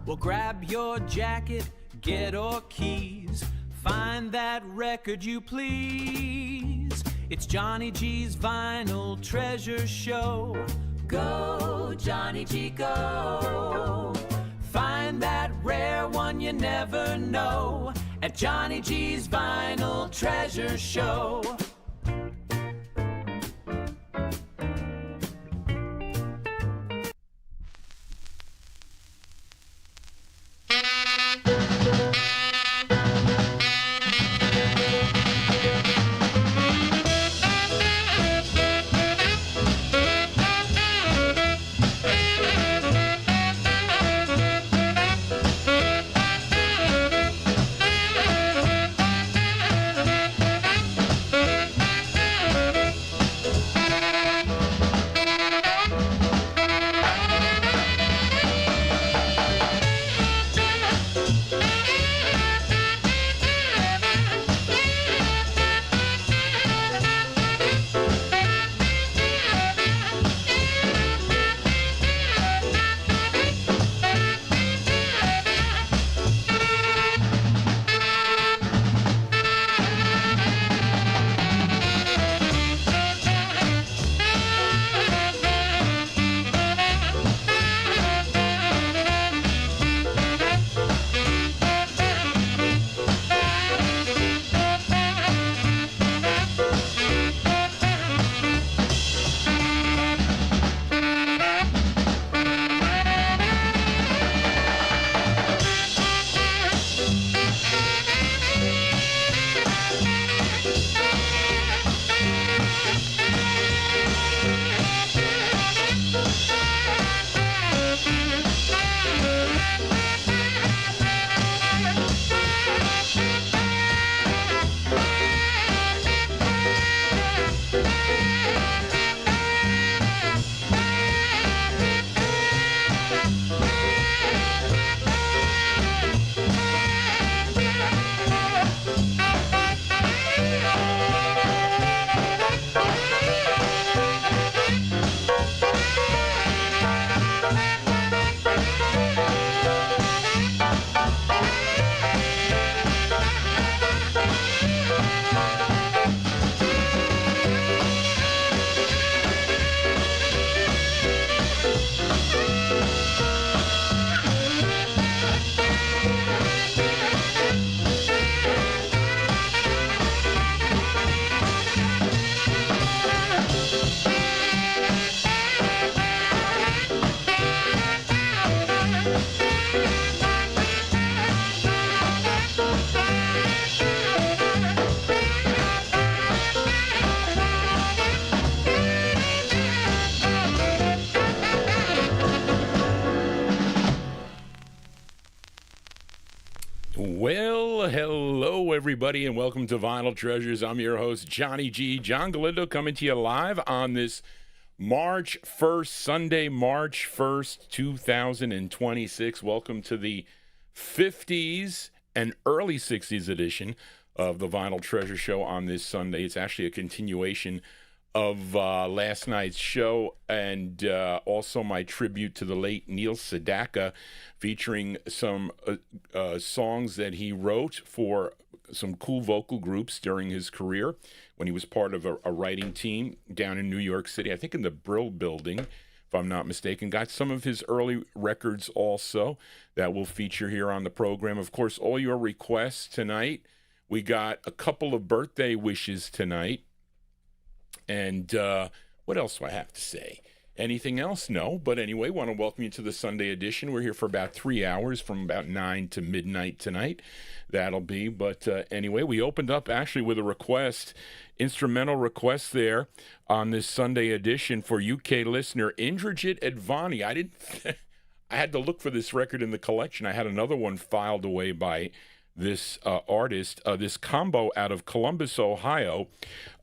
Well, grab your jacket, get your keys, find that record you please. It's Johnny G's Vinyl Treasure Show. Go, Johnny G, go. Find that rare one you never know at Johnny G's Vinyl Treasure Show. Well, hello, everybody, and welcome to Vinyl Treasures. I'm your host, Johnny G. John Galindo, coming to you live on this March 1st, Sunday, March 1st, 2026. Welcome to the 50s and early 60s edition of the Vinyl Treasure Show on this Sunday. It's actually a continuation of last night's show, and also my tribute to the late Neil SEDAKA, featuring some songs that he wrote for some cool vocal groups during his career when he was part of a writing team down in New York City, I think in the Brill Building, if I'm not mistaken. Got some of his early records also that we'll feature here on the program. Of course, all your requests tonight. We got a couple of birthday wishes tonight. And what else do I have to say? Anything else? No. But anyway, want to welcome you to the Sunday edition. We're here for about 3 hours, from about 9 to midnight tonight. That'll be. But anyway, we opened up actually with a request, instrumental request there on this Sunday edition for UK listener Indrajit Advani. I had to look for this record in the collection. I had another one filed away by this artist, this combo out of Columbus, Ohio,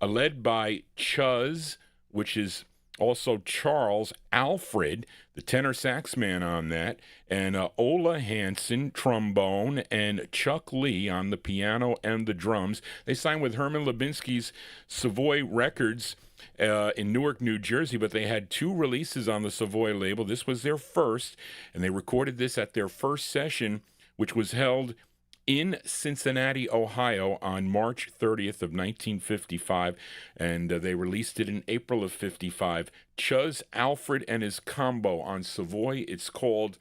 led by Chuz, which is also Charles Alfred, the tenor sax man on that, and Ola Hansen, trombone, and Chuck Lee on the piano and the drums. They signed with Herman Lubinsky's Savoy Records in Newark, New Jersey, but they had 2 releases on the Savoy label. This was their first, and they recorded this at their first session, which was held in Cincinnati, Ohio on March 30th of 1955, and they released it in April of 55. Chuz Alfred and his combo on Savoy. It's called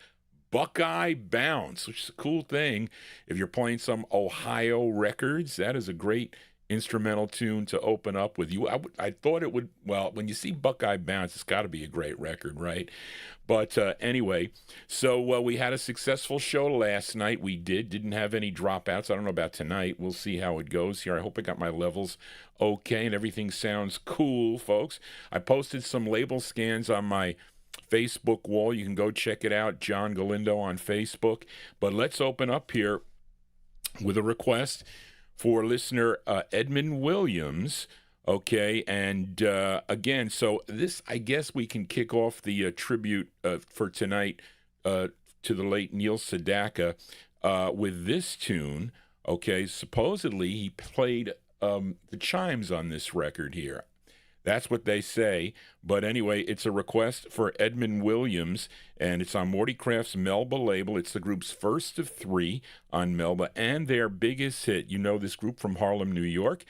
Buckeye Bounce, which is a cool thing. If you're playing some Ohio records, that is a great instrumental tune to open up with. I thought it would, well, when you see Buckeye Bounce, it's got to be a great record, right? But anyway, so we had a successful show last night. We didn't have any dropouts. I don't know about tonight. We'll see how it goes here. I hope I got my levels okay and everything sounds cool, folks. I posted some label scans on my Facebook wall. You can go check it out, John Galindo on Facebook. But let's open up here with a request for listener Edmund Williams, okay? And again, so this, I guess we can kick off the tribute for tonight to the late Neil Sedaka with this tune, okay? Supposedly, he played the chimes on this record here. That's what they say. But anyway, it's a request for Edmund Williams, and it's on Morty Craft's Melba label. It's the group's first of 3 on Melba, and their biggest hit. You know this group from Harlem, New York.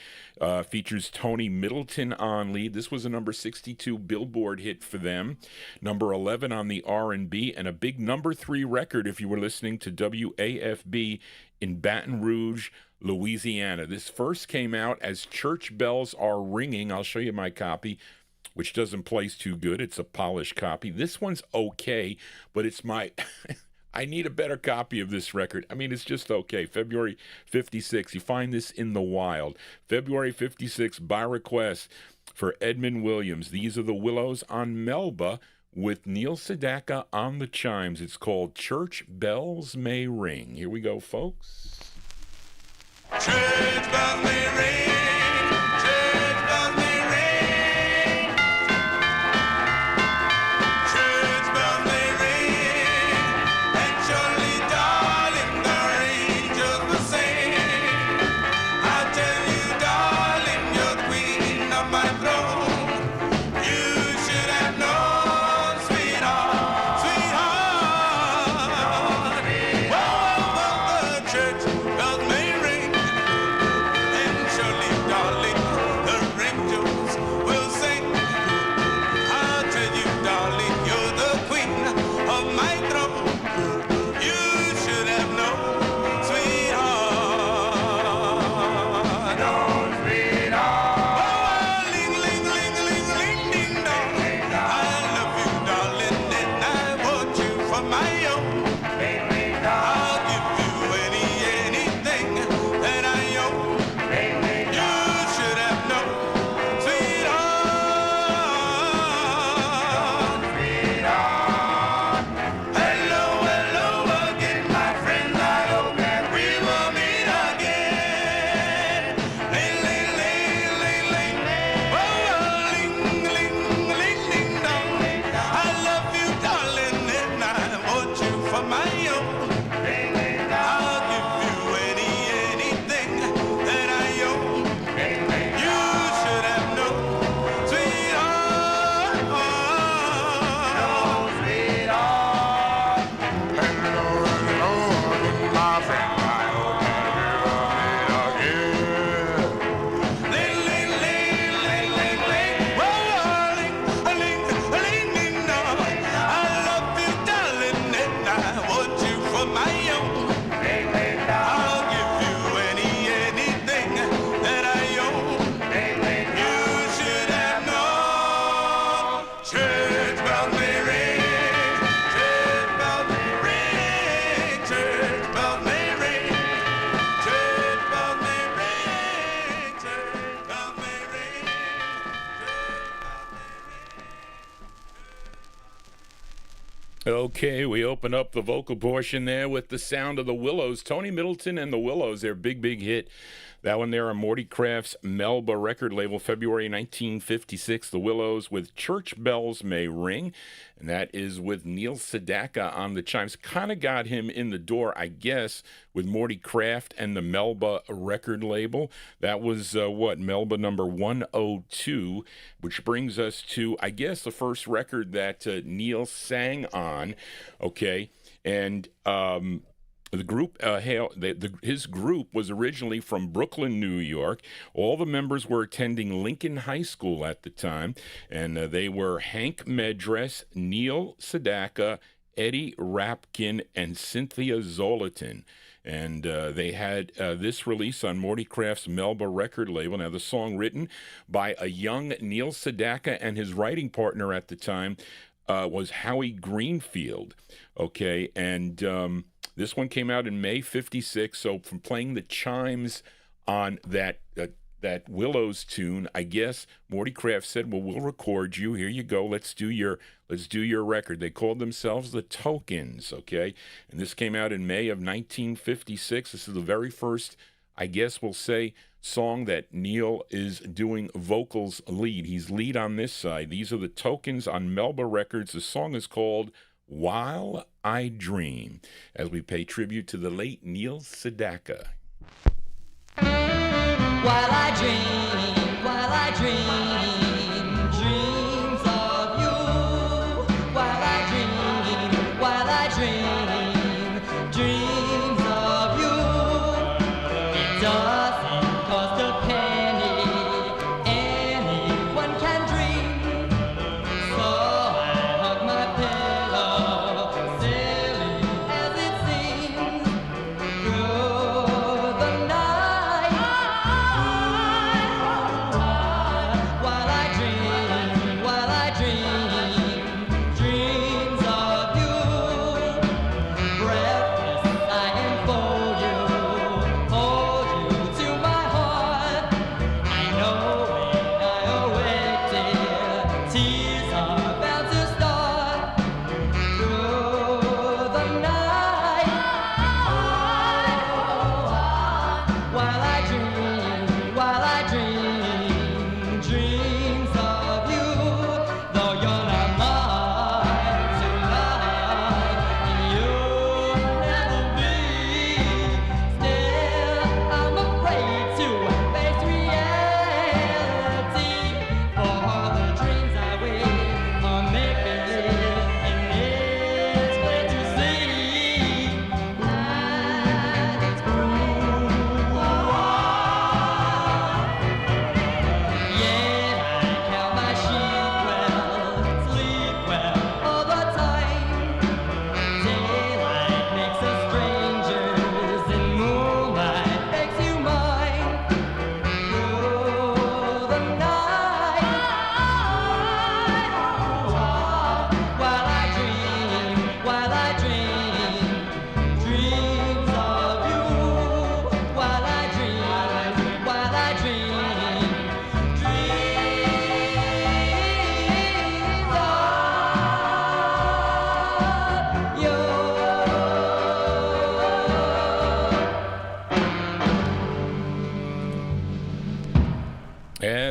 Features Tony Middleton on lead. This was a number 62 Billboard hit for them. Number 11 on the R&B, and a big number 3 record if you were listening to WAFB in Baton Rouge, Louisiana. This first came out as Church Bells Are Ringing. I'll show you my copy, which doesn't place too good. It's a polished copy. This one's okay, but it's my... I need a better copy of this record. I mean, it's just okay. February 56. You find this in the wild. February 56 by request for Edmund Williams. These are the Willows on Melba with Neil Sedaka on the chimes. It's called Church Bells May Ring. Here we go, folks. Church bells may ring, church bells may ring, church bells may ring, and surely, darling, the angels will sing. I tell you, darling, you're the queen of my throne. You should have known, sweetheart, sweetheart. Well, the church bells may ring. Okay, we open up the vocal portion there with the sound of the Willows. Tony Middleton and the Willows, their big hit. That one there on Morty Craft's Melba record label, February 1956. The Willows with Church Bells May Ring. And that is with Neil Sedaka on the chimes. Kind of got him in the door, I guess, with Morty Kraft and the Melba record label. That was Melba number 102, which brings us to, I guess, the first record that Neil sang on. Okay, and the group his group was originally from Brooklyn, New York. All the members were attending Lincoln High School at the time, and they were Hank Medress, Neil SEDAKA, Eddie Rapkin, and Cynthia Zolatan. And they had this release on Morty Kraft's Melba record label. Now, the song written by a young Neil SEDAKA, and his writing partner at the time was Howie Greenfield. Okay, and this one came out in May '56. So from playing the chimes on that Willows tune, I guess Morty Kraft said, "Well, we'll record you. Here you go. Let's do your record." They called themselves the Tokens. Okay, and this came out in May of 1956. This is the very first, I guess we'll say, song that Neil is doing vocals lead. He's lead on this side. These are the Tokens on Melba Records. The song is called While I Dream, as we pay tribute to the late Neil SEDAKA. While I dream, dreams of you. While I dream, dreams of you. It doesn't cost a penny, anyone can dream. So I hug my pillow, silly as it seems, through the night.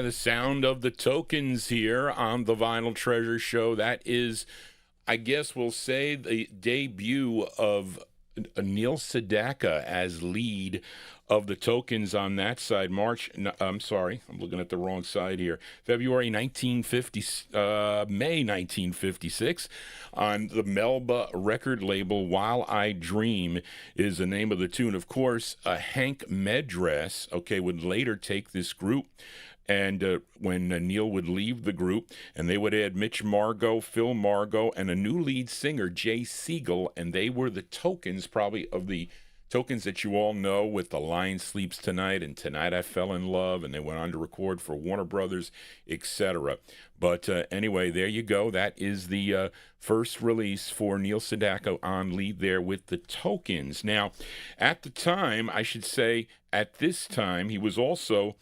The sound of the Tokens here on the Vinyltreasure Show. That is, I guess we'll say, the debut of Neil SEDAKA as lead of the Tokens on that side. I'm looking at the wrong side here. February 1950, May 1956, on the Melba record label. While I Dream is the name of the tune. Of course, Hank Medress, would later take this group. And when Neil would leave the group, and they would add Mitch Margot, Phil Margot, and a new lead singer, Jay Siegel, and they were the Tokens, probably of the Tokens that you all know, with The Lion Sleeps Tonight and Tonight I Fell in Love, and they went on to record for Warner Brothers, etc. But anyway, there you go. That is the first release for Neil SEDAKA on lead there with the Tokens. Now, at the time, I should say, at this time, he was also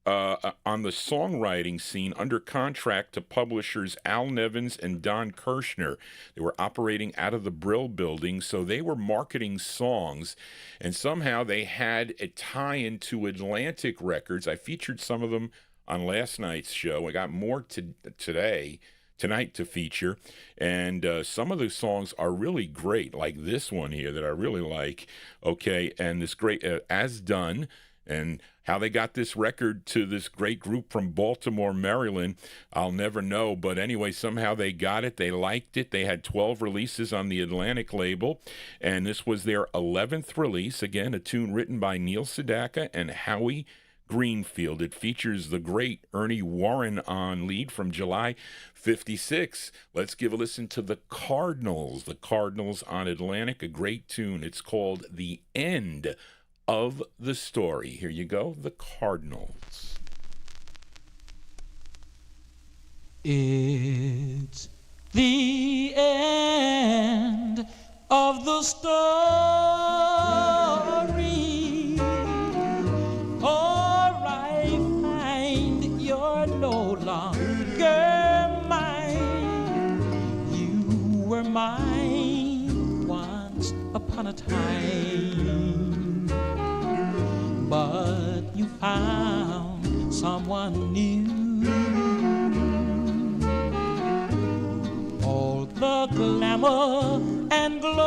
on the songwriting scene under contract to publishers Al Nevins and Don Kirshner. They were operating out of the Brill Building, so they were marketing songs, and somehow they had a tie-in to Atlantic Records. I featured some of them on last night's show. I got more today tonight to feature. And some of the songs are really great, like this one here that I really like. Okay, and this great As Done, and how they got this record to this great group from Baltimore, Maryland, I'll never know. But anyway, somehow they got it. They liked it. They had 12 releases on the Atlantic label, and this was their 11th release. Again, a tune written by Neil Sedaka and Howie Greenfield. It features the great Ernie Warren on lead from July 56. Let's give a listen to the Cardinals. The Cardinals on Atlantic, a great tune. It's called The End of the Story. Here you go, the Cardinals. It's the end of the story, for I find you're no longer mine. You were mine once upon a time, but you found someone new. All the glamour and glory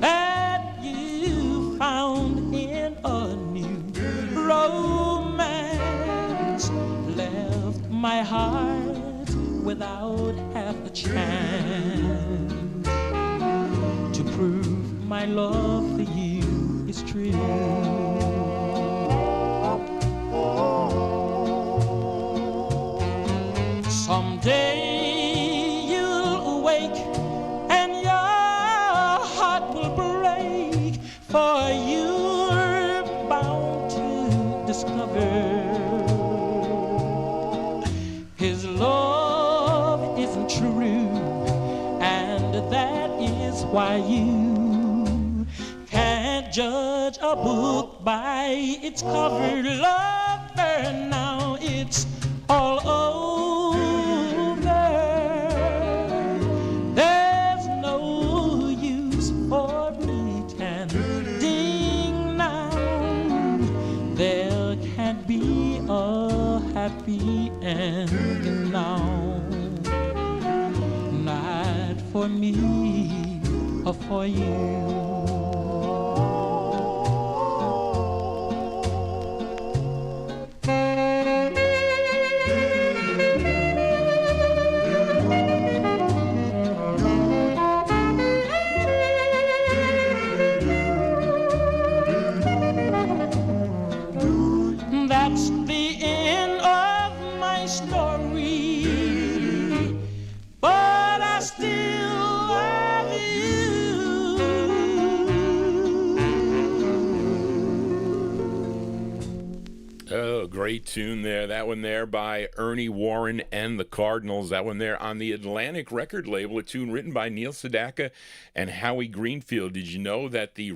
that you found in a new romance left my heart without half a chance to prove my love for you is true. Someday you'll awake and your heart will break, for you're bound to discover his love isn't true, and that is why you judge a book by its cover. Lover, now it's all over. There's no use for pretending now. There can't be a happy ending now. Not for me or for you. That's the end of my story, but I still love you. Oh, great tune there. That one there by Ernie Warren and the Cardinals. That one there on the Atlantic record label, a tune written by Neil Sedaka and Howie Greenfield. Did you know that the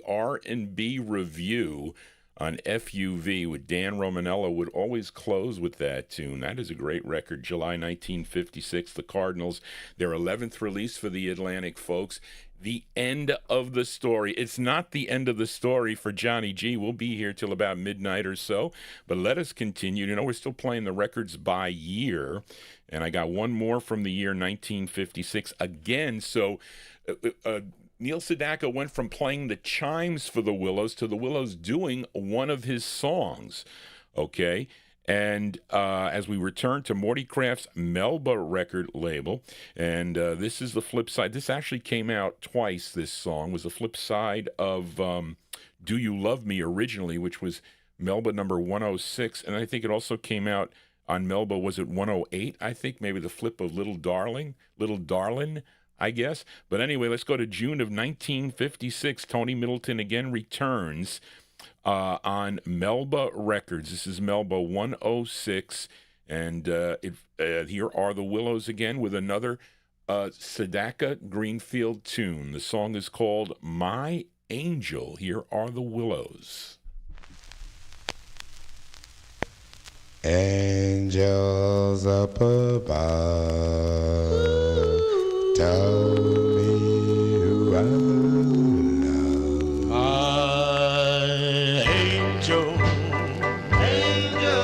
R&B review on FUV with Dan Romanello would always close with that tune? That is a great record. July 1956, the Cardinals, their 11th release for the Atlantic, folks. The end of the story. It's not the end of the story for Johnny G. We'll be here till about midnight or so, but let us continue. You know, we're still playing the records by year, and I got one more from the year 1956 again. So Neil Sedaka went from playing the chimes for the Willows to the Willows doing one of his songs, okay? And as we return to Morty Kraft's Melba record label, and this is the flip side. This actually came out twice, this song. Was the flip side of Do You Love Me originally, which was Melba number 106, and I think it also came out on Melba, was it 108? I think maybe the flip of Little Darling, I guess. But anyway, let's go to June of 1956. Tony Middleton again returns on Melba Records. This is Melba 106, and here are the Willows again with another Sedaka Greenfield tune. The song is called My Angel. Here are the Willows. Angels up above, tell me who I love. My angel, angel,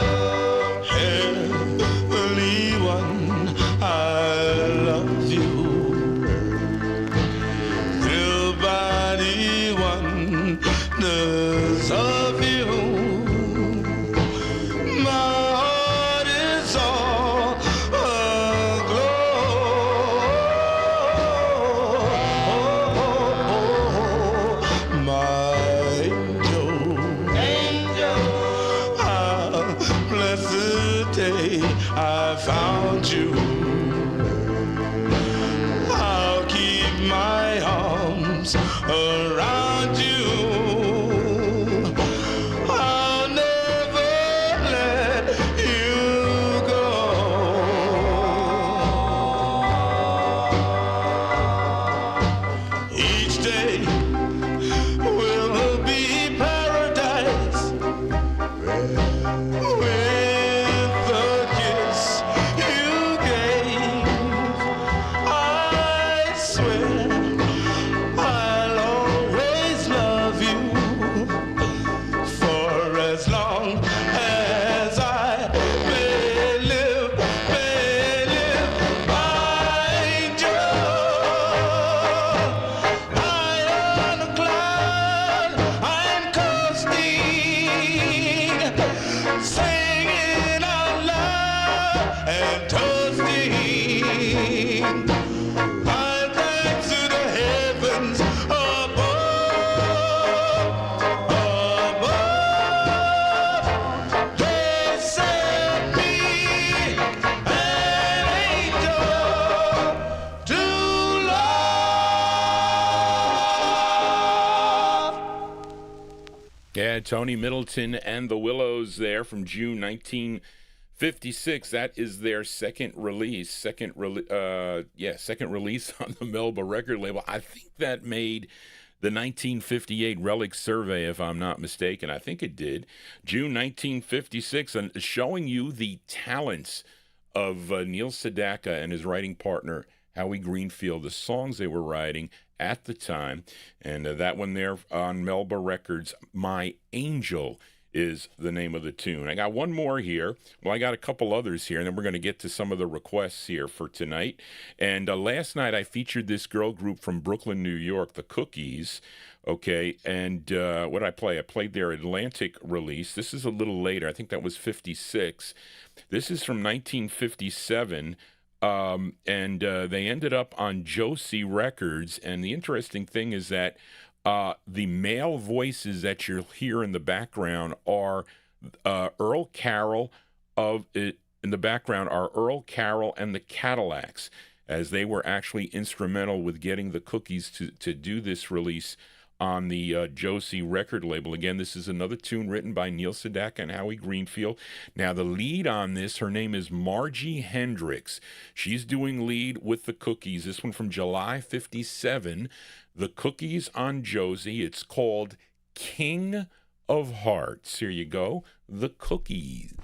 Yeah, Tony Middleton and the Willows there from June 1956. That is their second release. Second release on the Melba record label. I think that made the 1958 Relic Survey, if I'm not mistaken. I think it did. June 1956, and showing you the talents of Neil Sedaka and his writing partner, Howie Greenfield, the songs they were writing at the time. And that one there on Melba Records, My Angel, is the name of the tune. I got one more here. Well, I got a couple others here, and then we're going to get to some of the requests here for tonight. And last night I featured this girl group from Brooklyn, New York, the Cookies. Okay, and what did I play? I played their Atlantic release. This is a little later. I think that was 56. This is from 1957. And they ended up on Josie Records. And the interesting thing is that the male voices that you'll hear in the background are Earl Carroll in the background are Earl Carroll and the Cadillacs, as they were actually instrumental with getting the Cookies to do this release on the Josie record label. Again, this is another tune written by Neil Sedaka and Howie Greenfield. Now, the lead on this, her name is Margie Hendricks. She's doing lead with the Cookies. This one from July 57. The Cookies on Josie. It's called King of Hearts. Here you go. The Cookies.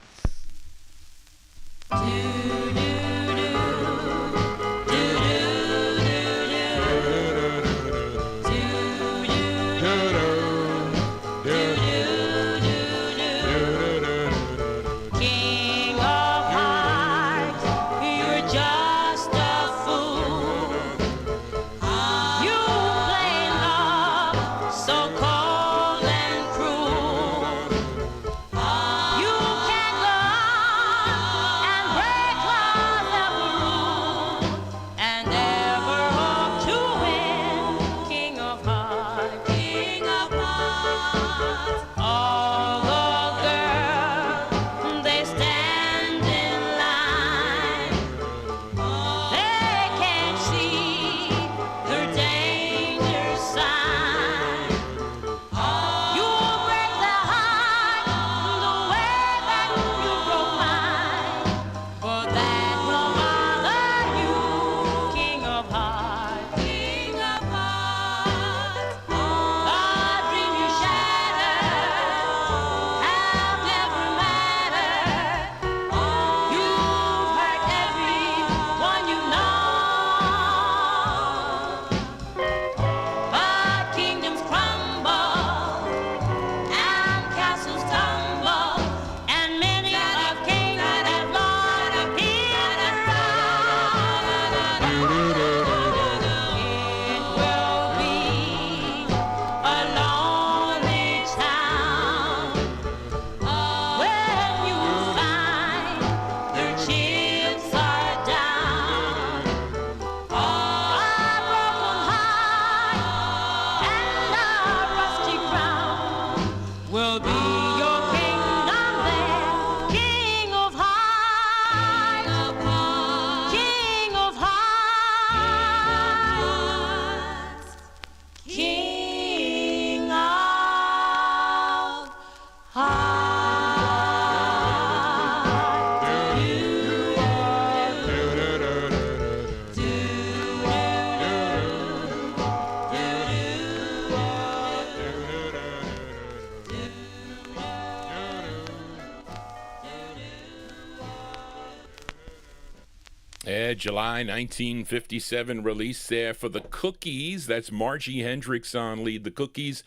July 1957 release there for the Cookies. That's Margie Hendricks on lead. The Cookies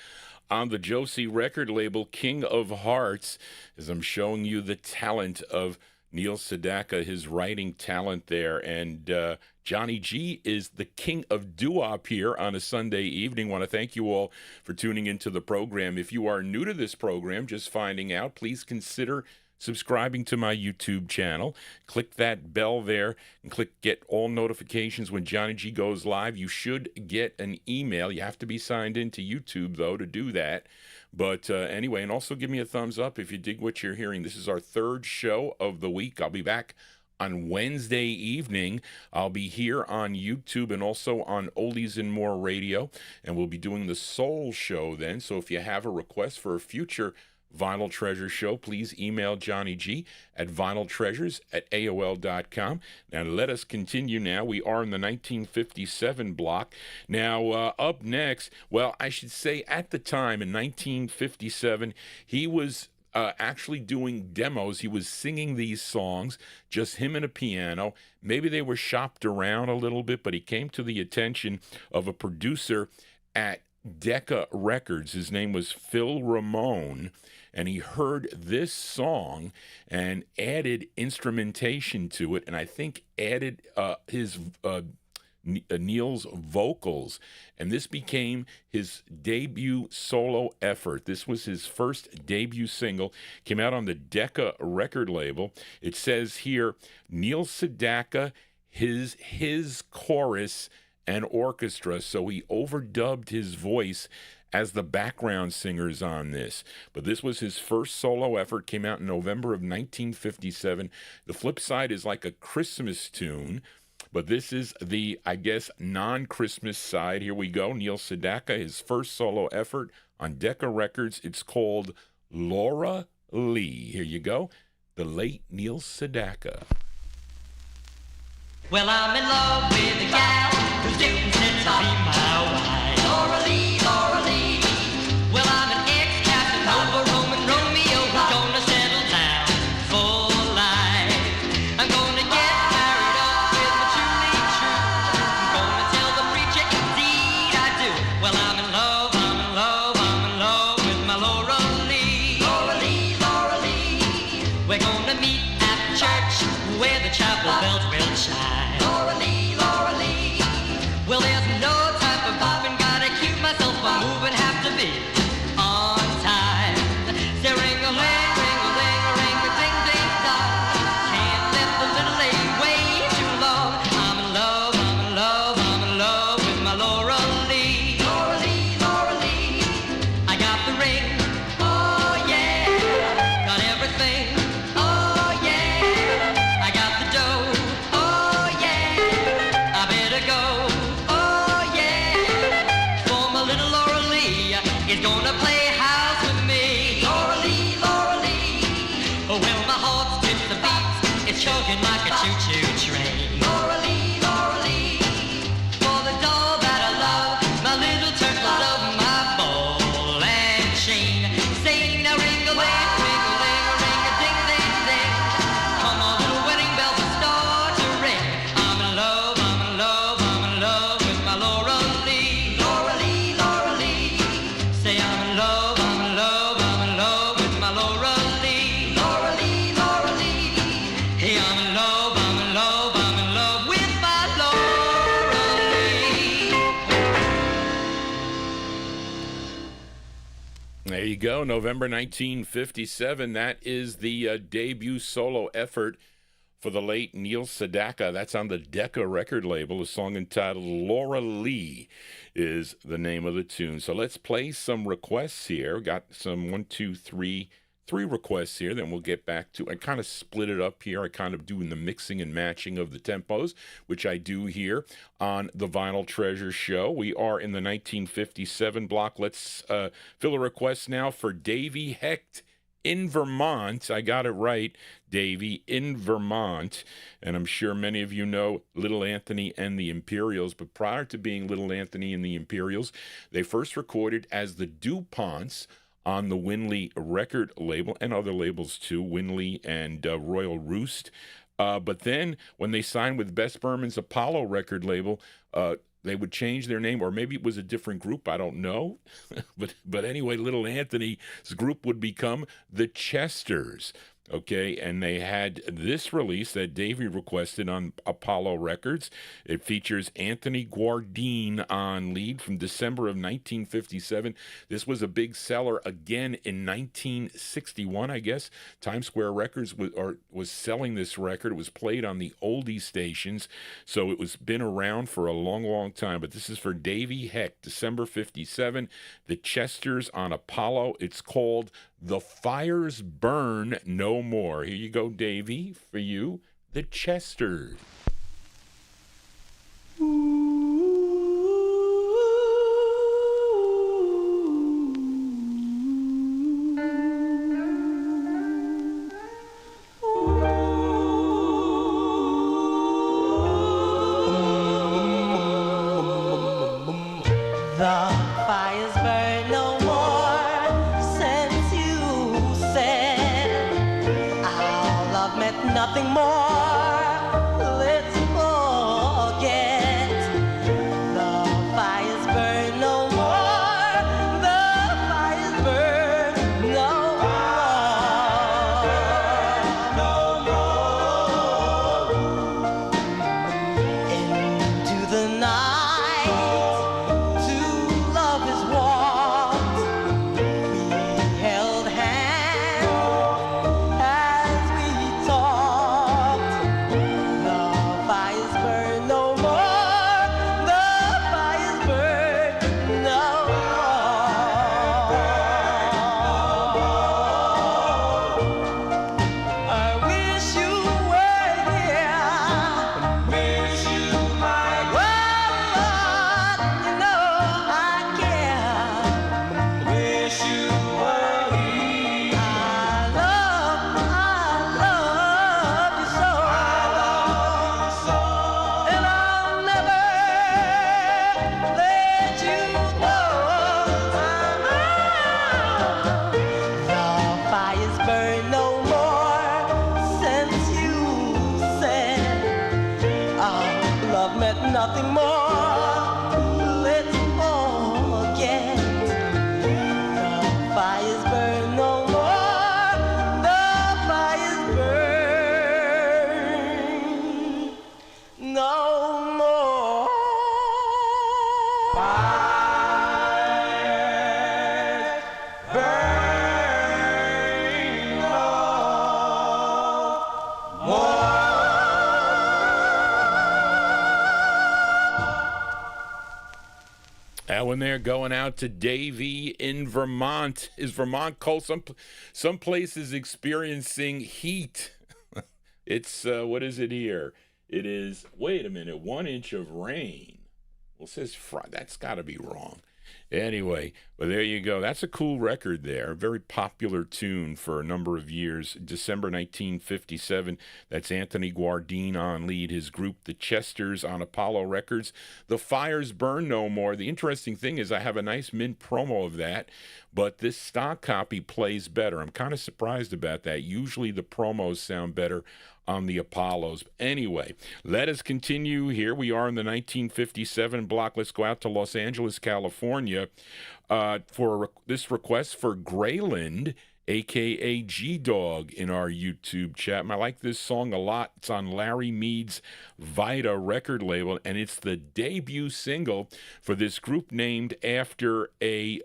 on the Josie record label, King of Hearts, as I'm showing you the talent of Neil Sedaka, his writing talent there. And Johnny G is the king of doo-wop here on a Sunday evening. Want to thank you all for tuning into the program. If you are new to this program, just finding out, please consider subscribing to my YouTube channel. Click that bell there and click get all notifications when Johnny G goes live. You should get an email. You have to be signed into YouTube, though, to do that. But anyway, and also give me a thumbs up if you dig what you're hearing. This is our third show of the week. I'll be back on Wednesday evening. I'll be here on YouTube and also on Oldies and More Radio, and we'll be doing the Soul Show then. So if you have a request for a future Vinyl Treasure show, please email Johnny G at vinyltreasures@aol.com. Now let us continue now. We are in the 1957 block. Now up next, well, I should say at the time in 1957, he was actually doing demos. He was singing these songs, just him and a piano. Maybe they were shopped around a little bit, but he came to the attention of a producer at Decca Records. His name was Phil Ramone, and he heard this song and added instrumentation to it, and I think added Neil's vocals, and this became his debut solo effort. This was his first debut single, came out on the Decca record label. It says here, Neil SEDAKA, his chorus and orchestra, so he overdubbed his voice as the background singers on this. But this was his first solo effort, came out in November of 1957. The flip side is like a Christmas tune, but this is the, I guess, non-Christmas side. Here we go. Neil SEDAKA, his first solo effort on Decca Records. It's called Laura Lee. Here you go. The late Neil SEDAKA. Well, I'm in love with a gal who's due to be my wife. Laura Lee, Laura Lee. Well, I'm an ex-Casanova, Roman Romeo, who's gonna settle down for life. I'm gonna get married up with my truly true. I'm gonna tell the preacher, indeed I do. Well, I'm in love, I'm in love, I'm in love with my Laura Lee. Laura Lee, Laura Lee. We're gonna meet at church where the chapel bells will chime. Laura Lee, Laura Lee. Well, there's no time for bopping, gotta keep myself from moving, have to be on time. Say ring-a-ling, ring-a-ling, ring-a-ding, ding, dong. Can't let the little lady wait too long. I'm in love, I'm in love, I'm in love with my Laura Lee. Laura Lee, Laura Lee. I got the ring, oh yeah. Got everything, oh yeah. I got the dough, oh yeah. I better go, oh yeah. For my little Laura Lee is gonna play house with me. Laura Lee, Laura Lee. Oh, well, my heart skips a beat, it's chugging like a choo-choo train. Laura Lee, Laura Lee. For the doll that I love, my little turtle of my ball and chain. Sing now, ring-a-ling, ring-a-ling, ring-a-ding, ding, ding. Come on, little wedding bells will start to ring. I'm in love, I'm in love, I'm in love with my Laura Lee. Laura Lee, Laura Lee. Say I'm in love, I'm in love, I'm in love with my Laura Lee. Laura Lee, Laura Lee. Hey, I'm in love, I'm in love, I'm in love with my Laura Lee. There you go, November 1957. That is the debut solo effort for the late Neil SEDAKA. That's on the Decca record label. A song entitled Laura Lee is the name of the tune. So let's play some requests here. Got some three requests here. Then we'll get back to, I kind of split it up here. I kind of doing the mixing and matching of the tempos, which I do here on the Vinyl Treasure Show. We are in the 1957 block. Let's fill a request now for Davy Hecht in Vermont. I got it right, Davy, in Vermont. And I'm sure many of you know Little Anthony and the Imperials. But prior to being Little Anthony and the Imperials, they first recorded as the DuPonts on the Winley record label and other labels too, Winley and Royal Roost. But then when they signed with Bess Berman's Apollo record label, they would change their name, or maybe it was a different group, I don't know. but anyway, Little Anthony's group would become the Chesters. Okay, and they had this release that Davey requested on Apollo Records. It features Anthony Guardine on lead from December of 1957. This was a big seller again in 1961, I guess. Times Square Records was selling this record. It was played on the oldie stations, so it was been around for a long, long time. But this is for Davey Hecht, December 57. The Chesters on Apollo. It's called The Fires Burn No More. Here you go, Davey, for you. the Chesters. The fires burn no more since you said our love meant nothing more. Let's forget. The fires burn no more. The fires burn no more. Into the night. Nothing more. Let's forget. The fires burn no more. The fires burn no more. Fires burn no more. That one there going out to Davey in Vermont. Is Vermont cold? Some places experiencing heat. It's, what is it here? It is, wait a minute, 1 inch of rain. Well, it says, that's got to be wrong. Anyway, well, there you go. That's a cool record there. A very popular tune for a number of years. December 1957. That's Anthony Guardine on lead. His group, the Chesters, on Apollo Records. The Fires Burn No More. The interesting thing is I have a nice mint promo of that, but this stock copy plays better. I'm kind of surprised about that. Usually the promos sound better on the Apollos. Anyway, let us continue. Here we are in the 1957 block. Let's go out to Los Angeles, California, for this request for Grayland, a.k.a. G-Dog, in our YouTube chat. I like this song a lot. It's on Larry Mead's Vita record label, and it's the debut single for this group named after a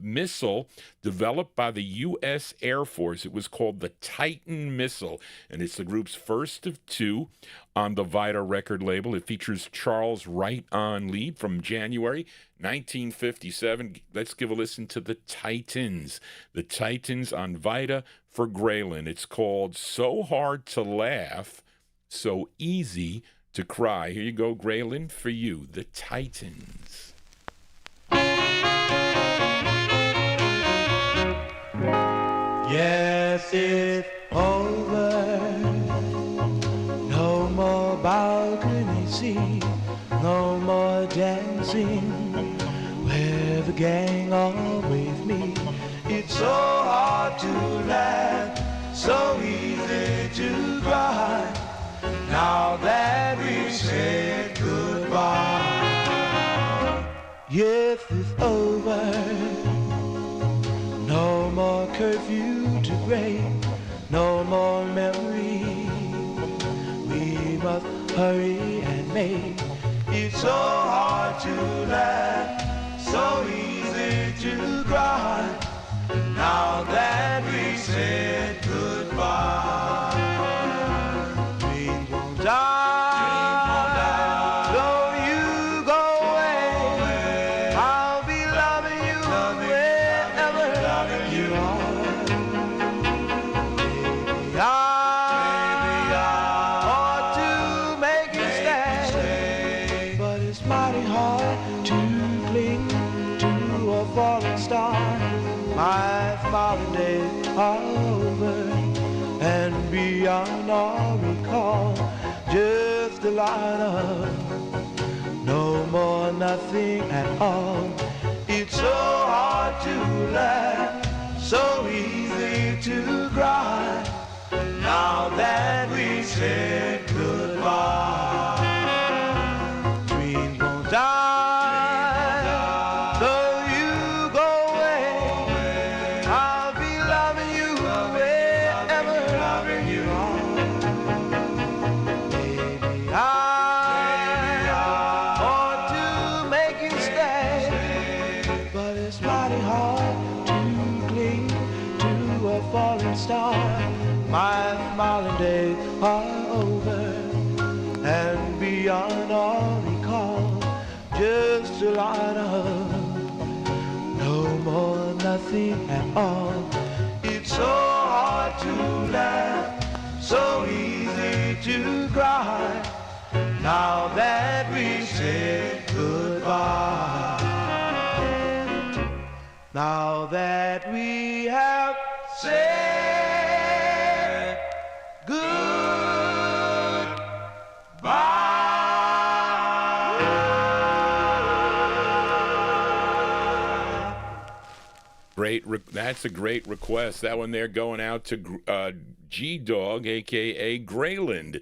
missile developed by the U.S. Air Force. It was called the Titan missile, and it's the group's first of two on the Vita record label. It features Charles Wright on lead from January 1957. Let's give a listen to the Titans. The Titans on Vita for Grayland. It's called So Hard to Laugh, So Easy to Cry. Here you go, Grayland, for you, the Titans. Yes, it's over. No more balcony scene, no more dancing with the gang all with me. It's so hard to laugh, so easy to cry, now that we've said goodbye. Yes, it's over. No more curfew to break, no more memory. We must hurry and make it so hard to laugh, so easy to cry, now that we said goodbye. Dreams won't die, though you go away, I'll be loving you wherever you are. Baby, I My smiling days are over and beyond all recall. Just a line of no more, nothing at all. It's so hard to laugh, so easy to cry. Now that we said goodbye, dreams won't die, though you go away. I'll be loving you wherever loving you are. Maybe I ought to make you stay, but it's mighty hard to cling to a falling star. My smiling days are over and beyond all recall. Just a line of no more, nothing at all. It's so hard to laugh, so easy to cry. Now that we said goodbye, now that we have said That's a great request. That one there going out to G-Dog, a.k.a. Grayland,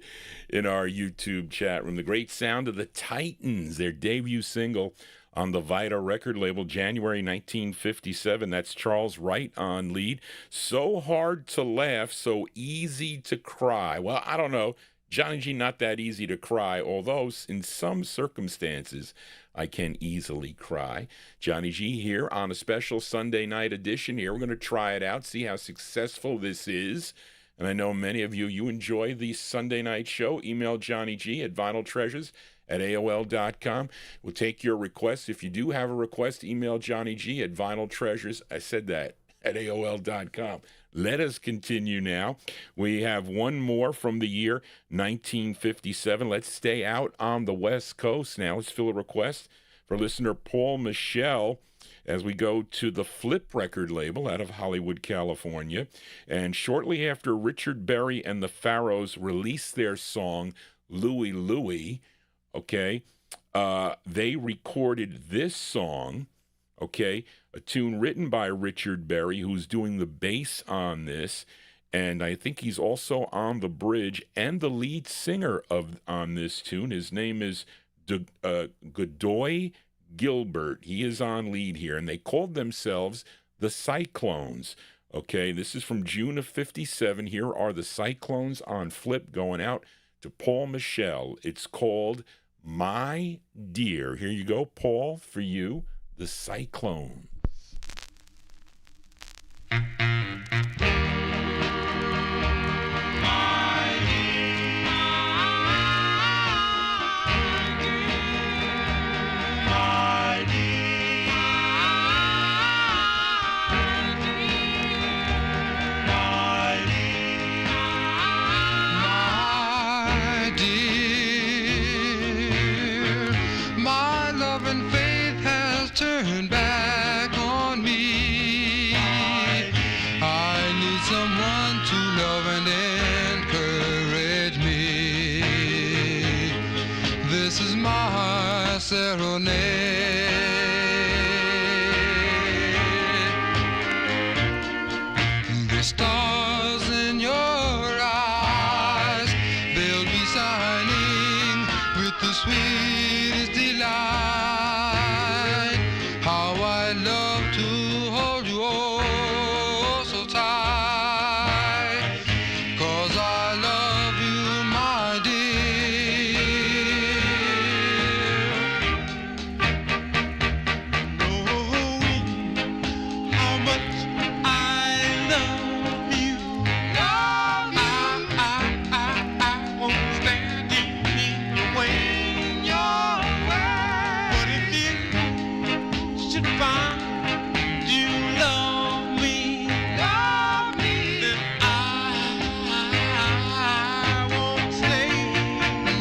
in our YouTube chat room. The great sound of the Titans, their debut single on the Vita record label, January 1957. That's Charles Wright on lead. So hard to laugh, so easy to cry. Well, I don't know. Johnny G, not that easy to cry, although in some circumstances I can easily cry. Johnny G here on a special Sunday night edition here. We're going to try it out, see how successful this is. And I know many of you enjoy the Sunday night show. Email Johnny G at vinyltreasures@aol.com. We'll take your requests. If you do have a request, email Johnny G at vinyltreasures. I said that, at AOL.com. Let us continue now. We have one more from the year 1957. Let's stay out on the West Coast now. Let's fill a request for listener Paul Michel as we go to the Flip record label out of Hollywood, California. And shortly after Richard Berry and the Pharaohs released their song Louie Louie, okay, they recorded this song, okay, a tune written by Richard Berry, who's doing the bass on this, and I think he's also on the bridge and the lead singer on this tune. His name is Godoy Gilbert. He is on lead here, and they called themselves the Cyclones. Okay, this is from June of 57. Here are the Cyclones on Flip going out to Paul Michel. It's called My Dear. Here you go, Paul, for you, the Cyclone. The stars in your eyes, they'll be shining with the sweetest delight. How I love to hold you oh so tight, 'cause I love you, my dear. How much I love you. I won't stand in way your way. But if you should find you love me, then I won't stay.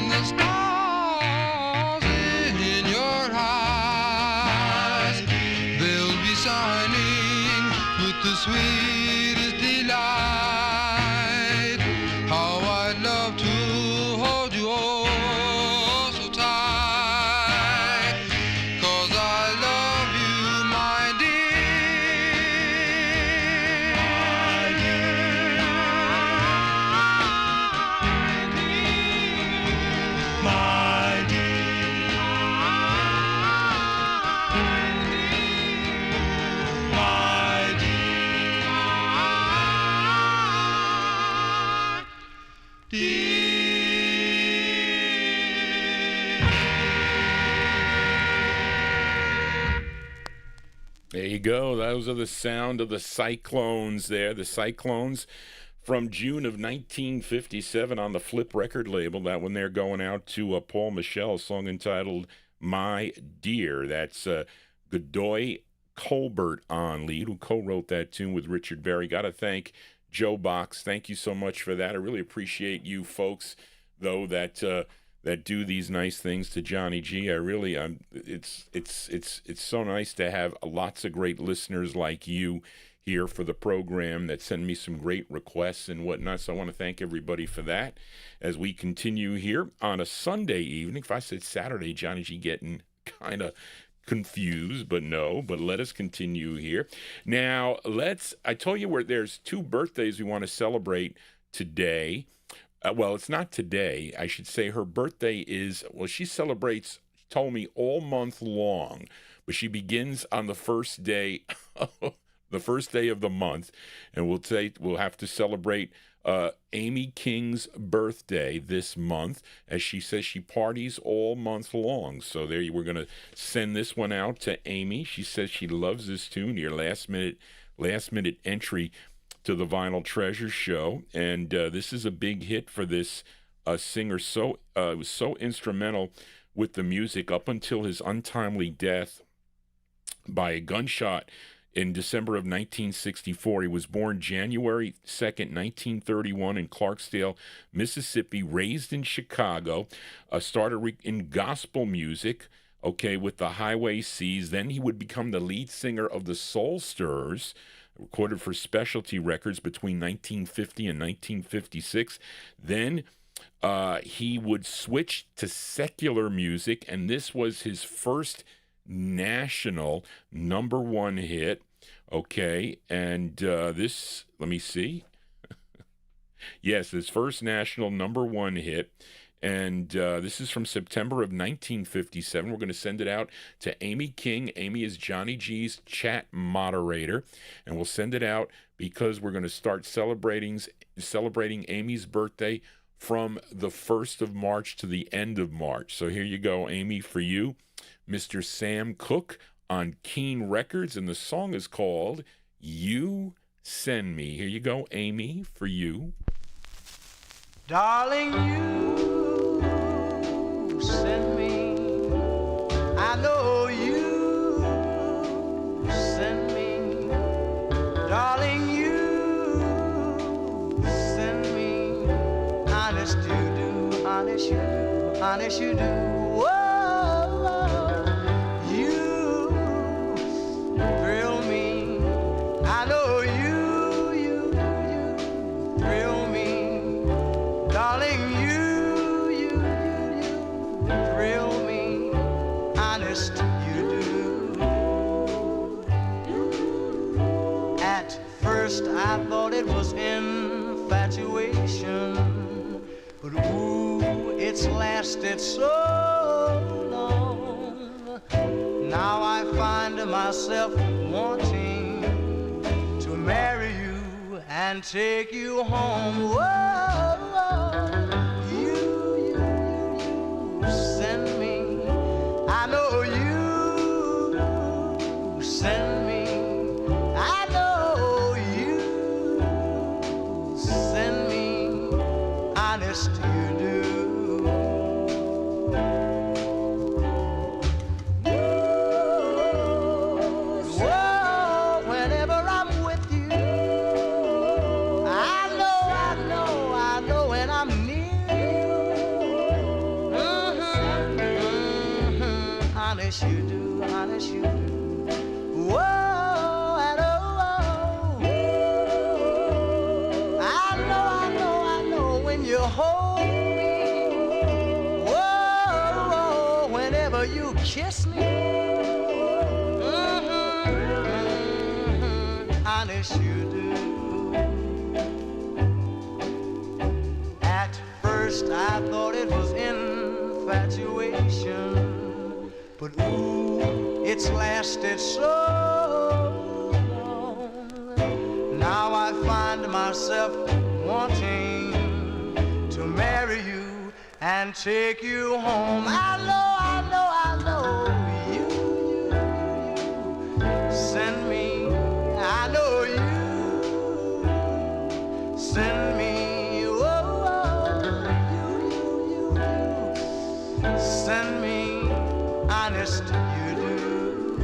The stars in your eyes, they'll be shining with the sweetest delight. How I'd love to hold you oh so tight. 'Cause I love you, my dear. My dear. My There you go. Those are the sound of the Cyclones there. The Cyclones from June of 1957 on the Flip record label. That one there going out to Paul Michel, a song entitled My Dear. That's Godoy Colbert on lead, who co-wrote that tune with Richard Berry. Got to thank Joe Box. Thank you so much for that. I really appreciate you folks, though, that do these nice things to Johnny G. I really, it's so nice to have lots of great listeners like you here for the program that send me some great requests and whatnot. So I want to thank everybody for that as we continue here on a Sunday evening. If I said Saturday, Johnny G getting kind of confused, but no, but let us continue here. Now, I told you there's two birthdays we want to celebrate today. Well, it's not today. I should say her birthday is, she celebrates, told me, all month long, but she begins on the first day, the first day of the month, and we'll have to celebrate Amy King's birthday this month, as she says she parties all month long. So we're going to send this one out to Amy. She says she loves this tune, your last minute entry to the Vinyltreasure show, and this is a big hit for this singer. So it was so instrumental with the music up until his untimely death by a gunshot in December of 1964. He was born January 2nd, 1931 in Clarksdale, Mississippi, raised in Chicago, started in gospel music, with the Highway Seas. Then he would become the lead singer of the Soul Stirrers, recorded for Specialty Records between 1950 and 1956. Then he would switch to secular music, and this was his first national number one hit. And this, let me see. Yes, his first national number one hit. And this is from September of 1957. We're going to send it out to Amy King. Amy is Johnny G's chat moderator. And we'll send it out because we're going to start celebrating Amy's birthday from the 1st of March to the end of March. So here you go, Amy, for you. Mr. Sam Cooke on Keen Records. And the song is called You Send Me. Here you go, Amy, for you. Darling, you send me. I know you send me. Darling, you send me. Honest you do, honest you do, honest you do. Whoa, you thrill me. I know you thrill me. Darling, you thrill me, honest you do. At first I thought it was infatuation, but ooh, it's lasted so long. Now I find myself wanting to marry you and take you home. Whoa, you send me. I know you send me. I know you send me. Honest you do. Honest you do, honest you do. Whoa, and oh, kiss me. Honest you do. At first I thought it was infatuation, but ooh, it's lasted so long. Now I find myself wanting to marry you and take you home. I know, you send me. I know you send me. You send me. Honest, you do.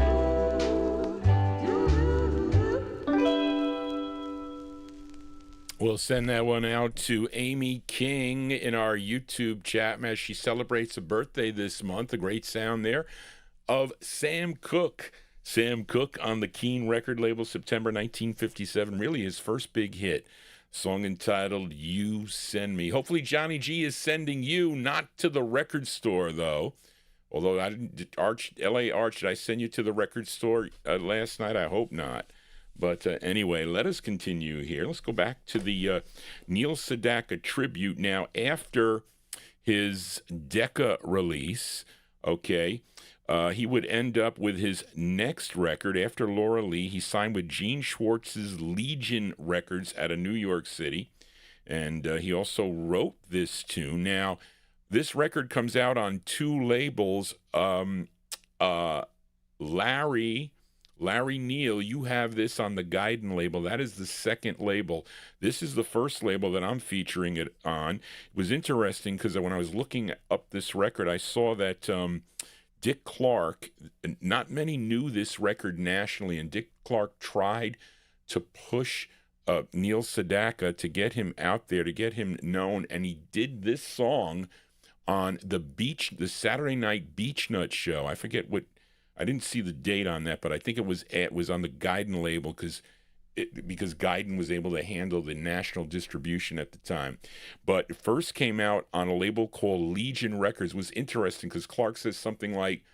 We'll send that one out to Amy King in our YouTube chat as she celebrates a birthday this month. A great sound there of Sam Cooke. Sam Cooke on the Keene record label, September 1957. Really his first big hit. Song entitled You Send Me. Hopefully Johnny G is sending you, not to the record store, though. Although I didn't, L.A. Arch, did I send you to the record store last night? I hope not. But anyway, let us continue here. Let's go back to the Neil Sedaka tribute. Now, after his Decca release, okay, he would end up with his next record. After Laura Lee, he signed with Gene Schwartz's Legion Records out of New York City. And he also wrote this tune. Now, this record comes out on two labels. Larry Neal, you have this on the Guidon label. That is the second label. This is the first label that I'm featuring it on. It was interesting because when I was looking up this record, I saw that Dick Clark, not many knew this record nationally, and Dick Clark tried to push Neil Sedaka to get him out there, to get him known, and he did this song on the Saturday Night Beach Nut show. I forget what. I didn't see the date on that, but I think it was on the Guidon label because Guidon was able to handle the national distribution at the time. But it first came out on a label called Legion Records. It was interesting because Clark says something like,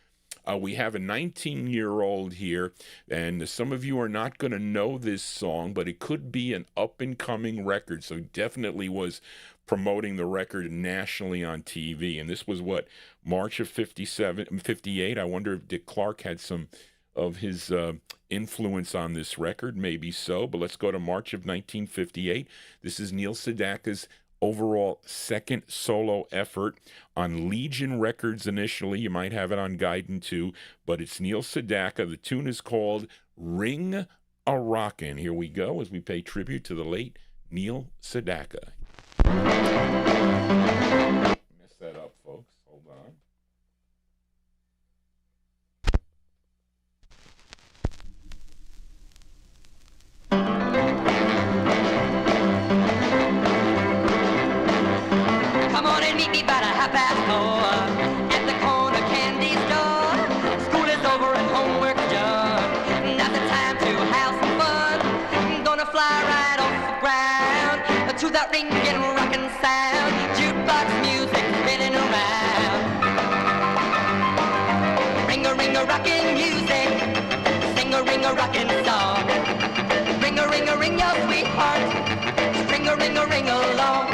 we have a 19-year-old here, and some of you are not going to know this song, but it could be an up-and-coming record. So he definitely was promoting the record nationally on TV. And this was what, March of 58. I wonder if Dick Clark had some of his influence on this record. Maybe so, but let's go to March of 1958. This is Neil Sedaka's overall second solo effort on Legion Records initially. You might have it on Guidon too, but it's Neil Sedaka. The tune is called Ring a Rockin'. Here we go as we pay tribute to the late Neil Sedaka. Mess that up, folks. Hold on. Come on and meet me by the 4:30 at the corner candy store. School is over and homework's done. Now the time to have some fun. I'm gonna fly right off the ground to that ringing, rockin' sound. Jukebox music spinning around. Ring a rockin' music. Sing a rockin' song. Ring your sweetheart. Ring along.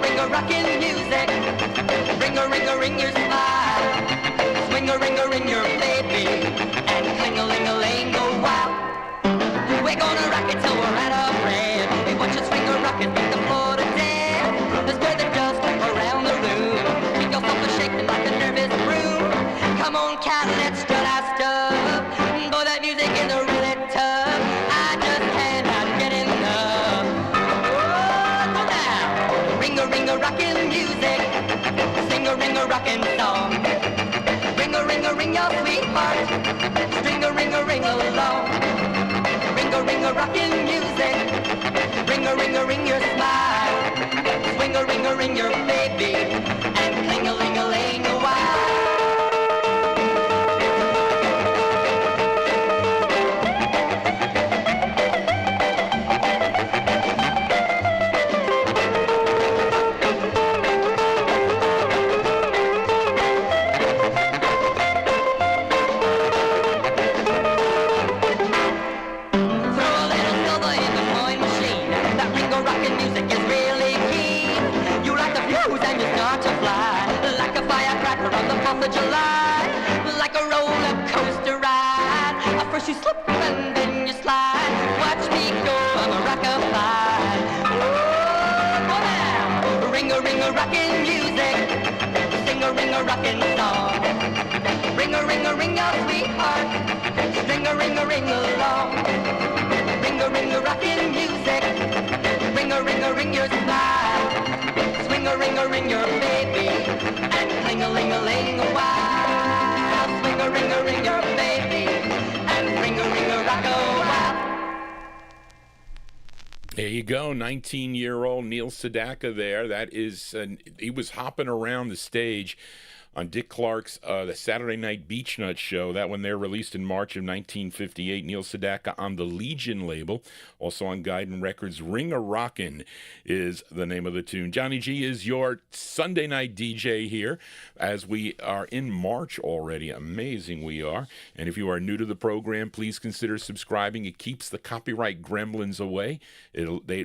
Ring a rockin' music. Ring your smile. Swing your baby. And cling-a-ling-a-ling go wild. We're gonna rock it till we're out of breath. Hey, watch us swing a rocket, beat the floor to death. Let's spread the dust around the room. Keep yourself a shaking like a nervous broom. Come on, cat, let's strut our stuff. Boy, that music is really tough. I just cannot get enough. Oh, so now, ring a rockin' music. Sing a rockin' song. Ring your sweetheart. String a ring along. Ring a rockin' music. Ring your smile. Swing a ring your baby. And cling-a-ling-a-ling a while. First you slip and then you slide. Watch me go, I'm a rockabye. Ooh, go now. Ring-a-ring-a rockin' music. Sing-a-ring-a rockin' song. Ring-a-ring-a-ring your sweetheart. Ring-a-ring-a-ring along. Ring-a-ring-a rockin' music. Ring-a-ring-a-ring your smile. Swing-a-ring-a-ring your baby. And cling-a-ling-a-ling a while. Swing-a-ring-a-ring your baby. And ring-a-ring-a-rock-a-while. There you go, 19-year-old Neil Sedaka there. That is, he was hopping around the stage on Dick Clark's the Saturday Night Beach Nut Show. That one there released in March of 1958. Neil Sedaka on the Legion label. Also on Guidon Records, Ring-a-Rockin' is the name of the tune. Johnny G is your Sunday night DJ here as we are in March already. Amazing we are. And if you are new to the program, please consider subscribing. It keeps the copyright gremlins away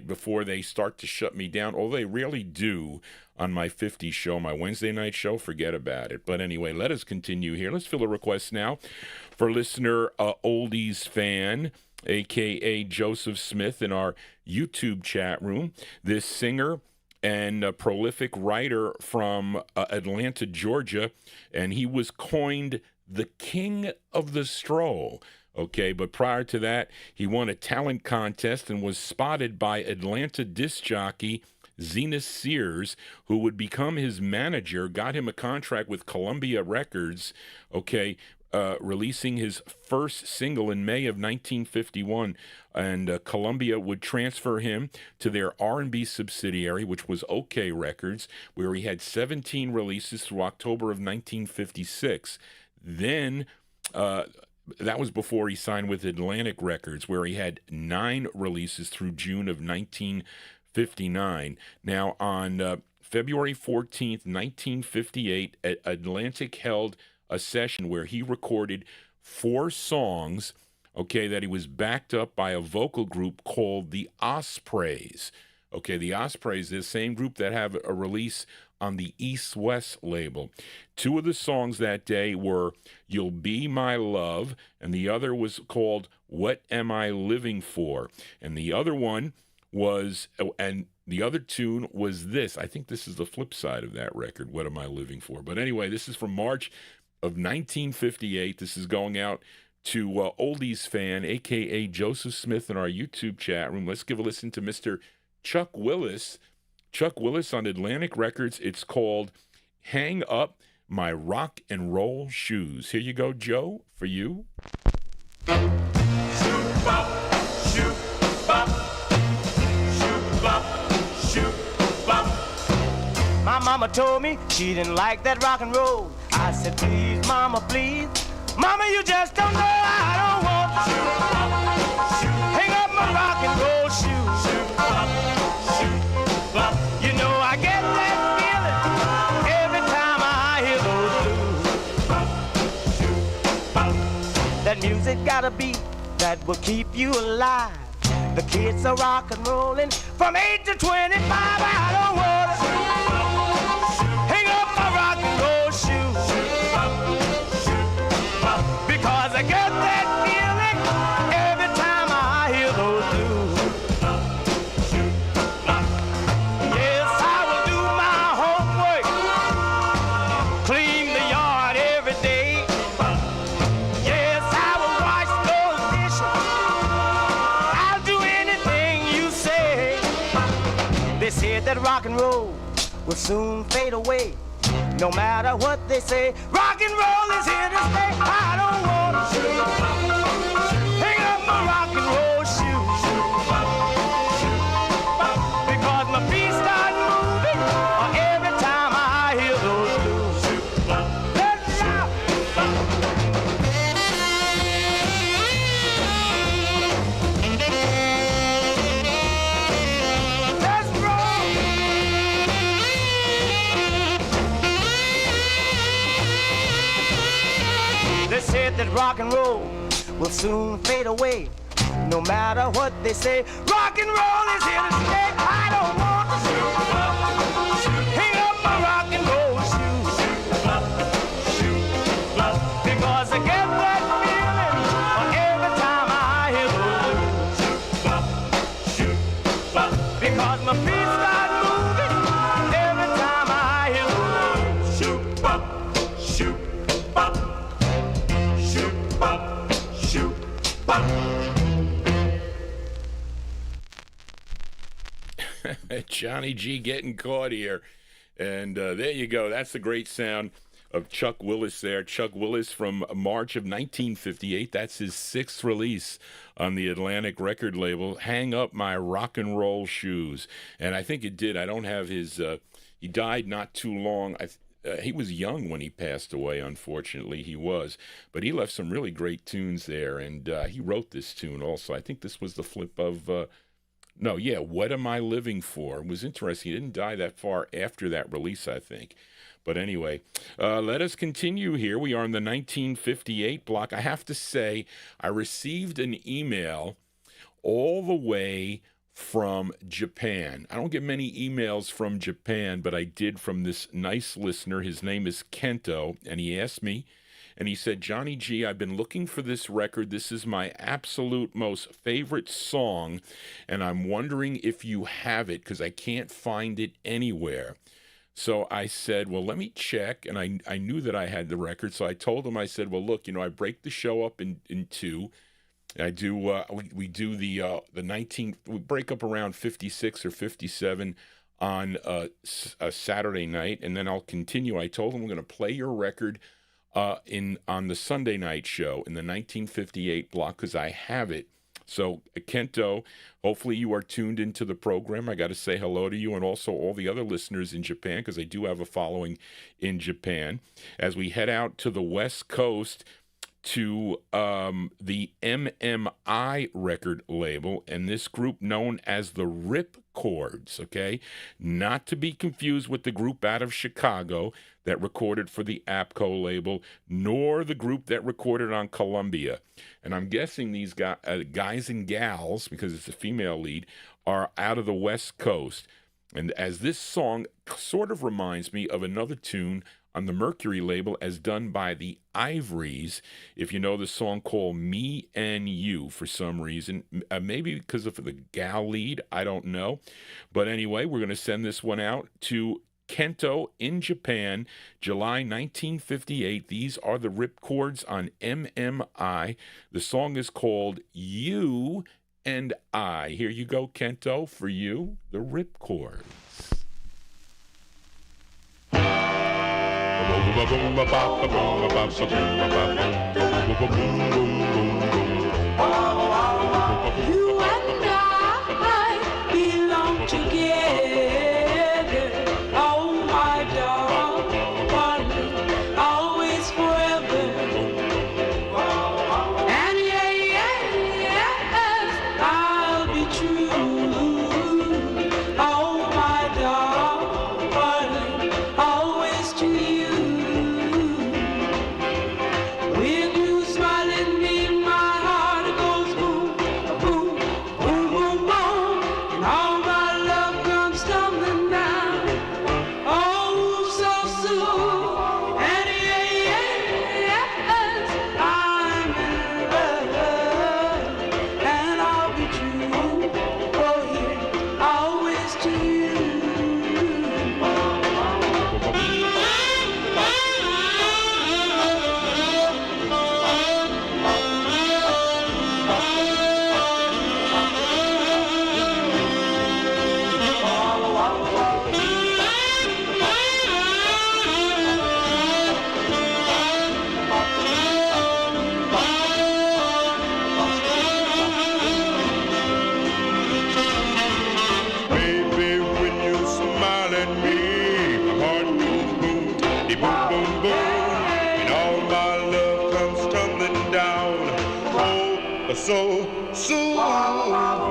before they start to shut me down. Although they really do on my 50 show, my Wednesday night show, forget about it. But anyway, let us continue here. Let's fill a request now for listener Oldies fan, a.k.a. Joseph Smith, in our YouTube chat room. This singer and a prolific writer from Atlanta, Georgia, and he was coined the King of the Stroll. Okay, but prior to that, he won a talent contest and was spotted by Atlanta disc jockey Zenas Sears, who would become his manager, got him a contract with Columbia Records, releasing his first single in May of 1951, and Columbia would transfer him to their R&B subsidiary, which was OK Records, where he had 17 releases through October of 1956. Then that was before he signed with Atlantic Records, where he had 9 releases through June of 1959. Now, on February 14th, 1958, Atlantic held a session where he recorded 4 songs, that he was backed up by a vocal group called the Ospreys. The Ospreys, the same group that have a release on the East West label. 2 of the songs that day were You'll Be My Love, and the other was called What Am I Living For? And the other one was, and the other tune was this. I think this is the flip side of that record, What Am I Living For? But anyway, this is from March of 1958. This is going out to Oldies fan, a.k.a. Joseph Smith, in our YouTube chat room. Let's give a listen to Mr. Chuck Willis. Chuck Willis on Atlantic Records. It's called Hang Up My Rock and Roll Shoes. Here you go, Joe, for you. My mama told me she didn't like that rock and roll. I said, please, mama, please. Mama, you just don't know I don't want to hang up my rock and roll shoes. You know I get that feeling every time I hear those blues. That music got a beat that will keep you alive. The kids are rock and rolling from 8 to 25. I don't want to hang up my rock and roll shoes, because I get that feeling every time I hear those blues. Yes, I will do my homework, clean the yard every day. Yes, I will wash those dishes. I'll do anything you say. They said that rock and roll will soon fade away. No matter what they say, rock and roll is here to stay. I don't want to hang up my rock and roll shoes, because my feet start moving every time I hear those blues. Let's rock. Let's roll. They said that rock and roll will soon fade away. No matter what they say, rock and roll is here to stay. I don't want to hang up my rock and roll shoes, because I get that feeling every Johnny G getting caught here. And there you go. That's the great sound of Chuck Willis there. Chuck Willis from March of 1958. That's his sixth release on the Atlantic record label, Hang Up My Rock and Roll Shoes. And I think it did. I don't have his, he died not too long. He was young when he passed away, unfortunately. He was. But he left some really great tunes there. And he wrote this tune also. I think this was the flip of... What Am I Living For? It was interesting. He didn't die that far after that release, I think. But anyway, let us continue here. We are in the 1958 block. I have to say, I received an email all the way from Japan. I don't get many emails from Japan, but I did from this nice listener. His name is Kento, and he asked me, and he said, Johnny G, I've been looking for this record. This is my absolute most favorite song, and I'm wondering if you have it because I can't find it anywhere. So I said, well, let me check, and I knew that I had the record, so I told him, I said, well, look, I break the show up in two. I do, we do the 19, we break up around 56 or 57 on a Saturday night, and then I'll continue. I told him I'm going to play your record on the Sunday night show in the 1958 block because I have it. So, Kento, hopefully you are tuned into the program. I got to say hello to you and also all the other listeners in Japan because I do have a following in Japan. As we head out to the West Coast to the MMI record label and this group known as the Rip Chords, okay? Not to be confused with the group out of Chicago that recorded for the APCO label, nor the group that recorded on Columbia. And I'm guessing these guys and gals, because it's a female lead, are out of the West Coast. And as this song sort of reminds me of another tune on the Mercury label as done by the Ivories, if you know the song called Me and You for some reason, maybe because of the gal lead, I don't know. But anyway, we're going to send this one out to Kento in Japan, July 1958. These are the Rip Chords on MMI. The song is called You and I. Here you go, Kento, for you, the Rip Chords. You and I belong together. Oh, my darling, always forever. And yes, I'll be true. Oh, my darling, always to you. When you smile at me, my heart goes boom, boom, boom, boom, boom, and all my love comes tumbling down. Oh, so soon, and yes, I'm in love, and I'll be true. Oh yeah, always to you. Baby, when you smile at me, my heart goes boom, de boom, boom, boom, and all my love comes tumbling down. Oh, so soon.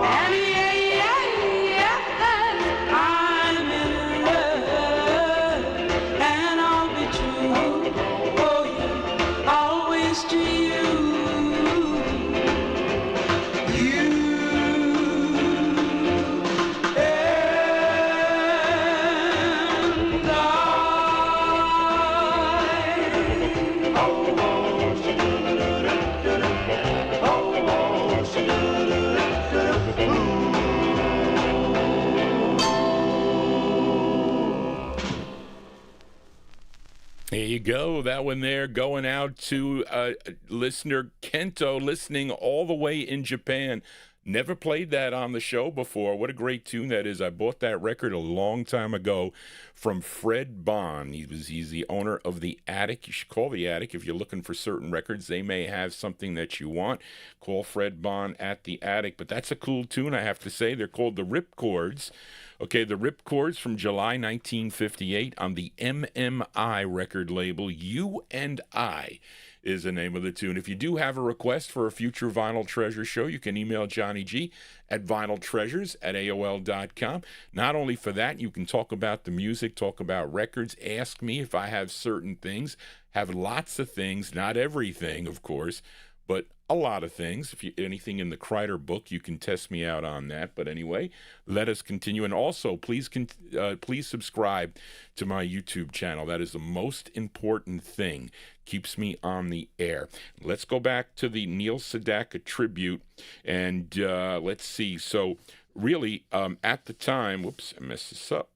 And yes, I'm in love, and I'll be true. Oh yeah, always to you. You and There you go. That one there going out to listener Kento, listening all the way in Japan. Never played that on the show before. What a great tune that is. I bought that record a long time ago from Fred Bond. He's the owner of The Attic. You should call The Attic if you're looking for certain records. They may have something that you want. Call Fred Bond at The Attic. But that's a cool tune, I have to say. They're called the Ripcords. Okay, the Ripcords from July 1958 on the MMI record label. You and I is the name of the tune. If you do have a request for a future Vinyl Treasure show, you can email Johnny G at vinyltreasures@aol.com. Not only for that, you can talk about the music, talk about records, ask me if I have certain things, have lots of things, not everything, of course, but a lot of things. If you anything in the Kreider book, you can test me out on that. But anyway, let us continue. And also, please subscribe to my YouTube channel. That is the most important thing. Keeps me on the air. Let's go back to the Neil Sedaka tribute, and let's see. So really, at the time, whoops, I messed this up.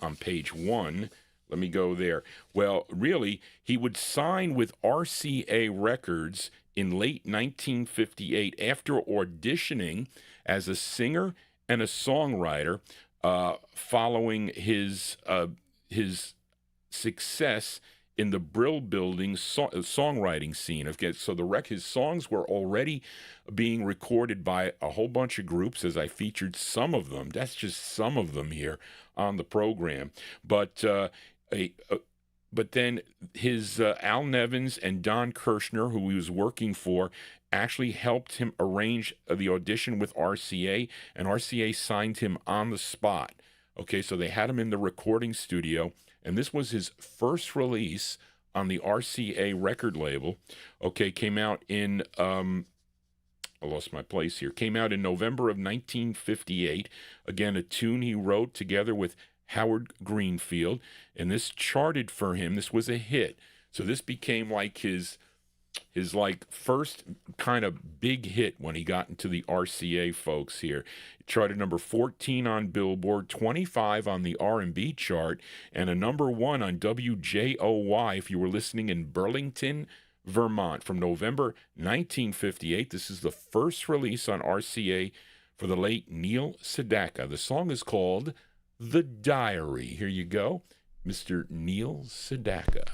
On page 1, let me go there. Well, really, he would sign with RCA Records in late 1958 after auditioning as a singer and a songwriter following his success in the Brill Building songwriting scene. Okay, so his songs were already being recorded by a whole bunch of groups, as I featured some of them. That's just some of them here on the program. But then his Al Nevins and Don Kirshner, who he was working for, actually helped him arrange the audition with RCA, and RCA signed him on the spot. Okay, so they had him in the recording studio, and this was his first release on the RCA record label. Okay, came out in, I lost my place here, came out in November of 1958. Again, a tune he wrote together with Howard Greenfield, and this charted for him. This was a hit. So this became like his like first kind of big hit when he got into the RCA folks here. It charted number 14 on Billboard, 25 on the R&B chart, and a number 1 on WJOY if you were listening in Burlington, Vermont from November 1958. This is the first release on RCA for the late Neil Sedaka. The song is called The Diary. Here you go, Mr. Neil Sedaka.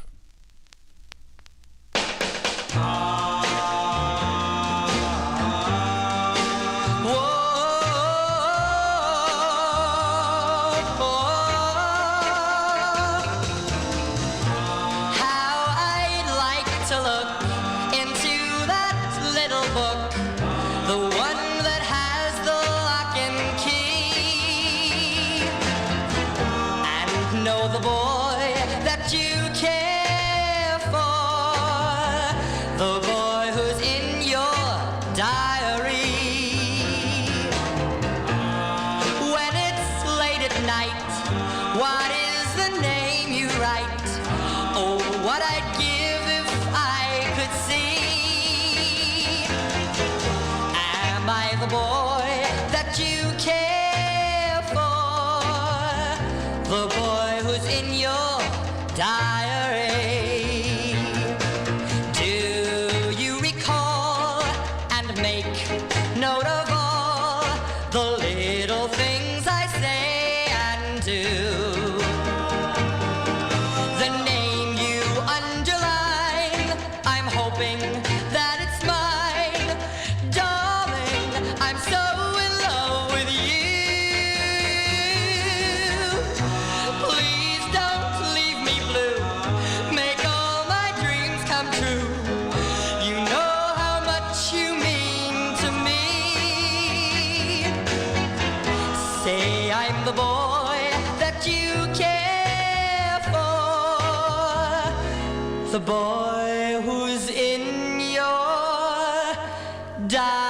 The boy who's in your diary.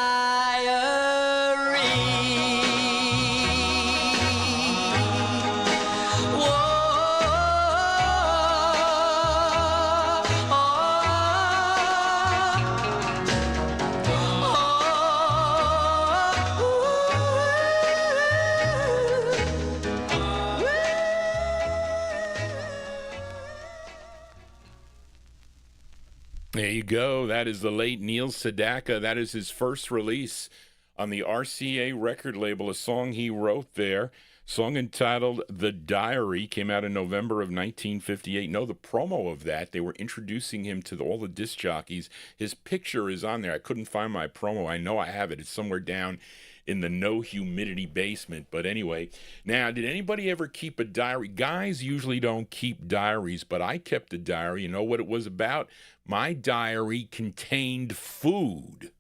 There you go. That is the late Neil Sedaka. That is his first release on the RCA record label, a song he wrote there, song entitled The Diary, came out in November of 1958. No, the promo of that, they were introducing him to all the disc jockeys. His picture is on there. I couldn't find my promo. I know I have it. It's somewhere down in the no humidity basement. But anyway, now, did anybody ever keep a diary? Guys usually don't keep diaries, but I kept a diary. You know what it was about? My diary contained food.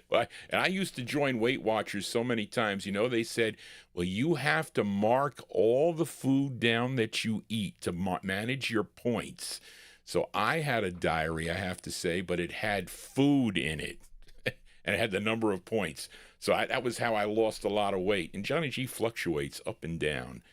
And I used to join Weight Watchers so many times. You know, they said, well, you have to mark all the food down that you eat to manage your points. So I had a diary, I have to say, but it had food in it. And it had the number of points. So that was how I lost a lot of weight. And Johnny G fluctuates up and down,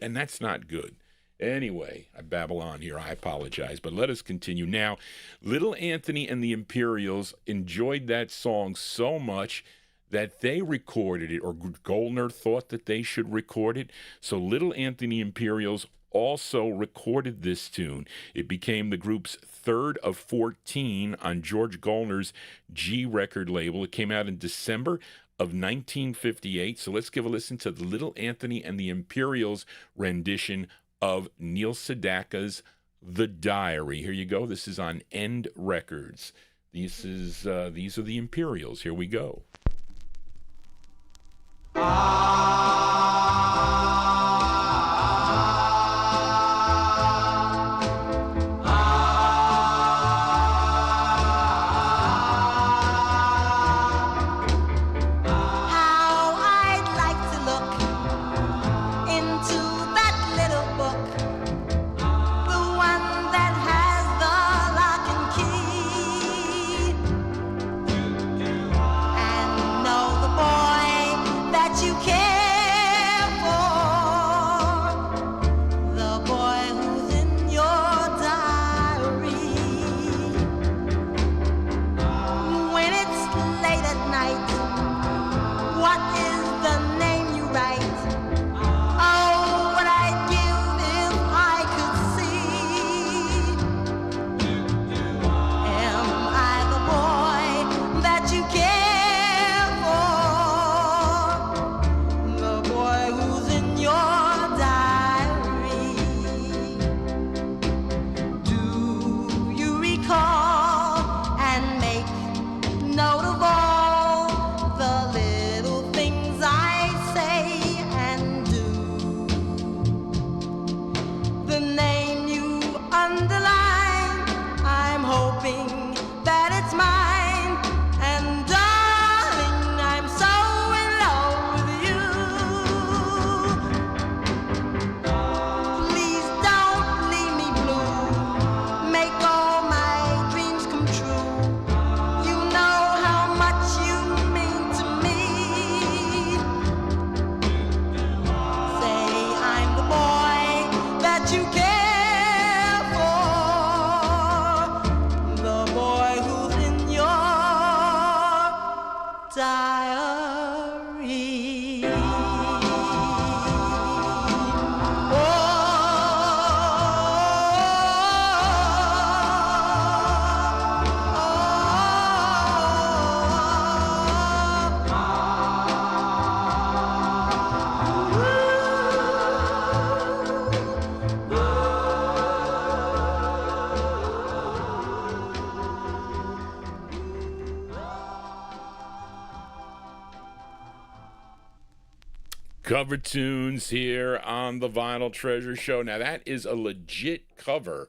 and that's not good. Anyway, I babble on here. I apologize, but let us continue. Now, Little Anthony and the Imperials enjoyed that song so much that they recorded it, or Goldner thought that they should record it. So Little Anthony Imperials also recorded this tune. It became the group's third of 14 on George Goldner's G record label. It came out in December of 1958. So let's give a listen to the Little Anthony and the Imperials rendition of Neil Sedaka's The Diary. Here you go. This is on End Records. These are the Imperials. Here we go. Cover tunes here on the Vinyltreasure Show. Now, that is a legit cover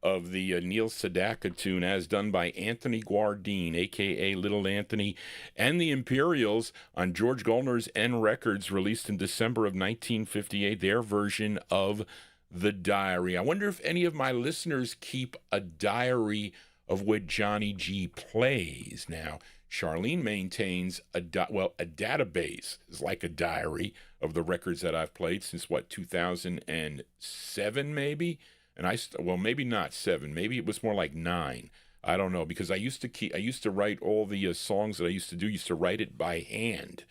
of the Neil Sedaka tune as done by Anthony Guardine, a.k.a. Little Anthony, and the Imperials on George Goldner's N Records, released in December of 1958, their version of The Diary. I wonder if any of my listeners keep a diary of what Johnny G plays. Now, Charlene maintains a database is like a diary of the records that I've played since 2007 maybe, and maybe not 7, maybe it was more like 9. I don't know, because I used to write all the songs that I used to write it by hand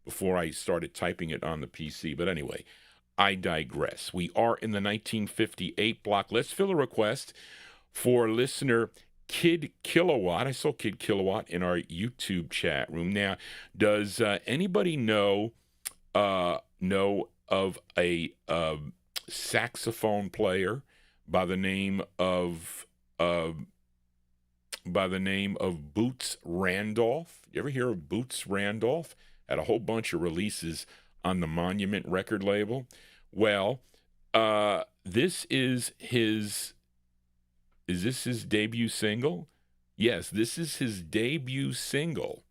before I started typing it on the PC. But anyway, I digress. We are in the 1958 block. Let's fill a request for listener Kid Kilowatt. I saw Kid Kilowatt in our YouTube chat room. Now, does anybody know of a saxophone player by the name of Boots Randolph? You ever hear of Boots Randolph? Had a whole bunch of releases on the Monument record label. Well, this is his. Is this his debut single? Yes, this is his debut single.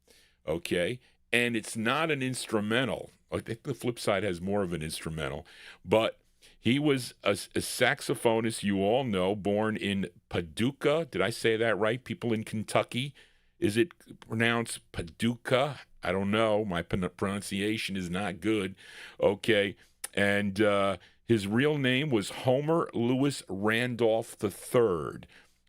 Okay, and it's not an instrumental. I think the flip side has more of an instrumental, but he was a saxophonist, you all know, born in Paducah. Did I say that right? People in Kentucky. Is it pronounced Paducah? I don't know. My pronunciation is not good. Okay, and his real name was Homer Lewis Randolph III.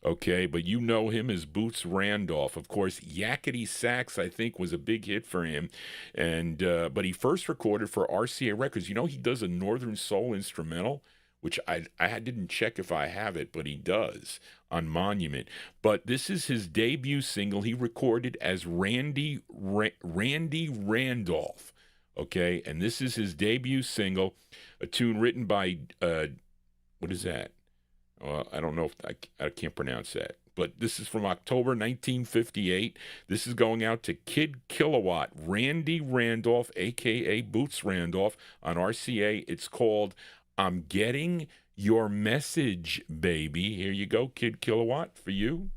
Okay, but you know him as Boots Randolph. Of course, Yakety Sax, I think, was a big hit for him. And but he first recorded for RCA Records. You know, he does a Northern Soul instrumental, which I didn't check if I have it, but he does on Monument. But this is his debut single. He recorded as Randy Randolph. Okay, and this is his debut single, a tune written by, what is that? Well, I don't know if I can't pronounce that. But this is from October 1958. This is going out to Kid Kilowatt, Randy Randolph, a.k.a. Boots Randolph, on RCA. It's called I'm Getting Your Message, Baby. Here you go, Kid Kilowatt, for you.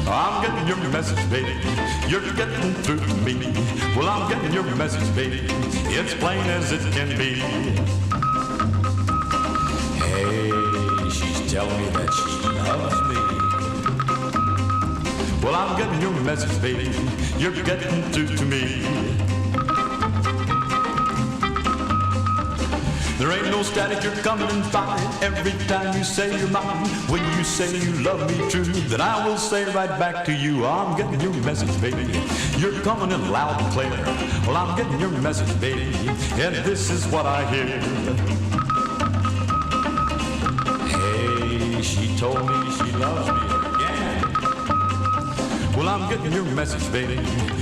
I'm getting your message, baby. You're getting through to me. Well, I'm getting your message, baby. It's plain as it can be. Hey, she's telling me that she loves me. Well, I'm getting your message, baby. You're getting through to me. There ain't no static, you're coming in fine. Every time you say you're mine, when you say you love me true, then I will say right back to you, I'm getting your message, baby. You're coming in loud and clear. Well, I'm getting your message, baby, and this is what I hear. Hey, she told me she loves me again. Well, I'm getting your message, baby.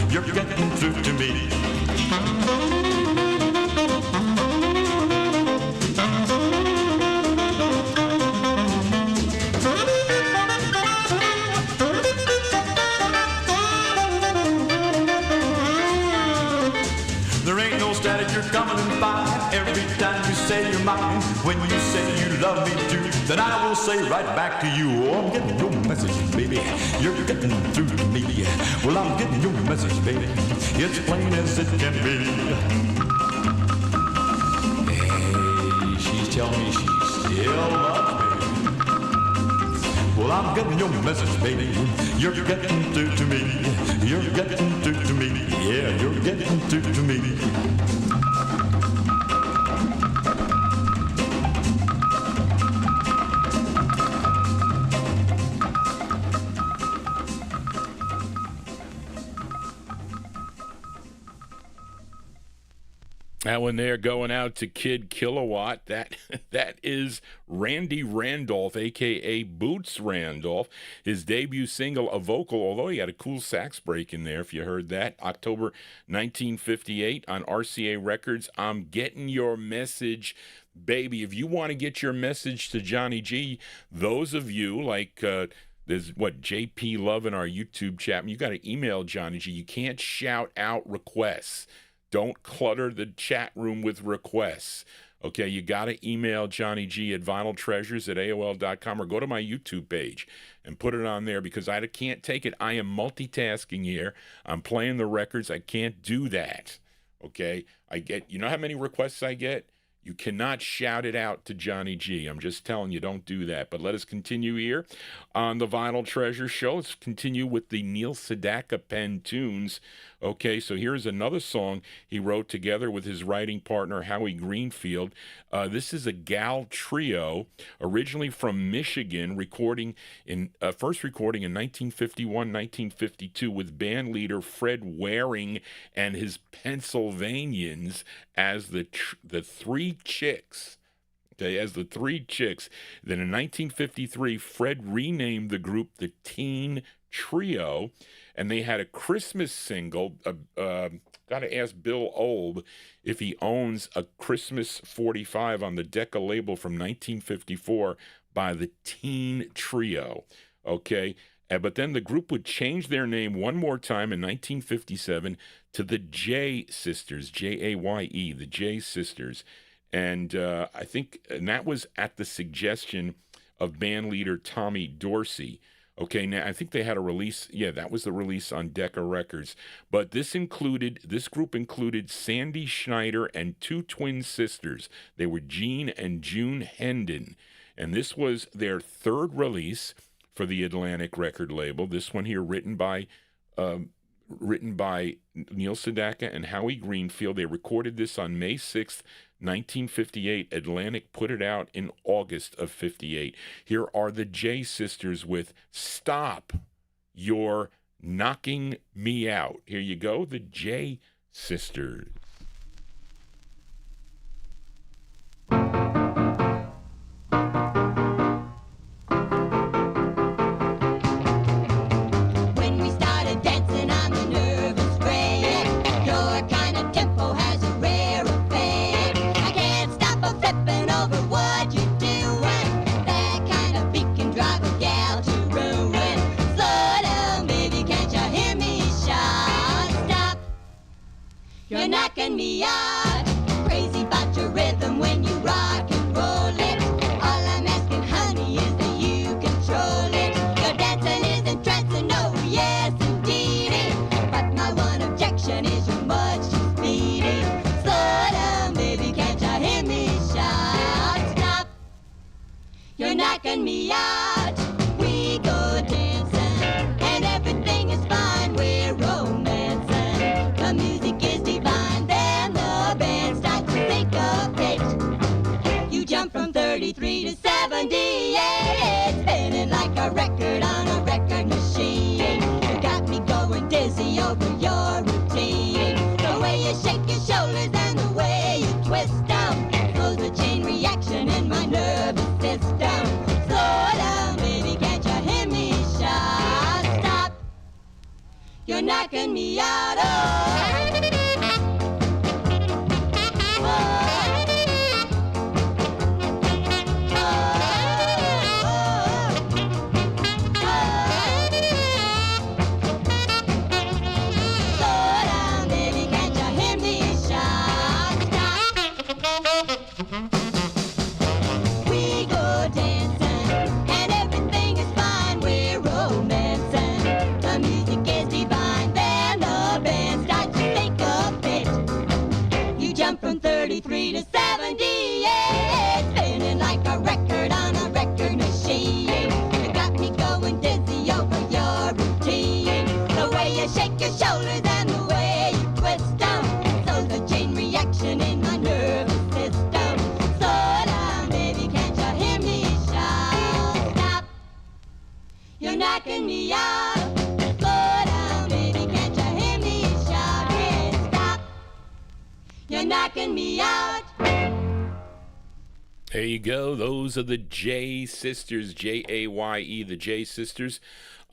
You're getting through to me. Coming in fine every time you say you're mine. When you say you love me too, then I will say right back to you, oh, I'm getting your message, baby. You're getting through to me. Well, I'm getting your message, baby. It's plain as it can be. Hey, she's telling me she still loves me. Well, I'm getting your message, baby. You're getting through to me. You're getting through to me. Yeah, you're getting through to me. That one there going out to Kid Kilowatt. That is Randy Randolph, a.k.a. Boots Randolph. His debut single, a vocal, although he had a cool sax break in there, if you heard that. October 1958 on RCA Records. I'm Getting Your Message, Baby. If you want to get your message to Johnny G, those of you like... there's JP Love in our YouTube chat. You got to email Johnny G. You can't shout out requests. Don't clutter the chat room with requests. Okay, you got to email Johnny G at vinyltreasures@aol.com or go to my YouTube page and put it on there because I can't take it. I am multitasking here. I'm playing the records. I can't do that. Okay, I get, you know how many requests I get? You cannot shout it out to Johnny G. I'm just telling you, don't do that. But let us continue here on the Vinyl Treasure Show. Let's continue with the Neil SEDAKA pen tunes. Okay, so here's another song he wrote together with his writing partner, Howie Greenfield. This is a gal trio, originally from Michigan, first recording in 1951, 1952, with band leader Fred Waring and his Pennsylvanians as the Three Chicks. Okay, as the Three Chicks. Then in 1953, Fred renamed the group the Teen Trio, and they had a Christmas single. Got to ask Bill Olb if he owns a Christmas 45 on the Decca label from 1954 by the Teen Trio. Okay, but then the group would change their name one more time in 1957 to the J Sisters, Jaye, the J Sisters. And I think that was at the suggestion of band leader Tommy Dorsey. Okay, now I think they had a release. Yeah, that was the release on Decca Records. But this group included Sandy Schneider and two twin sisters. They were Jean and June Hendon. And this was their third release for the Atlantic record label. This one here written by Neil SEDAKA and Howie Greenfield. They recorded this on May 6th, 1958. Atlantic put it out in August of 58. Here are the J Sisters with Stop, You're Knocking Me Out. Here you go, the J Sisters. When we started dancing, I'm a nervous wreck. Your kind of tempo has a rare effect. I can't stop a flipping over what you're doing. That kind of beat can drive a gal to ruin. Slow down, baby, can't you hear me shout? Stop, you're knocking me out. Crazy about your rhythm when you rock and roll it. All I'm asking, honey, is that you control it. Your dancing is entrancing, oh yes indeedy. But my one objection is you're much too speedy. Slow down, baby, can't you hear me shout? Stop, you're knocking me out. We go dancing, and everything is fine. We're romancing. The music is divine. Then the band starts to syncopate. You jump from 33 to 78, spinning like a record on a record machine. You got me going dizzy over your routine. The way you shake your shoulders and the way you twist them throws a chain reaction in my nervous system. Slow down, baby, can't you hear me shout? Stop, you're knocking me out. Slow down, baby, can't you hear me shout? Stop. We go dancing, and everything is fine. We're romancing. The music is divine. Then the band starts to syncopate. You jump from 33 to 78, spinning like a record on a record machine. You got me going dizzy over your routine. The way you shake your shoulders and the way you twist them throws a chain reaction in my nervous system. Slow down, baby, can't you hear me shout? Stop, you're knocking me out. Slow down, baby, can't you hear me shout? Hey, stop, you're knocking me out. There you go. Those are the J Sisters, Jaye, the J Sisters,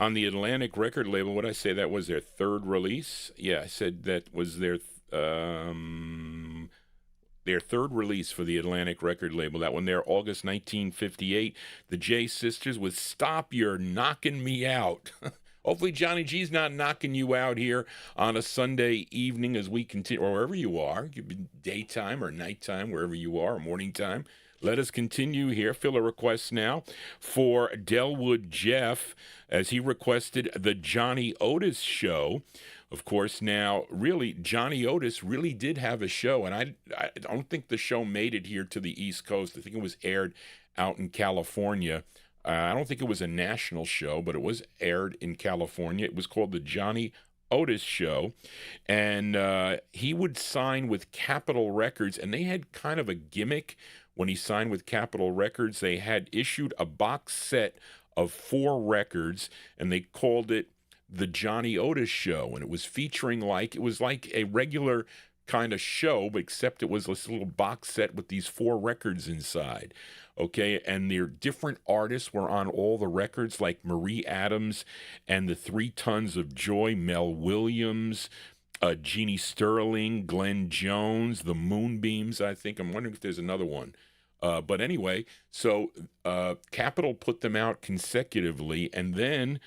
on the Atlantic record label. What did I say? That was their third release? Yeah, I said that was their third release for the Atlantic record label. That one there, August 1958. The J Sisters with Stop, You're Knocking Me Out. Hopefully Johnny G's not knocking you out here on a Sunday evening as we continue, or wherever you are. It could be daytime or nighttime, wherever you are, or morning time. Let us continue here. Fill a request now for Delwood Jeff, as he requested the Johnny Otis Show. Of course, now, really, Johnny Otis really did have a show, and I don't think the show made it here to the East Coast. I think it was aired out in California. I don't think it was a national show, but it was aired in California. It was called the Johnny Otis Show, and he would sign with Capitol Records, and they had kind of a gimmick when he signed with Capitol Records. They had issued a box set of 4 records, and they called it the Johnny Otis Show, and it was featuring it was like a regular kind of show, but except it was this little box set with these 4 records inside. Okay, and their different artists were on all the records, like Marie Adams and the 3 Tons of Joy, Mel Williams, Jeannie Sterling, Glenn Jones, the Moonbeams, I think. I'm wondering if there's another one. But anyway, so Capitol put them out consecutively, and then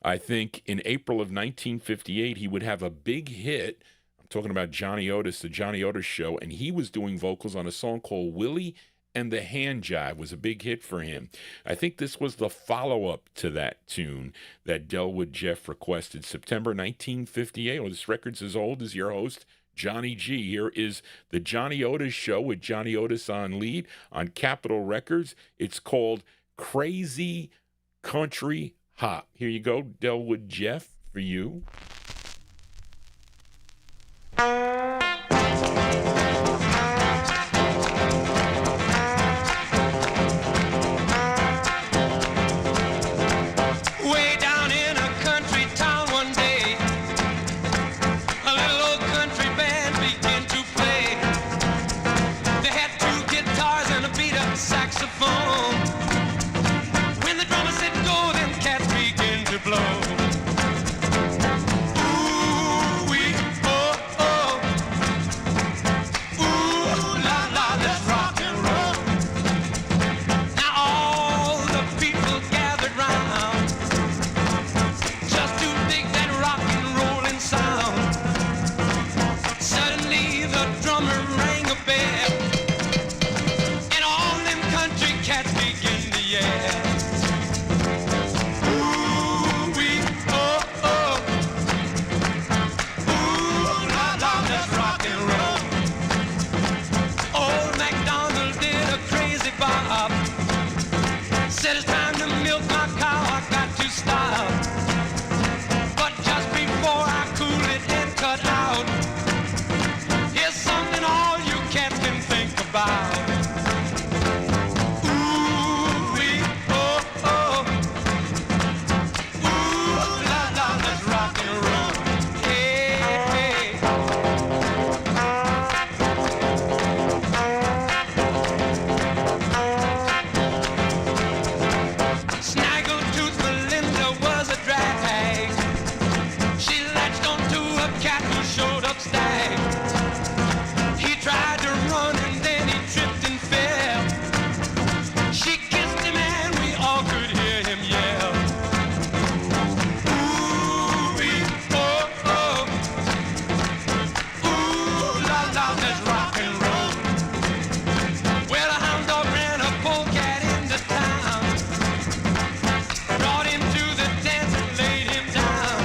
I think in April of 1958, he would have a big hit. I'm talking about Johnny Otis, the Johnny Otis Show, and he was doing vocals on a song called Willie and the Hand Jive. Was a big hit for him. I think this was the follow-up to that tune that Delwood Jeff requested. September 1958. Well, this record's as old as your host, Johnny G. Here is the Johnny Otis Show with Johnny Otis on lead on Capitol Records. It's called Crazy Country Hop. Here you go, Delwood Jeff, for you. Way down in a country town one day, a little old country band began to play. They had 2 guitars and a beat-up saxophone. When the drummer said go, then cats began to blow. Ooh-wee, oh-oh. Ooh, la-la, let's rock and roll. Now all the people gathered round just to dig that rock and rollin' sound. Suddenly the drummer rang a bell, and all them country cats began to yell. Ooh-wee, oh-oh. Ooh, la-la, let's rock and roll. Old MacDonald did a crazy bob. Said it's time to milk my cow, I got to stop. But just before I cool it and cut out, here's something all you cats can think about. Ooh-wee, oh-oh. Ooh, la-la, let's rock and roll. Hey, hey. Snaggletooth Melinda was a drag. She latched onto a cat who showed up stagged. He tried to run and then he tripped and fell. She kissed him and we all could hear him yell. Ooh-wee, oh-oh. Ooh, la-la, let's rock and roll. Well, a hound dog ran a polecat into town, brought him to the dance and laid him down.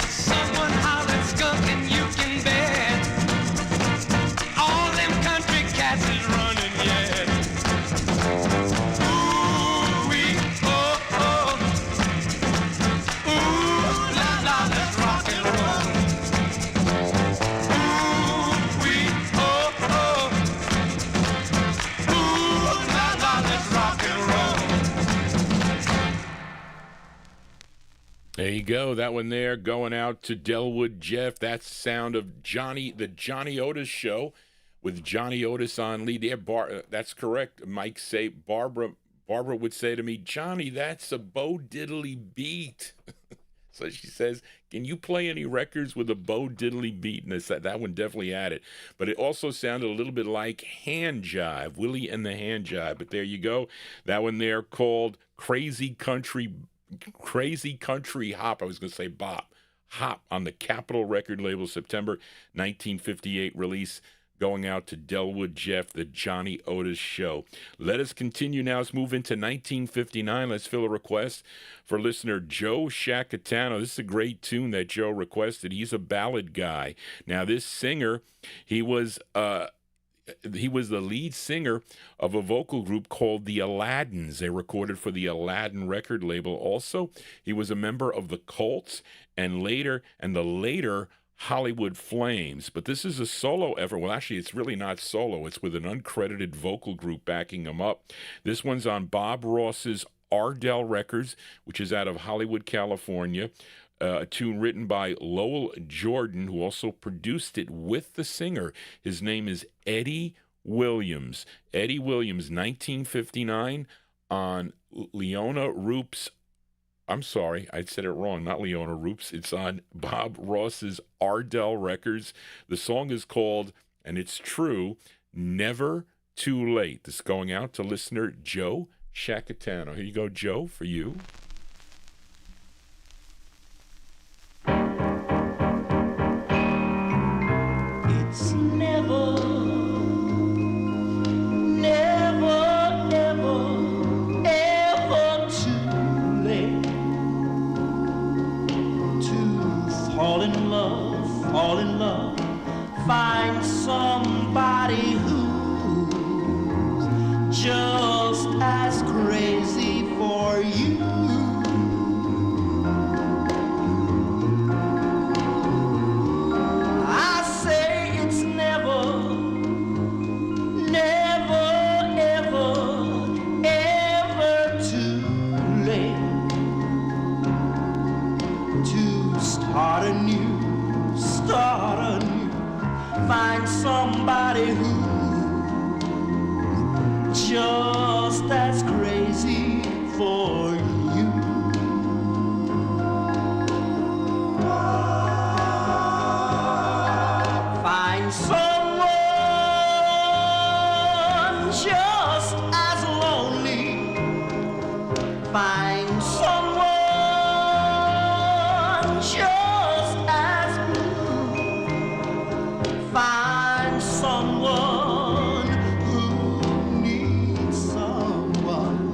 Someone hollered skunk and you can bet all them country cats is running yet. Ooh-wee, oh-oh. Ooh, la-la, let's rock and roll. Ooh-wee, oh-oh. Ooh, la-la, let's rock and roll. There you go. That one there going out to Delwood Jeff. That's the sound of the Johnny Otis Show with Johnny Otis on lead. There, that's correct. Mike say Barbara would say to me, Johnny, that's a Bo Diddley beat. So she says, can you play any records with a Bo Diddley beat? And that one definitely had it. But it also sounded a little bit like Hand Jive, Willie and the Hand Jive. But there you go. That one there called Crazy Country Hop. I was going to say bop. Hop on the Capitol record label, September 1958 release. going out to Delwood Jeff, the Johnny Otis Show. Let us continue now. Let's move into 1959. Let's fill a request for listener Joe Shacatano. This is a great tune that Joe requested. He's a ballad guy. Now, this singer, he was the lead singer of a vocal group called the Aladdins. They recorded for the Aladdin record label. Also, he was a member of the Colts and the later Hollywood Flames. But this is a solo effort. Well, actually, it's really not solo. It's with an uncredited vocal group backing him up. This one's on Bob Ross's Ardell Records, which is out of Hollywood, California. A tune written by Lowell Jordan, who also produced it with the singer. His name is Eddie Williams. Eddie Williams, 1959, on Leona Roop's. I'm sorry, I said it wrong. Not Leona Roop's. It's on Bob Ross's Ardell Records. The song is called, and it's true, Never Too Late. This is going out to listener Joe Shacatano. Here you go, Joe, for you. It's never, never, never, ever too late to fall in love, find somebody who's just as crazy for you. Start anew, find somebody who just as crazy for you. Find someone just as lonely. Find someone just as blue. Find someone who needs someone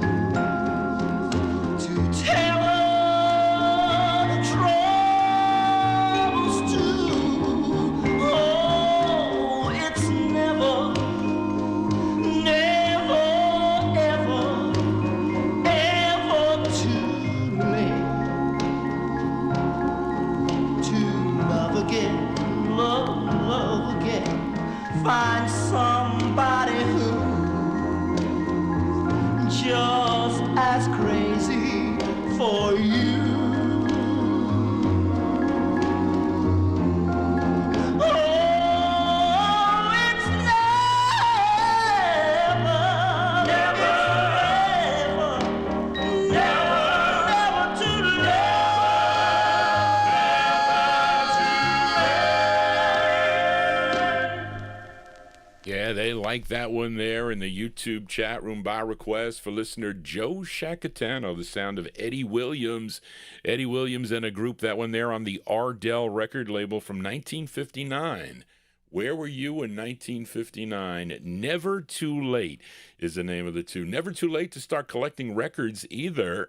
to tell her the troubles to. Oh, it's never, never, ever, ever too late to love again, love again. Find somebody who's just as crazy for you. Oh, it's never, never, never too Yeah, they like that one there in the YouTube chat room by request for listener Joe Shacatano, the sound of Eddie Williams. Eddie Williams and a group, that one there on the Ardell record label from 1959. Where were you in 1959? Never Too Late is the name of the tune. Never too late to start collecting records either.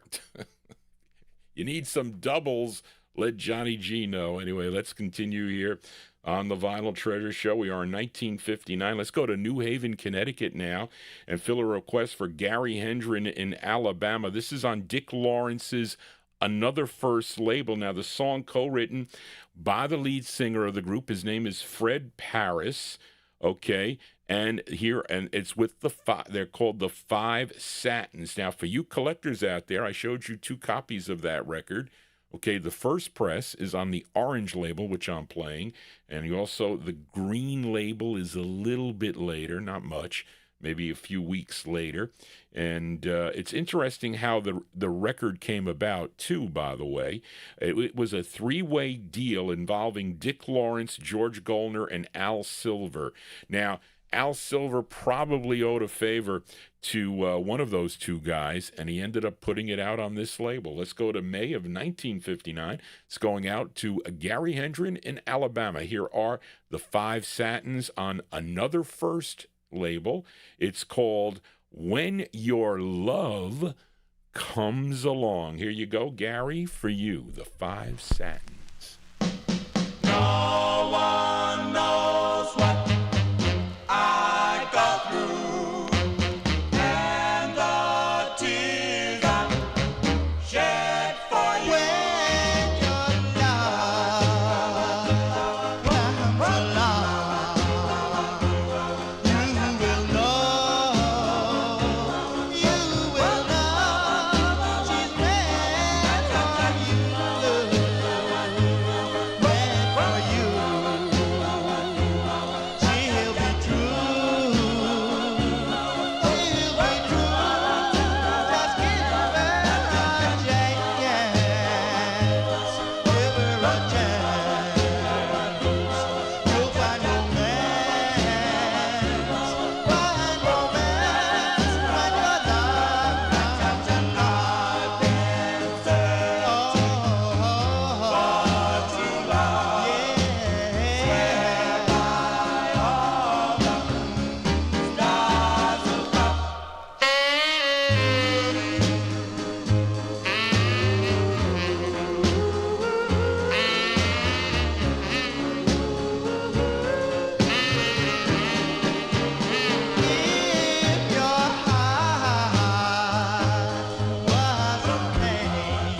You need some doubles. Let Johnny G know. Anyway, let's continue here on the Vinyl Treasure Show. We are in 1959. Let's go to New Haven, Connecticut now and fill a request for Gary Hendren in Alabama. This is on Dick Lawrence's Another First label. Now, the song co-written by the lead singer of the group. His name is Fred Paris. Okay. And it's with they're called the Five Satins. Now, for you collectors out there, I showed you 2 copies of that record. Okay, the first press is on the orange label, which I'm playing, and the green label is a little bit later, not much, maybe a few weeks later. And it's interesting how the record came about, too, by the way. It was a 3-way deal involving Dick Lawrence, George Gollner, and Al Silver. Now, Al Silver probably owed a favor to one of those two guys, and he ended up putting it out on this label. Let's go to May of 1959. It's going out to Gary Hendren in Alabama. Here are the Five Satins on another first label. It's called When Your Love Comes Along. Here you go, Gary, for you, the Five Satins. No one knows what I go through, and the tears I shed for you. When your love comes along, you will know she's meant for you, meant for you. She'll be true, just give her a chance, give her a chance. You'll find romance when your love comes along. If your heart was a pain,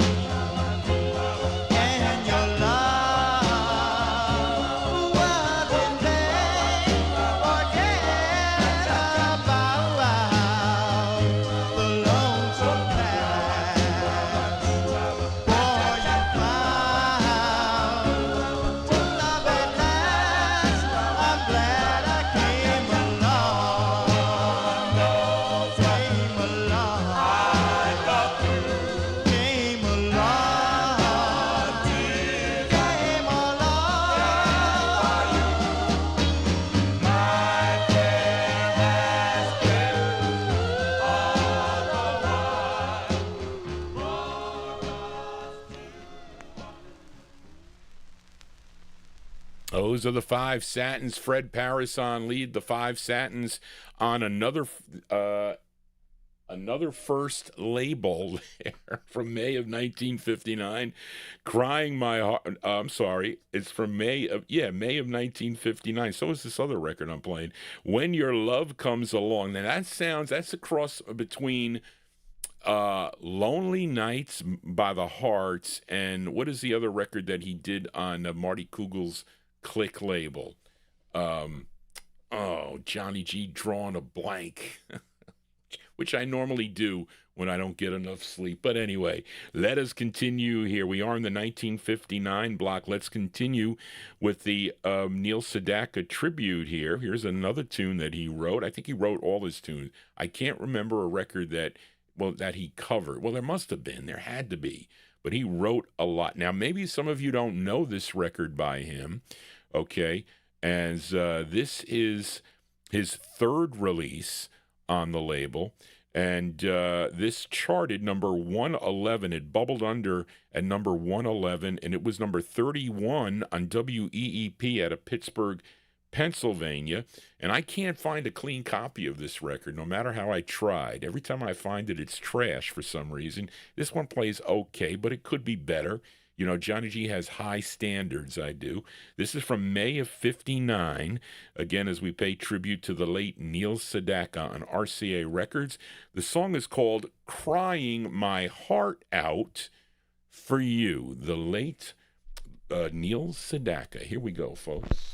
and your love was in vain, forget about the lonesome past, for you found love at last. I'm glad I came along, came along, came along, came along. My care has been Those are the Five Satins. Fred Paris on lead. The Five Satins on another first label there from May of 1959. Crying My Heart. I'm sorry. It's from May of 1959. So is this other record I'm playing. When Your Love Comes Along. Now that's a cross between Lonely Nights by the Hearts and what is the other record that he did on Marty Kugel's Click label? Johnny G drawing a blank, which I normally do when I don't get enough sleep. But anyway, let us continue here. We are in the 1959 block. Let's continue with the Neil Sedaka tribute here. Here's another tune that he wrote. I think he wrote all his tunes. I can't remember a record that he covered. Well, there must have been. There had to be. But he wrote a lot. Now, maybe some of you don't know this record by him, okay? As this is his third release on the label, and this charted number 111. It bubbled under at number 111, and it was number 31 on WEEP out of Pittsburgh, Pennsylvania. And I can't find a clean copy of this record, no matter how I tried. Every time I find it, it's trash for some reason. This one plays okay, but it could be better. You know, Johnny G has high standards, I do. This is from May of 59, again, as we pay tribute to the late Neil Sedaka on RCA Records. The song is called Crying My Heart Out for You, the late Neil Sedaka. Here we go, folks.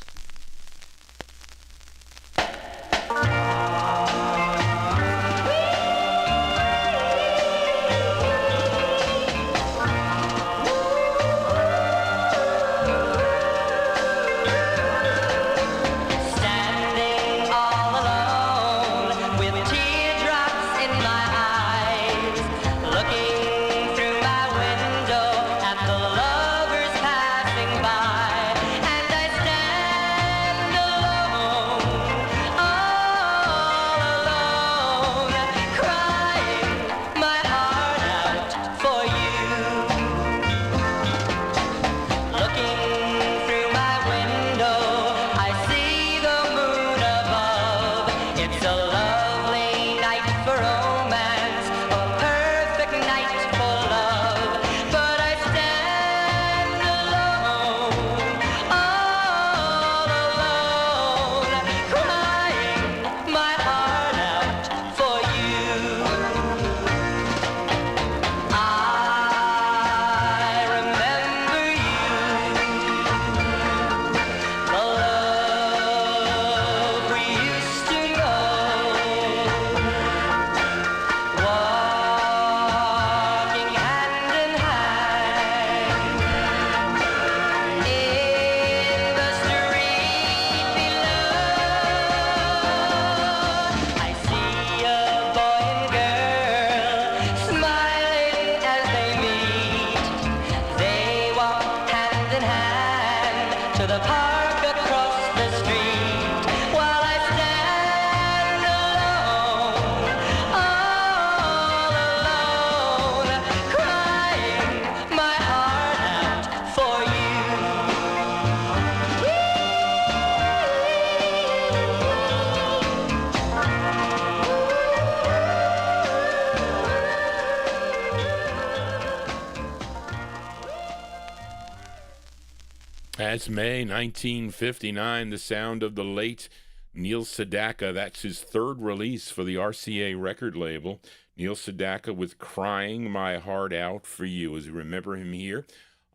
Standing all alone with teardrops in my eyes, looking through my window at the lovers passing by, and I stand That's May 1959, the sound of the late Neil SEDAKA. That's his third release for the RCA record label. Neil SEDAKA with Crying My Heart Out for You, as you remember him here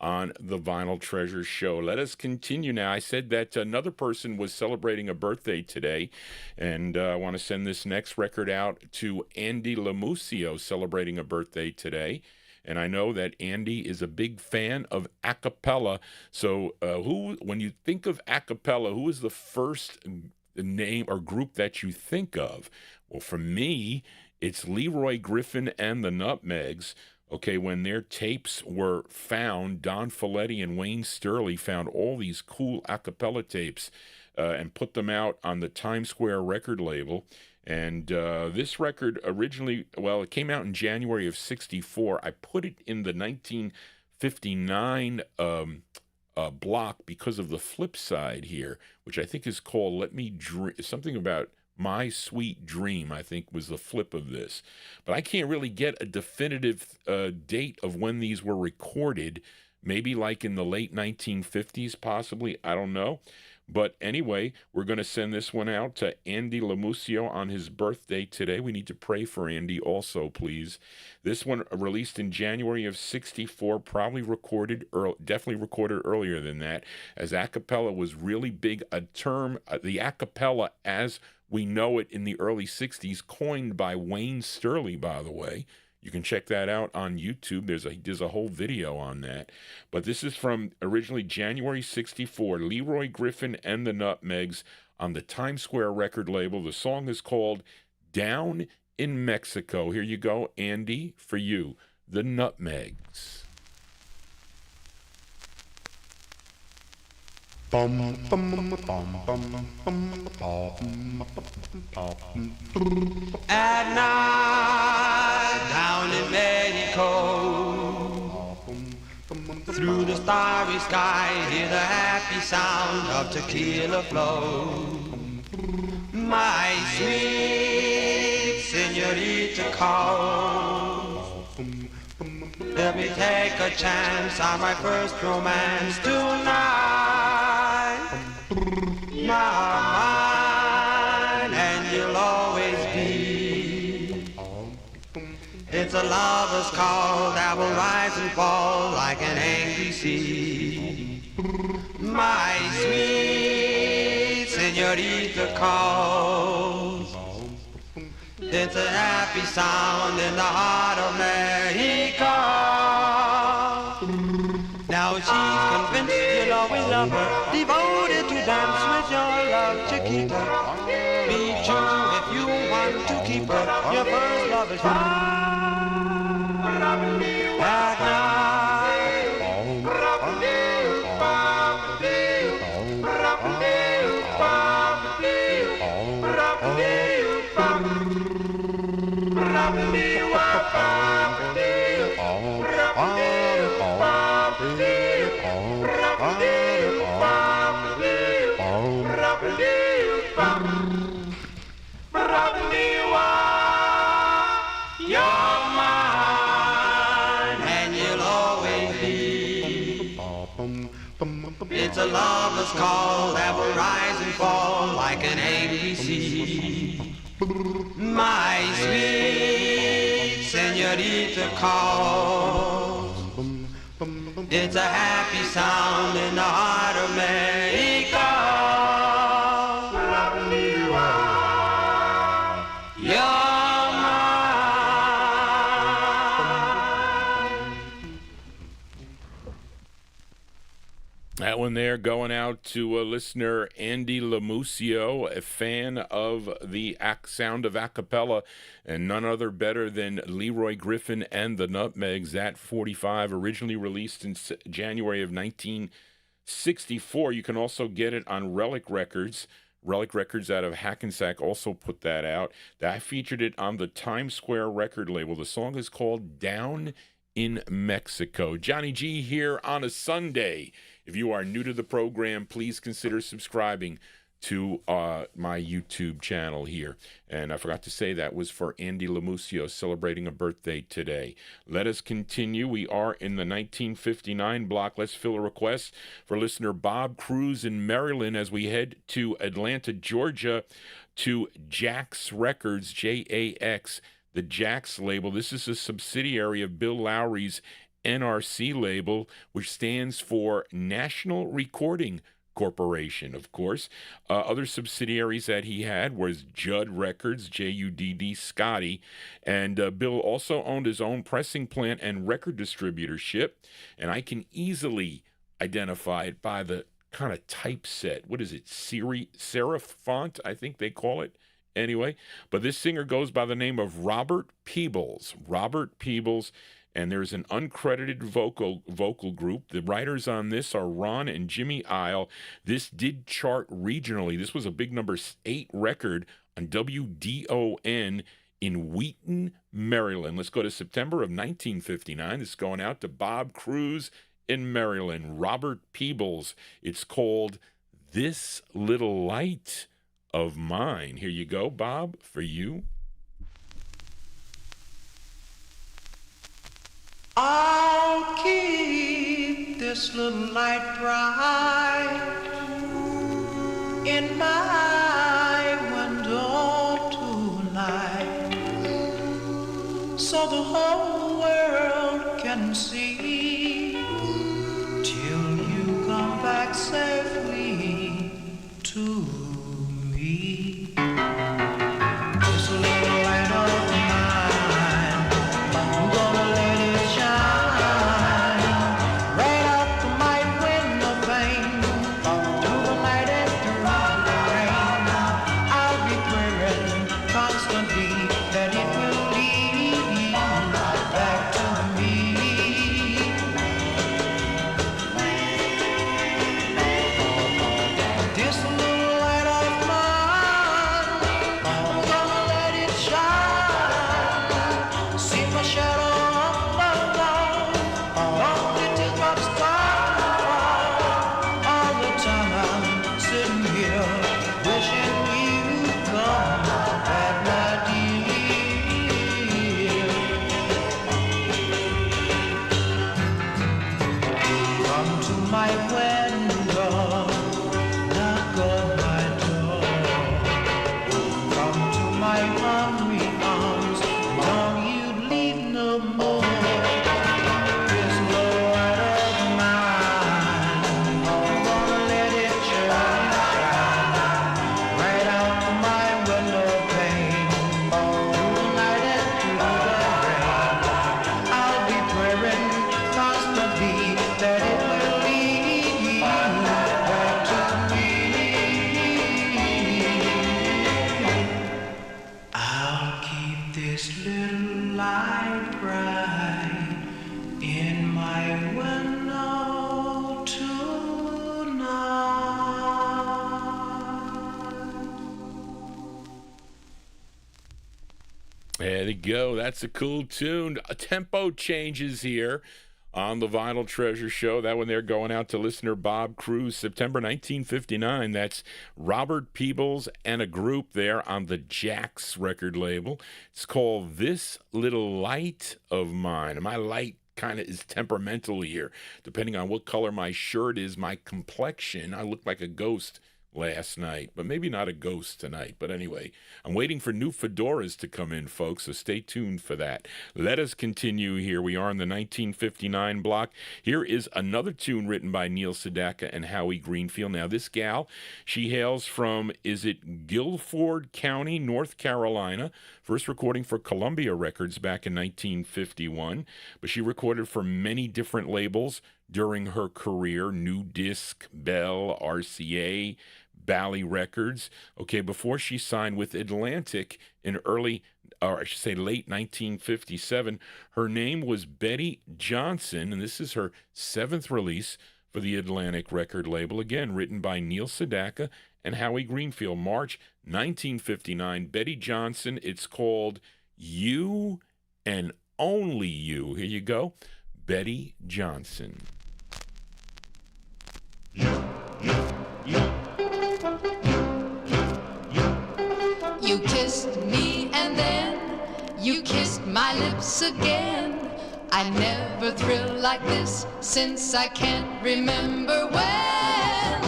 on the Vinyltreasure show. Let us continue now. I said that another person was celebrating a birthday today, and I want to send this next record out to Andy Lamusio, celebrating a birthday today. And I know that Andy is a big fan of a cappella. So when you think of a cappella, who is the first name or group that you think of? Well, for me, it's Leroy Griffin and the Nutmegs. Okay, when their tapes were found, Don Folletti and Wayne Sterling found all these cool a cappella tapes and put them out on the Times Square record label. And this record originally, well, it came out in January of '64. I put it in the 1959 block because of the flip side here, which I think is called Let Me Dream, something about My Sweet Dream, I think was the flip of this. But I can't really get a definitive date of when these were recorded, maybe like in the late 1950s, possibly, I don't know. But anyway, we're going to send this one out to Andy Lamusio on his birthday today. We need to pray for Andy also, please. This one released in January of '64, probably recorded, definitely recorded earlier than that, as a cappella was really big. A term, the a cappella as we know it in the early '60s, coined by Wayne Sterling, by the way. You can check that out on YouTube. There's a whole video on that. But this is from originally January '64, Leroy Griffin and the Nutmegs on the Times Square record label. The song is called Down in Mexico. Here you go, Andy, for you, the Nutmegs. Bum bum bum bum bum bum bum. At night, down in Mexico, through the starry sky, hear the happy sound of tequila flow. My sweet señorita calls. Let me take a chance on my first romance tonight. Mine, and you'll always be. It's a lover's call that will rise and fall like an angry sea. My sweet señorita calls. It's a happy sound in the heart of Mexico. Now she's convinced you'll always love her, devoted to dance with your love, Chiquita. Be true if you want to keep her, your first love is at you're mine, and you'll always be. It's a lover's call that will rise and fall like an angry sea. My sweet señorita calls. It's a happy sound in the heart of Mexico. You're That one there going out to listener Andy Lamusio, a fan of the sound of a cappella, and none other better than Leroy Griffin and the Nutmegs. That 45, originally released in January of 1964. You can also get it on Relic Records. Relic Records out of Hackensack also put that out. I featured it on the Times Square record label. The song is called Down in Mexico. Johnny G here on a Sunday. If you are new to the program, please consider subscribing to my YouTube channel here. And I forgot to say that was for Andy Lamusio celebrating a birthday today. Let us continue. We are in the 1959 block. Let's fill a request for listener Bob Cruz in Maryland as we head to Atlanta, Georgia, to Jax Records, J-A-X, the Jax label. This is a subsidiary of Bill Lowry's NRC label, which stands for National Recording Corporation, of course. Other subsidiaries that he had was Judd Records, J-U-D-D, Scotty, and Bill also owned his own pressing plant and record distributorship, and I can easily identify it by the kind of typeset. What is it? Serif font, I think they call it. Anyway, but this singer goes by the name of Robert Peebles. Robert Peebles. And there's an uncredited vocal group. The writers on this are Ron and Jimmy Isle. This did chart regionally. This was a big number 8 record on WDON in Wheaton, Maryland. Let's go to September of 1959. This is going out to Bob Cruz in Maryland. Robert Peebles. It's called This Little Light of Mine. Here you go, Bob, for you. I'll keep this little light bright in my window tonight, so the whole world can see till you come back safely to me. This little light of mine, I'm gonna let it shine right out to my window pane, through the night and through the rain. I'll be praying constantly that it will lead back to me. This little light of mine, I'm gonna let it shine. See my shadow up alone, lonely teardrops start to fall. All the time I'm sitting here wishing you'd come back, my dear. Come to my window, knock on my door. Come to my hungry arms, don't you leave no more. This little light of mine, I'm gonna let it shine right out to my window pane, through the night and through the rain. I'll be praying constantly that it will lead back to me. I'll keep this little light bright in my window tonight. There you go. That's a cool tune. Tempo changes here on the Vinyl Treasure Show. That one there going out to listener Bob Cruz, September 1959. That's Robert Peebles and a group there on the Jax record label. It's called This Little Light of Mine. And my light kind of is temperamental here. Depending on what color my shirt is, my complexion, I look like a ghost last night, but maybe not a ghost tonight. But anyway, I'm waiting for new fedoras to come in, folks, so stay tuned for that. Let us continue here. We are in the 1959 block. Here is another tune written by Neil Sedaka and Howie Greenfield. Now, this gal, she hails from, is it Guilford County, North Carolina? First recording for Columbia Records back in 1951, but she recorded for many different labels during her career: New Disc, Bell, RCA, Bally Records. Okay, before she signed with Atlantic in late 1957, her name was Betty Johnson, and this is her 7th release for the Atlantic record label. Again, written by Neil Sedaka and Howie Greenfield, March 1959. Betty Johnson. It's called You and Only You. Here you go. Betty Johnson. You kissed me and then you kissed my lips again. I never thrilled like this since I can't remember when.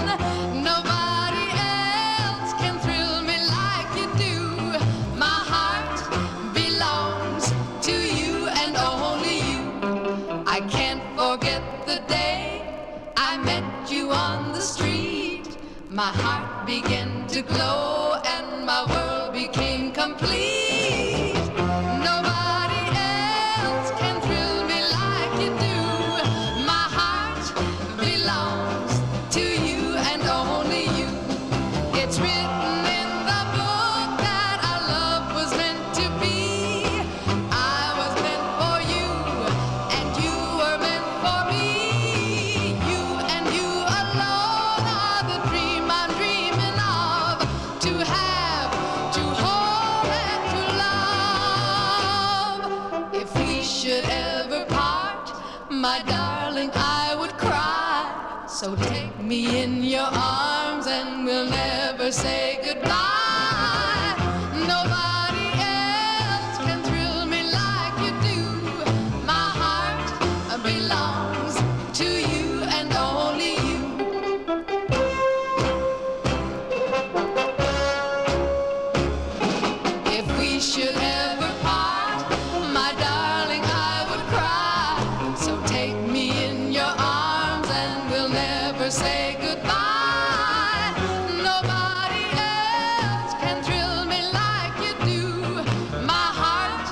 Nobody else can thrill me like you do. My heart belongs to you and only you. I can't forget the day I met you on the street. My heart began to glow and my world became complete. Nobody else can thrill me like you do. My heart belongs to you and only you. It's written in the book that our love was meant to be. I was meant for you and you were meant for me. You and you alone are the dream I'm dreaming of. To have, to hold and to love. If we should ever part, my darling, I would cry. So take me in your arms and we'll never say goodbye. Nobody else can thrill me like you do. My heart belongs to you and only you. If we should ever part, my darling, I would cry. So take me in your arms and we'll never say goodbye. Nobody else can thrill me like you do. My heart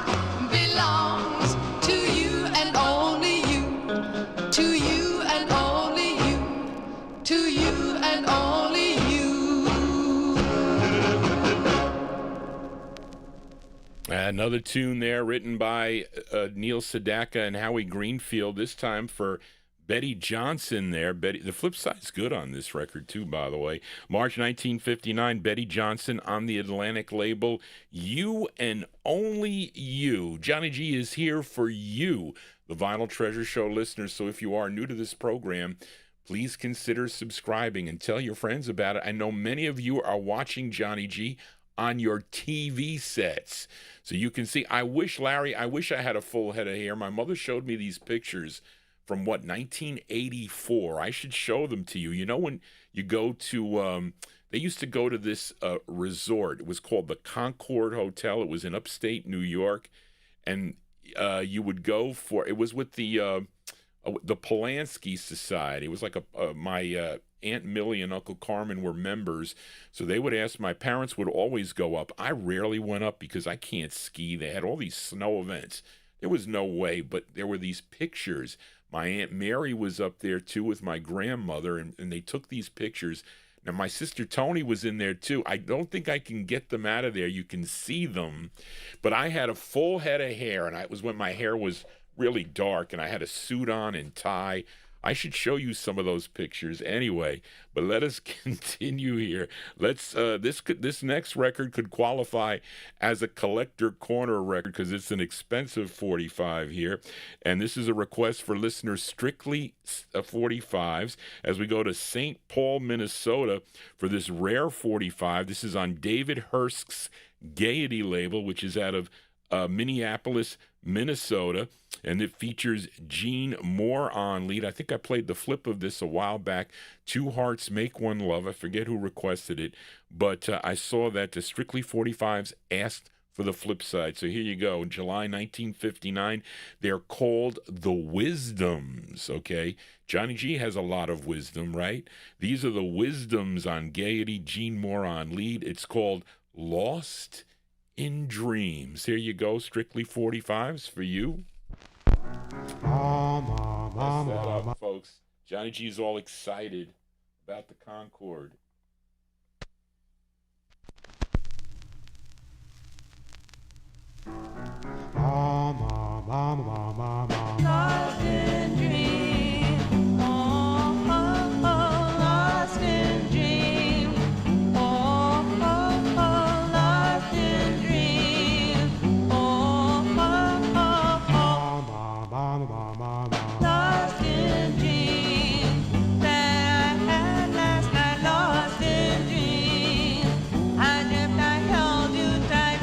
belongs to you and only you. To you and only you. To you and only you. Another tune there written by Neil Sedaka and Howie Greenfield, this time for Betty Johnson there. The flip side's good on this record, too, by the way. March 1959, Betty Johnson on the Atlantic label, You and Only You. Johnny G is here for you, the Vinyl Treasure Show listeners. So if you are new to this program, please consider subscribing and tell your friends about it. I know many of you are watching Johnny G on your TV sets. So you can see, I wish I had a full head of hair. My mother showed me these pictures from 1984. I should show them to you. You know, when you go to, they used to go to this resort. It was called the Concord Hotel. It was in upstate New York. And you would go for, it was with the Polanski Society. It was like my Aunt Millie and Uncle Carmen were members, so they would ask, my parents would always go up. I rarely went up because I can't ski. They had all these snow events. There was no way, but there were these pictures. My Aunt Mary was up there too with my grandmother, and they took these pictures. Now, my sister Tony was in there too. I don't think I can get them out of there. You can see them, but I had a full head of hair, and it was when my hair was really dark, and I had a suit on and tie. I should show you some of those pictures anyway, but let us continue here. Let's this next record could qualify as a collector corner record because it's an expensive 45 here, and this is a request for listeners strictly 45s as we go to St. Paul, Minnesota for this rare 45. This is on David Hursk's Gaiety label, which is out of Minneapolis, Minnesota, and it features Gene Moore on lead. I think I played the flip of this a while back. Two Hearts Make One Love. I forget who requested it, but I saw that the Strictly 45s asked for the flip side. So here you go. July 1959. They're called The Wisdoms, okay? Johnny G has a lot of wisdom, right? These are the Wisdoms on Gaiety. Gene Moore on lead. It's called Lost in Dreams. Here you go, strictly 45s for you. That's that up, folks. Johnny G's all excited about the Concord. Lost in dreams, oh, oh, oh, lost in dreams, oh, oh, oh, lost in dreams, oh, oh, oh, oh, lost in dreams, that I had last night, lost in dreams. I dreamt I held you tight.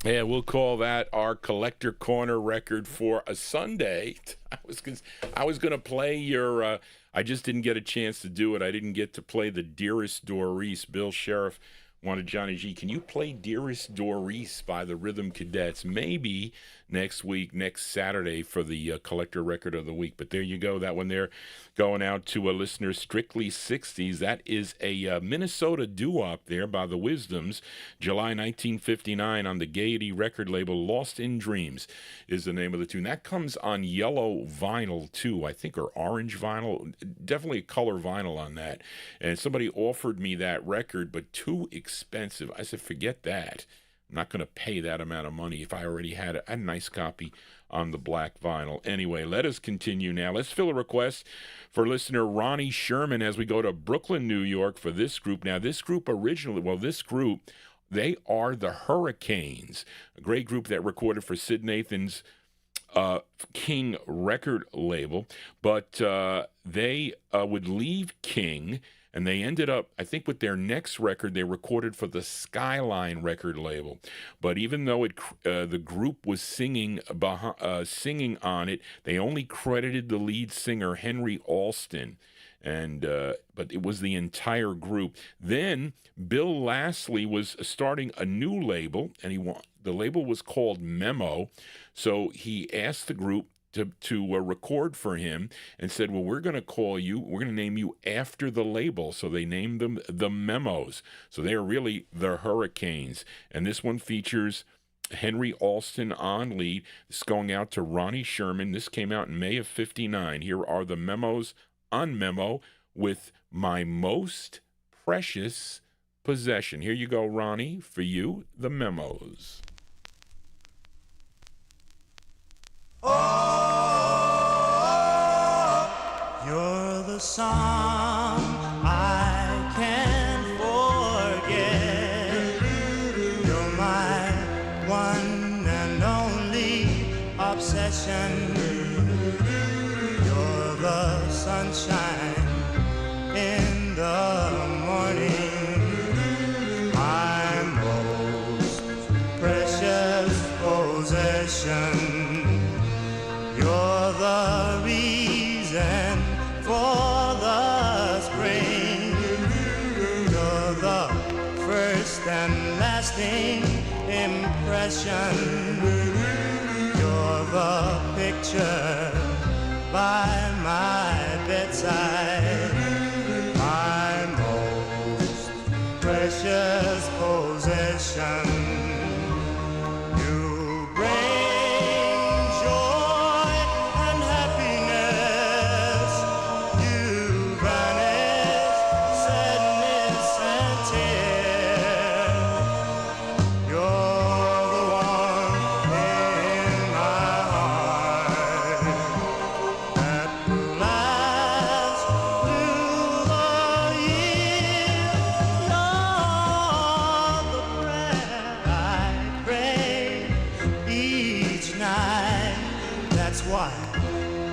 Yeah, we'll call that our collector corner record for a Sunday. I was gonna play your. I just didn't get a chance to do it. I didn't get to play the Dearest Doris. Bill Sheriff wanted Johnny G. Can you play Dearest Doris by the Rhythm Cadets? Maybe next week, next Saturday for the collector record of the week. But there you go. That one there going out to a listener, Strictly 60s. That is a Minnesota doo-wop there by the Wisdoms. July 1959 on the Gaiety record label. Lost in Dreams is the name of the tune. That comes on yellow vinyl too, I think, or orange vinyl. Definitely a color vinyl on that. And somebody offered me that record, but too expensive. I said, forget that. I'm not going to pay that amount of money if I already had a nice copy on the black vinyl. Anyway, let us continue now. Let's fill a request for listener Ronnie Sherman as we go to Brooklyn, New York for this group. Now, this group originally, they are the Hurricanes, a great group that recorded for Sid Nathan's King record label, but they would leave King, and they ended up, I think, with their next record, they recorded for the Skyline record label. But even though the group was singing on it, they only credited the lead singer Henry Alston, and but it was the entire group. Then Bill Lastly was starting a new label, and the label was called Memo. So he asked the group to record for him and said, well, we're going to name you after the label. So they named them the Memos. So they are really the Hurricanes. And this one features Henry Alston on lead. This is going out to Ronnie Sherman. This came out in May of '59. Here are the Memos on Memo with My Most Precious Possession. Here you go, Ronnie, for you, the Memos. Oh, you're the song I can't forget. You're my one and only obsession. You're the sunshine in the morning. My most precious possession. You're the reason for the spring. You're the first and lasting impression. You're the picture by my bedside. My most precious possession.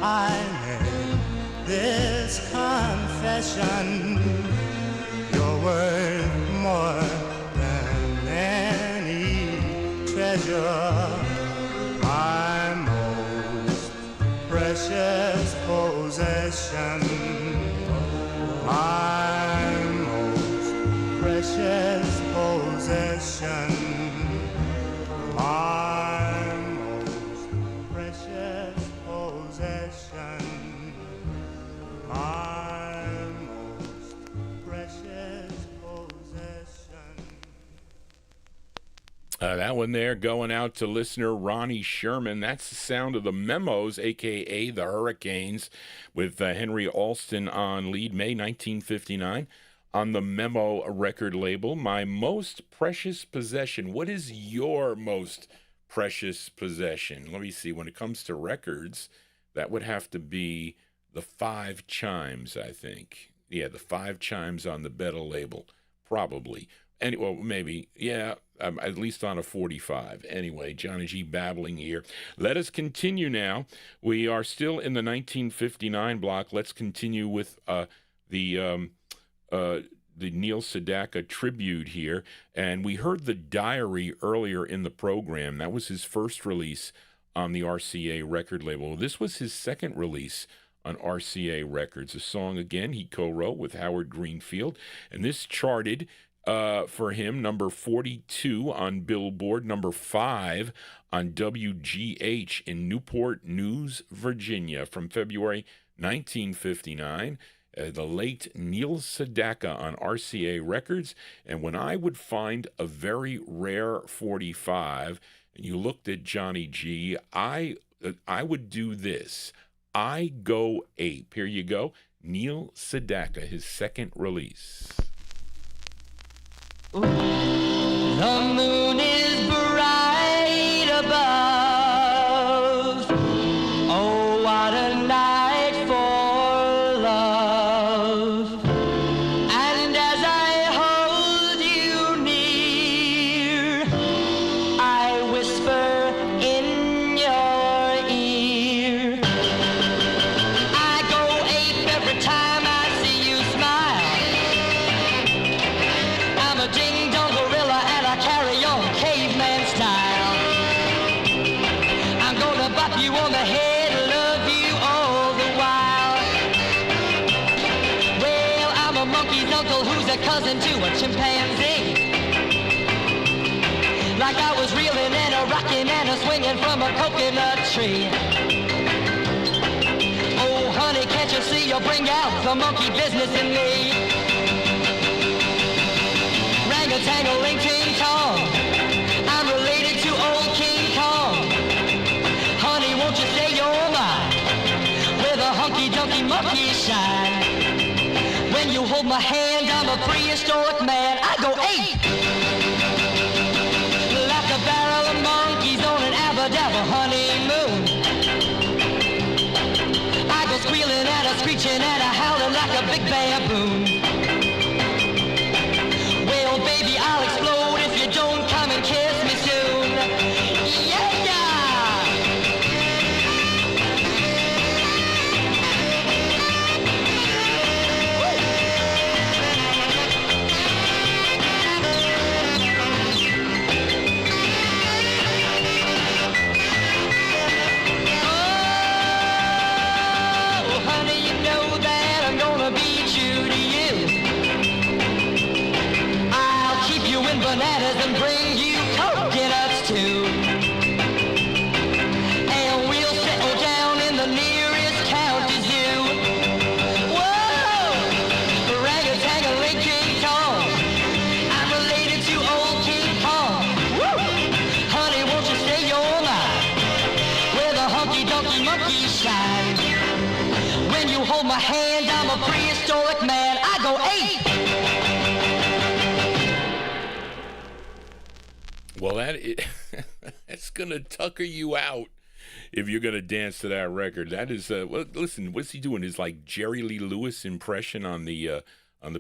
I made this confession. You're worth more than any treasure. My most precious possession. My most precious possession. My most precious possession. My most precious possession. That one there going out to listener Ronnie Sherman. That's the sound of the Memos, a.k.a. the Hurricanes, with Henry Alston on lead, May 1959, on the Memo record label. My most precious possession. What is your most precious possession? Let me see. When it comes to records, that would have to be the 5 Chimes, I think. Yeah, the 5 Chimes on the Betta label, probably. Well, maybe, yeah, at least on a 45. Anyway, Johnny G babbling here. Let us continue now. We are still in the 1959 block. Let's continue with the the Neil Sedaka tribute here, and we heard The Diary earlier in the program. That was his first release on the RCA record label. This was his second release on RCA Records. A song, again, he co-wrote with Howard Greenfield, and this charted for him number 42 on Billboard, number 5 on WGH in Newport News, Virginia, from February 1959. The late Neil Sedaka on RCA Records. And when I would find a very rare 45, and you looked at Johnny G, I would do this. I Go Ape. Here you go. Neil Sedaka, his second release. The moon is bright above. Oh, what a night for love. And as I hold you near, I whisper in your ear. I go ape every time I see you smile. I'm a ding-dong gorilla and I carry on caveman style. I'm gonna bop you on the head, love you all the while. Well, I'm a monkey's uncle who's a cousin to a chimpanzee. Like I was reeling and a rocking and a swinging from a coconut tree. Oh, honey, can't you see you bring out the monkey business in me? Rang-a-tang-a-ling, ting-tong, I'm related to old King Kong. Honey, won't you say you're mine, where the hunky-dunky monkeys shine? When you hold my hand, I'm a prehistoric man. I go ape, like a barrel of monkeys on an abba-dabba honeymoon. I go squealing and a screeching and a howling like a big baboon. Well, baby, I'll explode if you don't come and kiss me soon. Yeah, oh, honey, you know that I'm gonna be true to you. I'll keep you in bananas and bring you coconuts too. And we'll settle down in the nearest county zoo. Whoa! Rang-a-tang-a-ling, King Kong, I'm related to old King Kong. Woo! Honey, won't you say you're mine, where the hunky-dunky monkeys shine? When you hold my hand, I'm a prehistoric man. I go ape. Well, that's going to tucker you out if you're going to dance to that record. That is, well, listen, what's he doing? His like Jerry Lee Lewis impression on the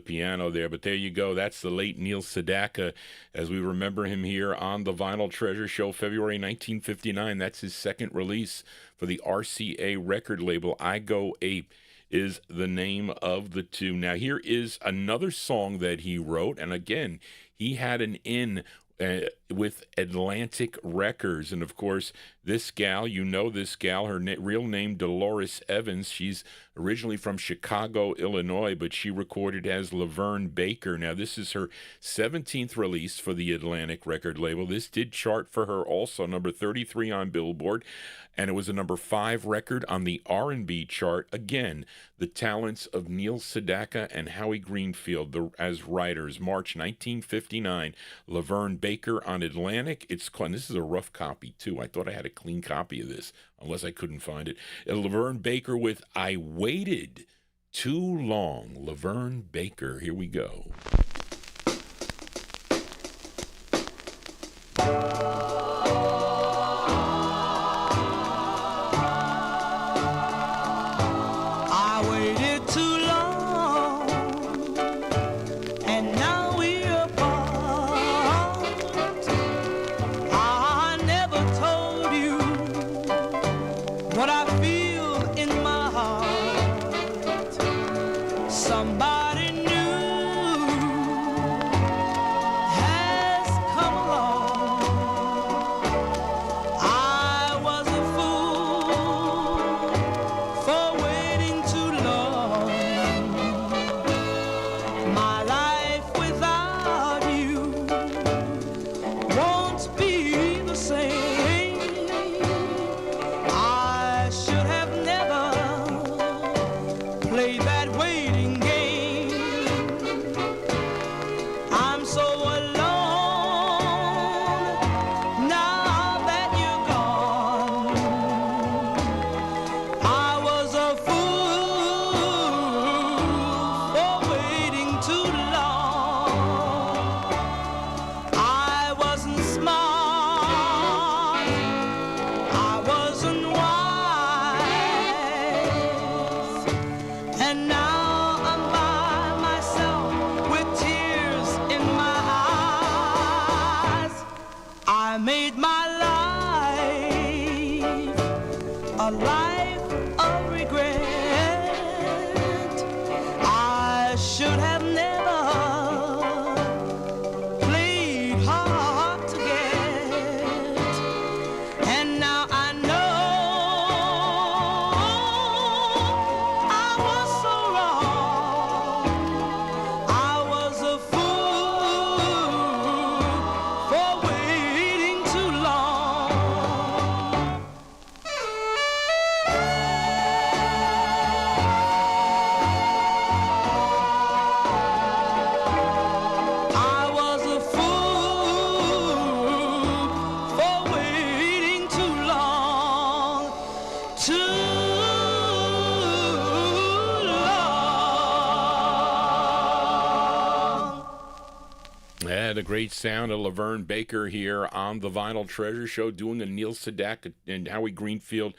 piano there. But there you go. That's the late Neil Sedaka, as we remember him here on the Vinyl Treasure Show, February 1959. That's his second release for the RCA record label. I Go Ape is the name of the tune. Now, here is another song that he wrote. And again, he had an in with Atlantic Records. And of course, this gal, you know this gal, her real name Dolores Evans. She's originally from Chicago, Illinois, but she recorded as Laverne Baker. Now, this is her 17th release for the Atlantic record label. This did chart for her also, number 33 on Billboard, and it was a number 5 record on the R&B chart. Again, the talents of Neil Sedaka and Howie Greenfield as writers. March 1959, Laverne Baker on Atlantic. It's called, this is a rough copy too. I thought I had a clean copy of this, unless I couldn't find it. Laverne Baker with I Waited Too Long. Laverne Baker, here we go. I waited too long, and now we're apart. I never told you what I feel in my heart. Somebody new great sound of Laverne Baker here on the Vinyl Treasure Show, doing a Neil Sedaka and Howie Greenfield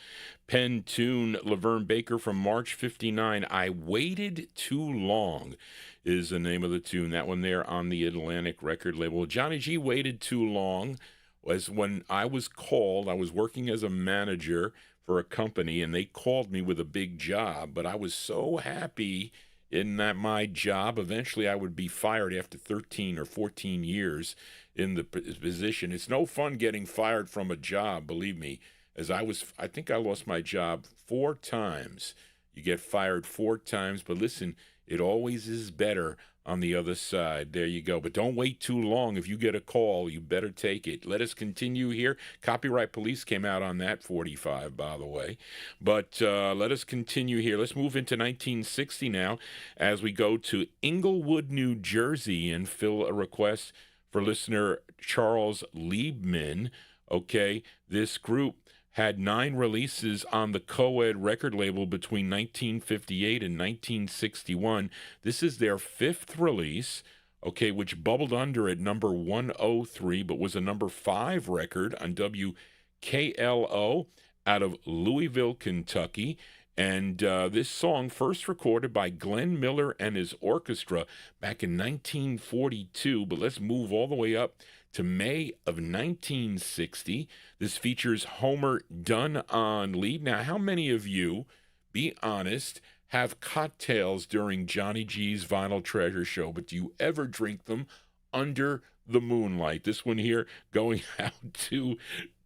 pen tune. Laverne Baker from March '59. I Waited Too Long is the name of the tune. That one there on the Atlantic record label. Johnny G, Waited Too Long was when I was called. I was working as a manager for a company, and they called me with a big job, but I was so happy in that my job. Eventually I would be fired after 13 or 14 years in the position. It's no fun getting fired from a job, believe me, as I think I lost my job 4 times. You get fired 4 times, but listen, it always is better on the other side. There you go. But don't wait too long. If you get a call, you better take it. Let us continue here. Copyright Police came out on that 45, by the way. But let us continue here. Let's move into 1960 now as we go to Englewood, New Jersey, and fill a request for listener Charles Liebman. Okay, this group had 9 releases on the co-ed record label between 1958 and 1961. This is their 5th release, okay, which bubbled under at number 103, but was a number 5 record on WKLO out of Louisville, Kentucky. And this song, first recorded by Glenn Miller and his orchestra back in 1942, but let's move all the way up to May of 1960. This features Homer Dunn on lead. Now, how many of you, be honest, have cocktails during Johnny G's Vinyl Treasure Show, but do you ever drink them under the moonlight? This one here going out to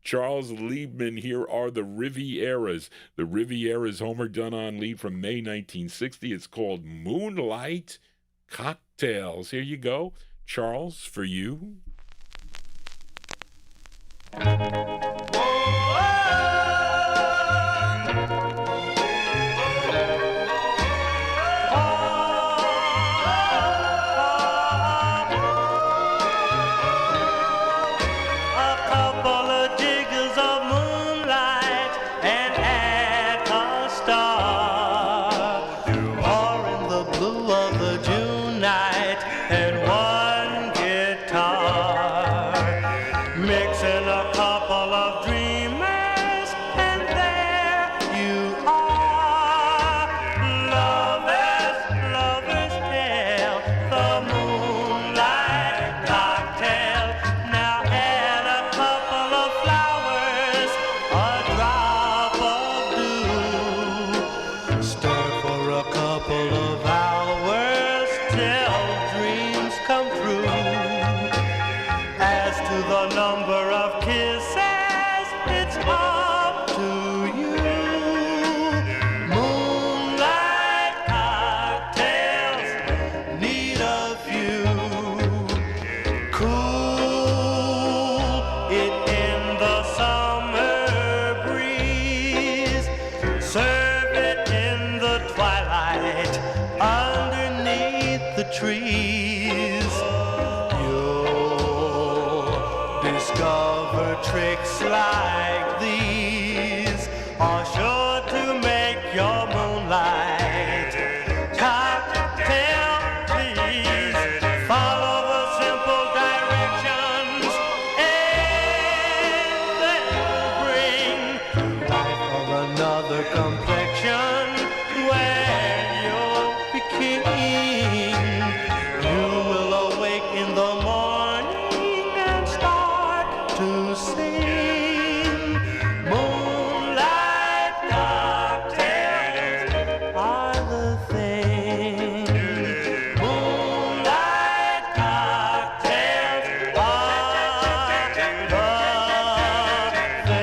Charles Liebman. Here are the Rivieras. The Rivieras, Homer Dunn on lead from May 1960. It's called Moonlight Cocktails. Here you go, Charles, for you. Trees, you'll discover tricks like these are sure to make your moonlight cocktail. Please follow the simple directions and they'll bring life of another complexion where you'll be king. In the morning and start to sing. Moonlight cocktails are the thing. Moonlight cocktails are the thing.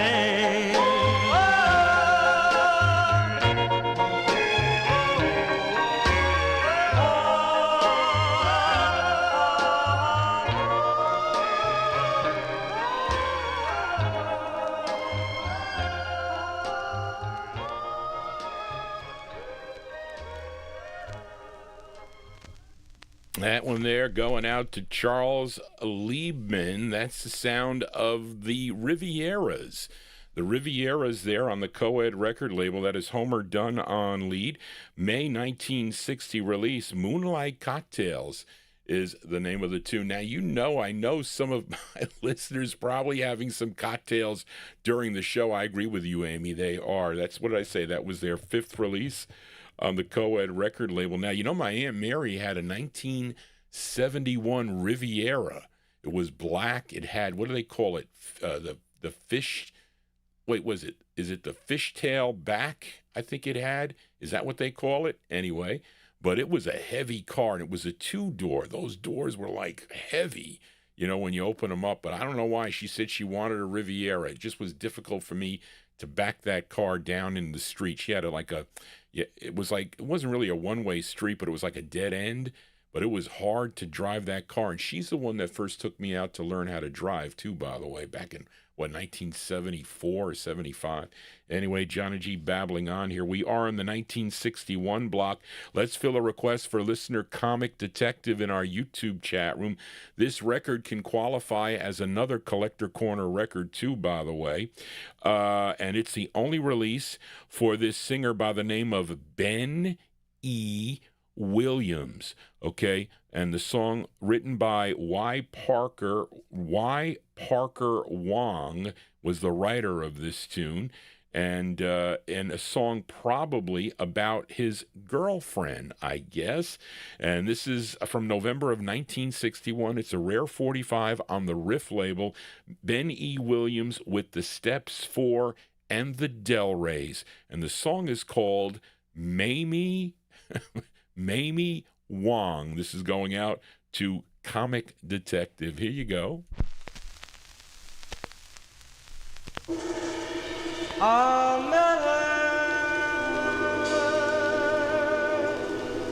That one there going out to Charles Liebman. That's the sound of the Rivieras. The Rivieras there on the co-ed record label. That is Homer Dunn on lead. May 1960 release. Moonlight Cocktails is the name of the tune. Now, I know some of my listeners probably having some cocktails during the show. I agree with you, Amy. They are. That's what did I say? That was their 5th release on the Co-Ed record label. Now, my Aunt Mary had a 1971 Riviera. It was black. It had, what do they call it? The fish. Wait, is it the fishtail back? I think it had. Is that what they call it? Anyway. But it was a heavy car, and it was a 2-door. Those doors were like heavy, when you open them up. But I don't know why. She said she wanted a Riviera. It just was difficult for me to back that car down in the street. She had it wasn't really a one-way street, but it was like a dead end. But it was hard to drive that car. And she's the one that first took me out to learn how to drive, too, by the way, back in, 1974 or 75. Anyway, Johnny G babbling on here. We are in the 1961 block. Let's fill a request for listener Comic Detective in our YouTube chat room. This record can qualify as another Collector Corner record, too, by the way. And it's the only release for this singer by the name of Ben E. Williams, okay? And the song written by Y. Parker Wong was the writer of this tune, and a song probably about his girlfriend, I guess. And this is from November of 1961. It's a rare 45 on the Riff label. Ben E. Williams with the Steps 4 and the Del Reys. And the song is called Mamie Wong. This is going out to Comic Detective. Here you go. I met her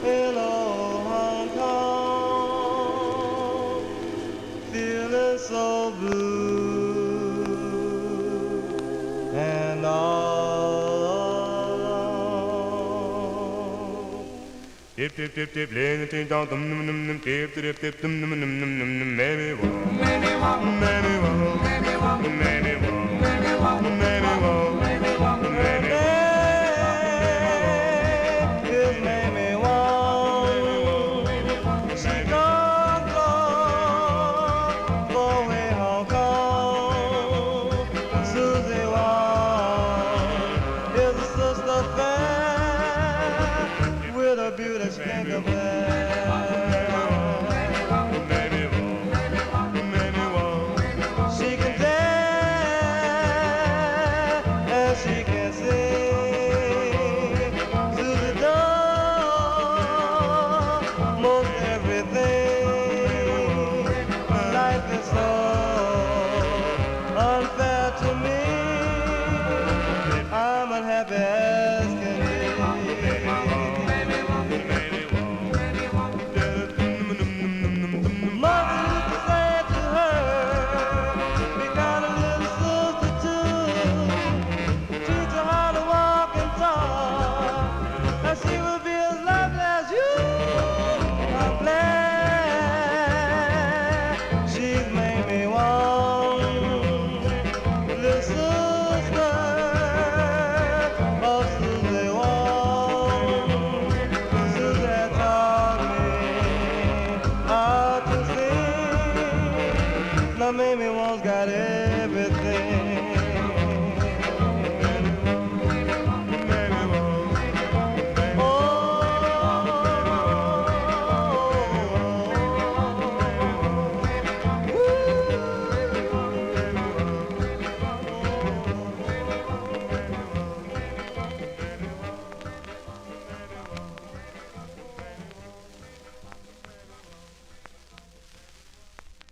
in old Hong Kong, feeling so blue and all alone. Tip tip tip tip, let it down, tip tip tip, maybe one, maybe one, maybe one, maybe one, maybe one.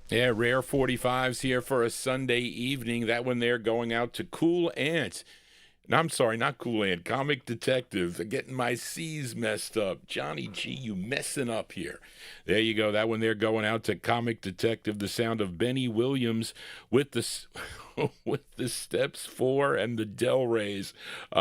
Yeah, rare 45s here for a Sunday evening. That one there going out to Cool Ant. No, I'm sorry, not Cool Ant. Comic Detective. They're getting my C's messed up. Johnny G, you messing up here. There you go. That one there going out to Comic Detective. The sound of Benny Williams with the with the Steps 4 and the Del Reys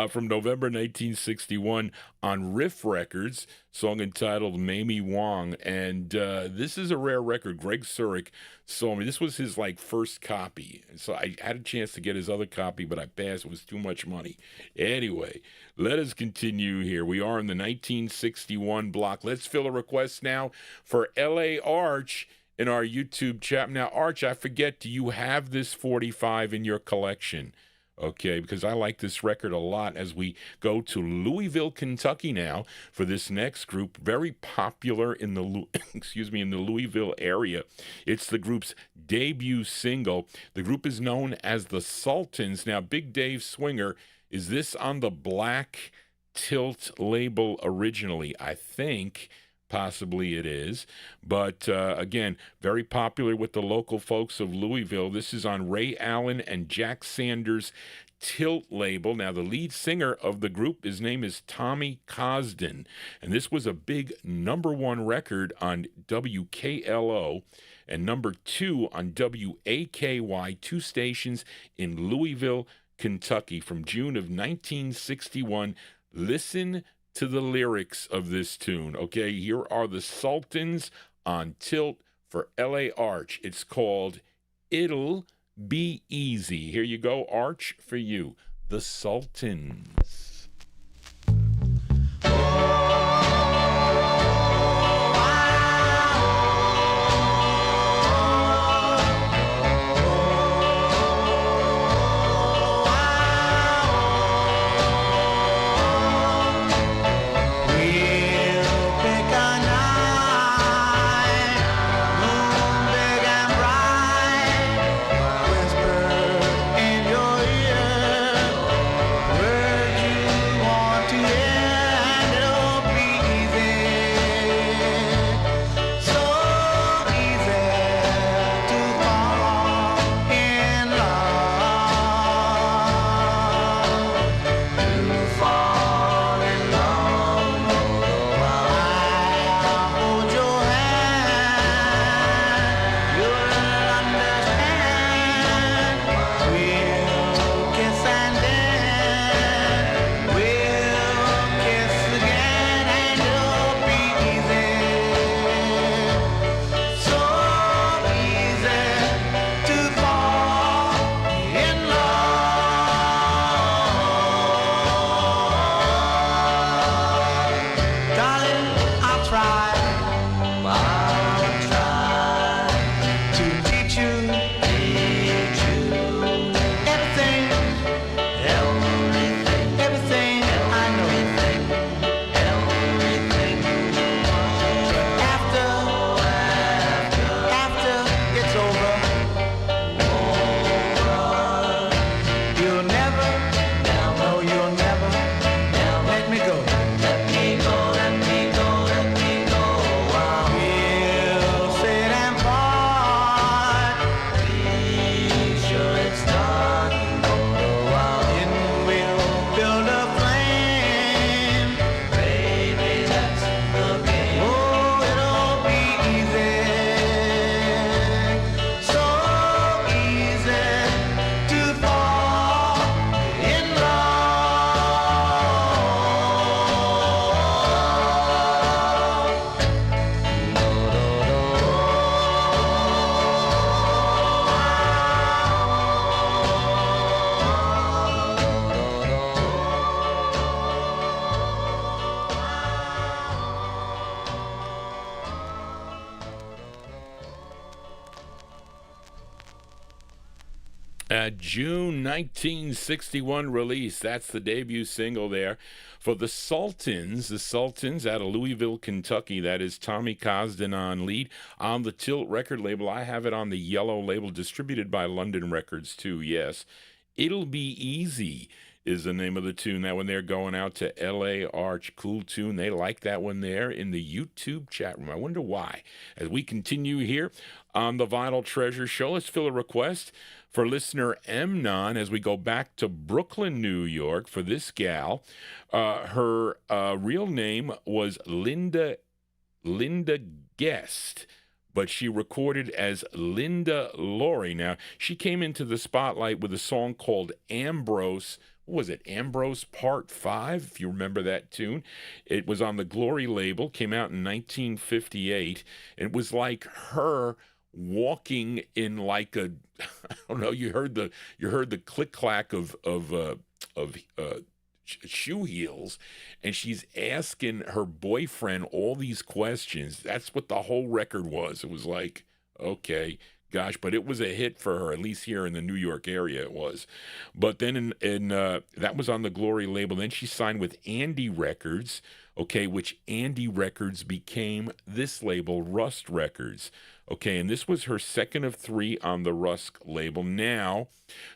from November 1961 on Riff Records, song entitled Mamie Wong. And this is a rare record. Greg Surik sold me. This was his first copy. So I had a chance to get his other copy, but I passed. It was too much money. Anyway, let us continue here. We are in the 1961 block. Let's fill a request now for L.A. Arch in our YouTube chat. Now, Arch, I forget, do you have this 45 in your collection? Okay, because I like this record a lot as we go to Louisville, Kentucky now for this next group, very popular in the in the Louisville area. It's the group's debut single. The group is known as the Sultans. Now, Big Dave Swinger, is this on the Black Tilt label originally? I think possibly it is. But again, very popular with the local folks of Louisville. This is on Ray Allen and Jack Sanders' Tilt label. Now, the lead singer of the group, his name is Tommy Cosden. And this was a big #1 record on WKLO and #2 on WAKY, 2 stations in Louisville, Kentucky, from June of 1961. Listen to the lyrics of this tune. Okay, here are the Sultans on Tilt for L.A. Arch. It's called It'll Be Easy. Here you go, Arch, for you. The Sultans. June 1961 release. That's the debut single there for the Sultans. The Sultans out of Louisville, Kentucky. That is Tommy Cosden on lead on the Tilt record label. I have it on the yellow label, distributed by London Records too, yes. It'll Be Easy is the name of the tune. That one there going out to L.A. Arch. Cool tune. They like that one there in the YouTube chat room. I wonder why. As we continue here on the Vinyl Treasure Show, let's fill a request for listener Emnon as we go back to Brooklyn, New York for this gal. Her real name was Linda Guest, but she recorded as Linda Laurie. Now, she came into the spotlight with a song called Ambrose. What was it? Ambrose Part 5, if you remember that tune. It was on the Glory label, came out in 1958. It was like her walking in like a, I don't know, you heard the click clack of shoe heels, and she's asking her boyfriend all these questions. That's what the whole record was. It was like, okay, gosh, but it was a hit for her, at least here in the New York area it was. But then that was on the Glory label. Then she signed with Andy Records, okay, which Andy Records became this label, Rust Records. Okay, and this was her second of 3 on the Rusk label. Now,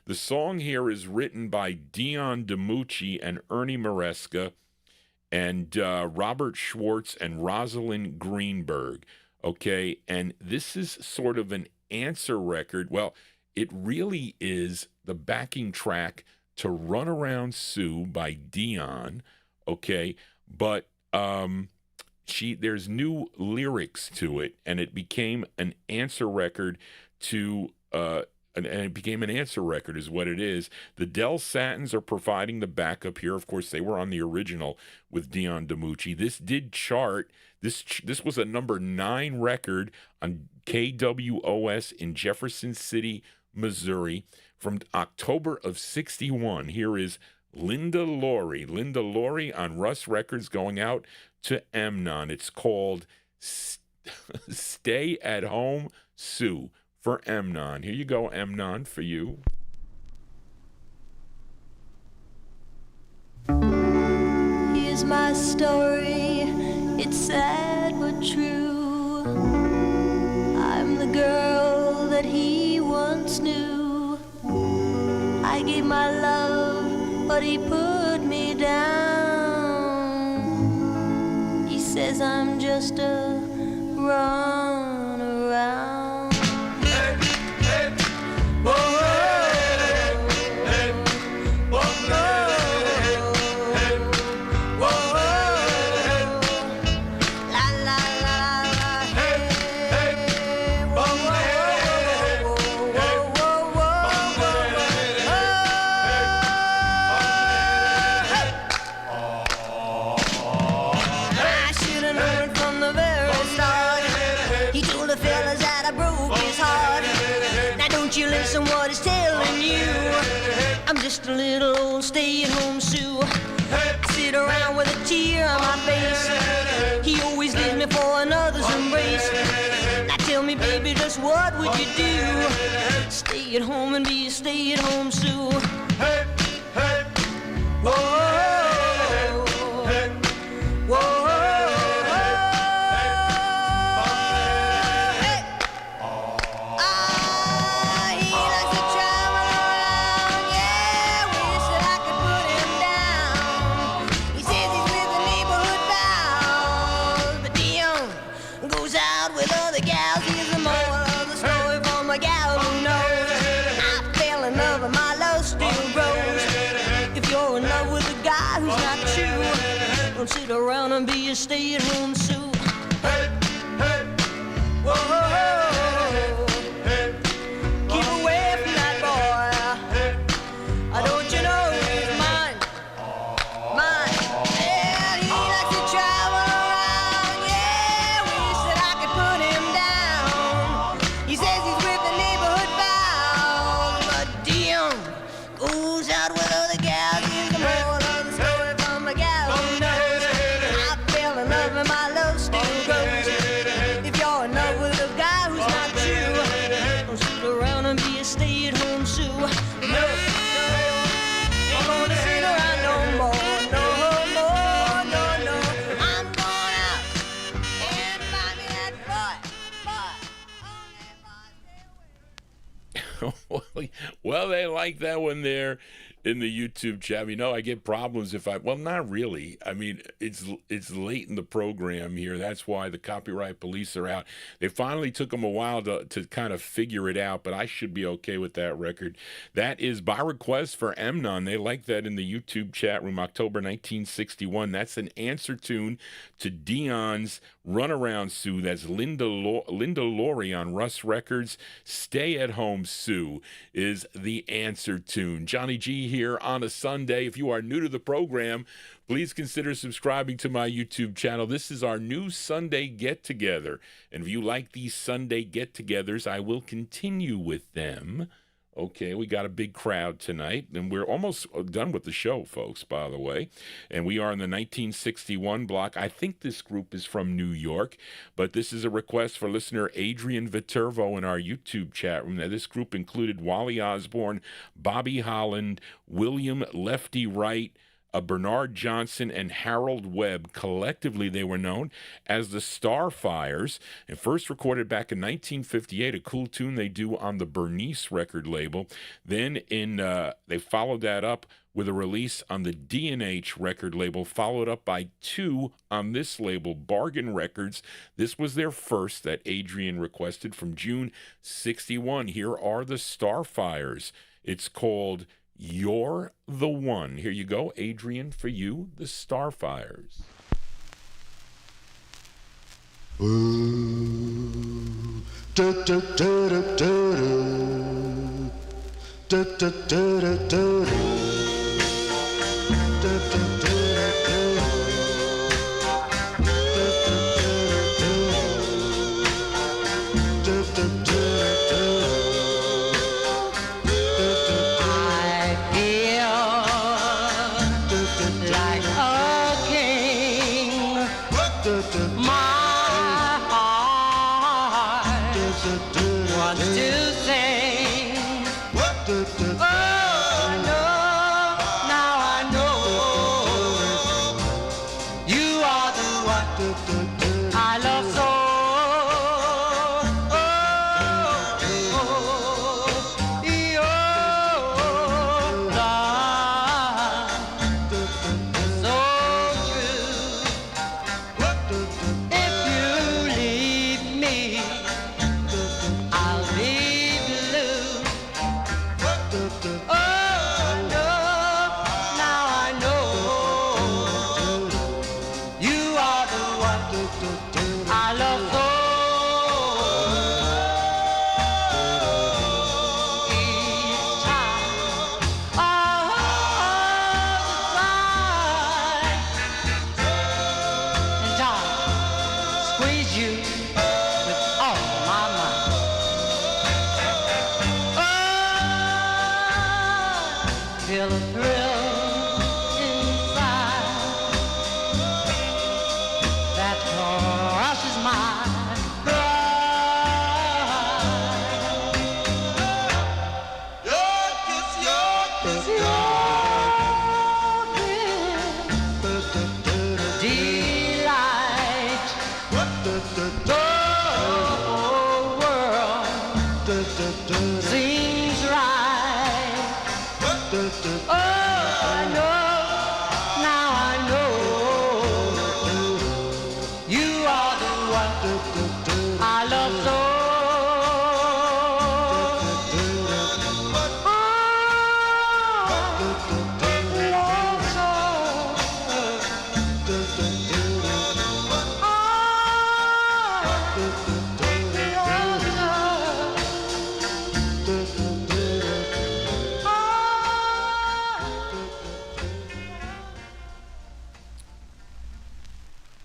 the song here is written by Dion DiMucci and Ernie Maresca and Robert Schwartz and Rosalind Greenberg. Okay, and this is sort of an answer record. Well, it really is the backing track to Run Around Sue by Dion. Okay, but there's new lyrics to it, and it became an answer record to and it became an answer record is what it is. The Del Satins are providing the backup here. Of course, they were on the original with Dion DiMucci. This did chart. This was a number 9 record on KWOS in Jefferson City, Missouri from October of 61. Here is Linda Laurie. Linda Laurie on Russ Records going out to Amnon. It's called Stay at Home Sue for Amnon. Here you go, Amnon, for you. Here's my story, it's sad but true. I'm the girl that he once knew. I gave my love, but he put me down. He says I'm just a run around. Listen what he's telling you. I'm just a little old stay-at-home Sue. Sit around with a tear on my face. He always leaves me for another's embrace. Now tell me, baby, just what would you do? Stay at home and be a stay-at-home Sue. Whoa. Don't sit around and be a stay-at-home Sue. Hey, hey, whoa, hey, keep away from that boy. Don't you know he's mine? Mine. Yeah, he likes to travel around. Yeah, wish that I could put him down. He says he's with the neighborhood bound, but Dion goes out with other gals. Here's the moral of the story from a gal who knows. My love still grows. If you're in love with a guy who's not you, don't sit around and be a stay-at-home Sue. No, ain't gonna sit around no more. No more, no. I'm going out and find me that boy. Well, they like that one there. in the YouTube chat. I get problems if well, not really. I mean, it's late in the program here. That's why the copyright police are out. They finally took them a while to kind of figure it out, but I should be okay with that record. That is by request for Emnon. They like that in the YouTube chat room, October 1961. That's an answer tune to Dion's Runaround Sue. That's Linda Laurie on Russ Records. Stay at Home Sue is the answer tune. Johnny G here on a Sunday. If you are new to the program, please consider subscribing to my YouTube channel. This is our new Sunday get-together. And if you like these Sunday get-togethers, I will continue with them. Okay, we got a big crowd tonight, and we're almost done with the show, folks, by the way. And we are in the 1961 block. I think this group is from New York, but this is a request for listener Adrian Viterbo in our YouTube chat room. Now, this group included Wally Osborne, Bobby Holland, William Lefty Wright, Bernard Johnson, and Harold Webb. Collectively, they were known as the Starfires, and first recorded back in 1958, a cool tune they do on the Bernice record label. Then they followed that up with a release on the D&H record label, followed up by two on this label, Bargain Records. This was their first that Adrian requested from June 61. Here are the Starfires. It's called You're the One. Here you go, Adrian, for you, the Starfires. Ooh, da da da da da da da da da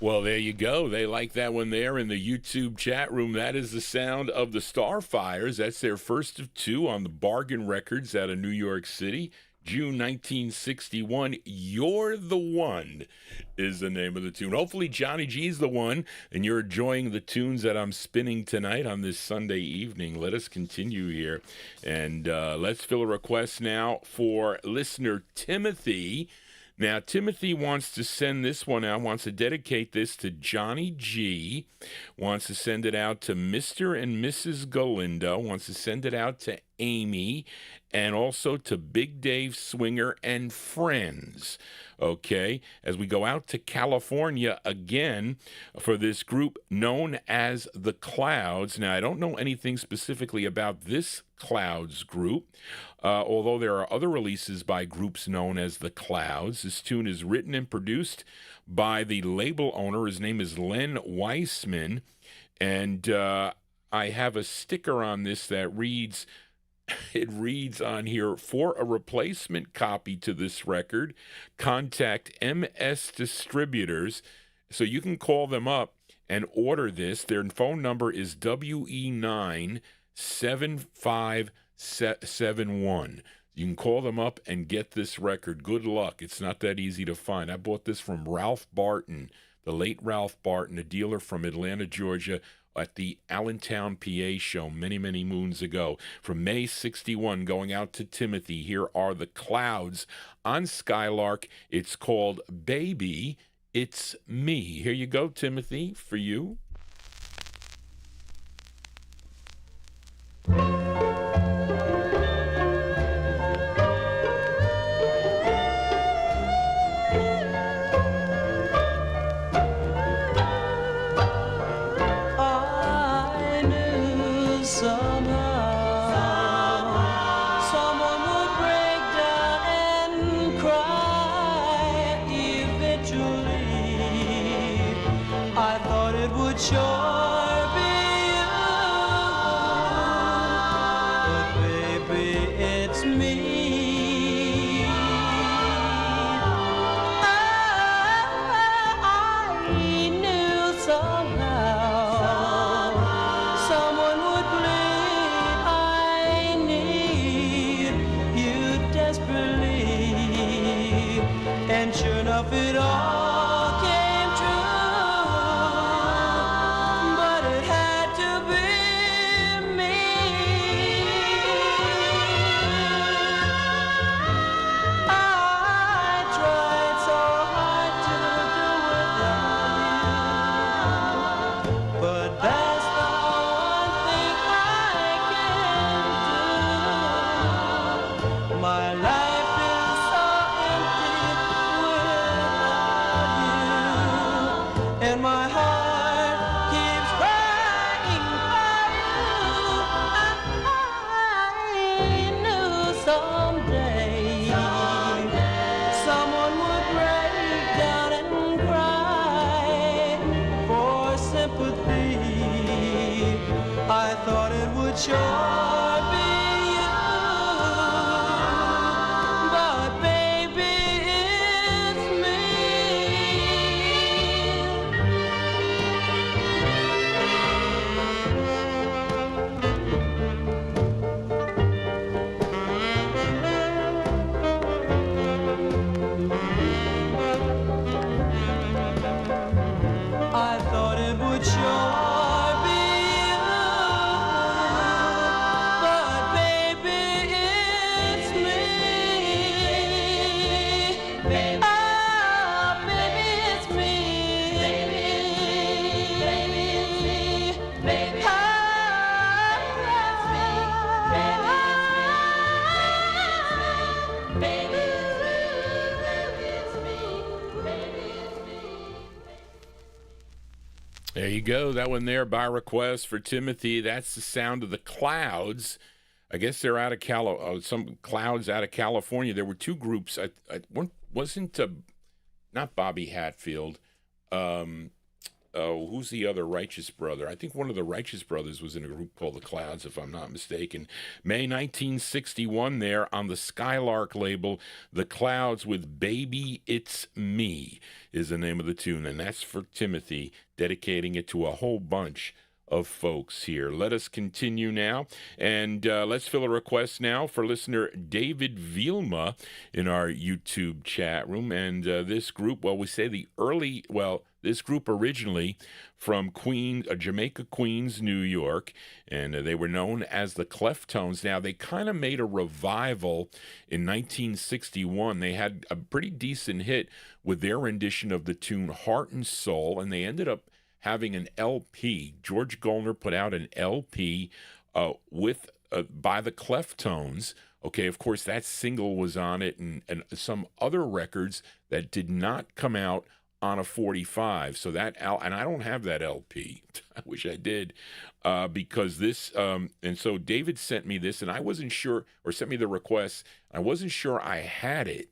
Well, there you go. They like that one there in the YouTube chat room. That is the sound of the Starfires. That's their first of two on the Bargain Records out of New York City. June 1961, You're the One is the name of the tune. Hopefully Johnny G's the one, and you're enjoying the tunes that I'm spinning tonight on this Sunday evening. Let us continue here, and let's fill a request now for listener Timothy. Now, Timothy wants to send this one out, wants to dedicate this to Johnny G, wants to send it out to Mr. and Mrs. Galindo, wants to send it out to Amy, and also to Big Dave Swinger and friends. Okay, as we go out to California again for this group known as the Clouds. Now, I don't know anything specifically about this Clouds group, although there are other releases by groups known as the Clouds. This tune is written and produced by the label owner. His name is Len Weissman, and I have a sticker on this that reads, it reads on here, for a replacement copy to this record, contact MS Distributors. So you can call them up and order this. Their phone number is WE97571. You can call them up and get this record. Good luck. It's not that easy to find. I bought this from Ralph Barton, the late Ralph Barton, a dealer from Atlanta, Georgia, at the Allentown, PA show many, many moons ago. From May 61, going out to Timothy, here are the Clouds on Skylark. It's called Baby, It's Me. Here you go, Timothy, for you. There you go. That one there by request for Timothy. That's the sound of the Clouds. I guess they're out of some Clouds out of California. There were two groups. One wasn't not Bobby Hatfield. Who's the other Righteous Brother? I think one of the Righteous Brothers was in a group called the Clouds, if I'm not mistaken. May 1961 there on the Skylark label, the Clouds with Baby It's Me is the name of the tune, and that's for Timothy, dedicating it to a whole bunch of folks here. Let us continue now, and let's fill a request now for listener David Vilma in our YouTube chat room. And this group, this group originally from Jamaica, Queens, New York, and they were known as the Cleftones. Now, they kind of made a revival in 1961. They had a pretty decent hit with their rendition of the tune Heart and Soul, and they ended up having an LP. George Gollner put out an LP with by the Cleftones. Okay, of course, that single was on it, and some other records that did not come out on a 45. So and I don't have that LP. I wish I did, because this, and so David sent me this, and I wasn't sure, or sent me the request. I wasn't sure I had it.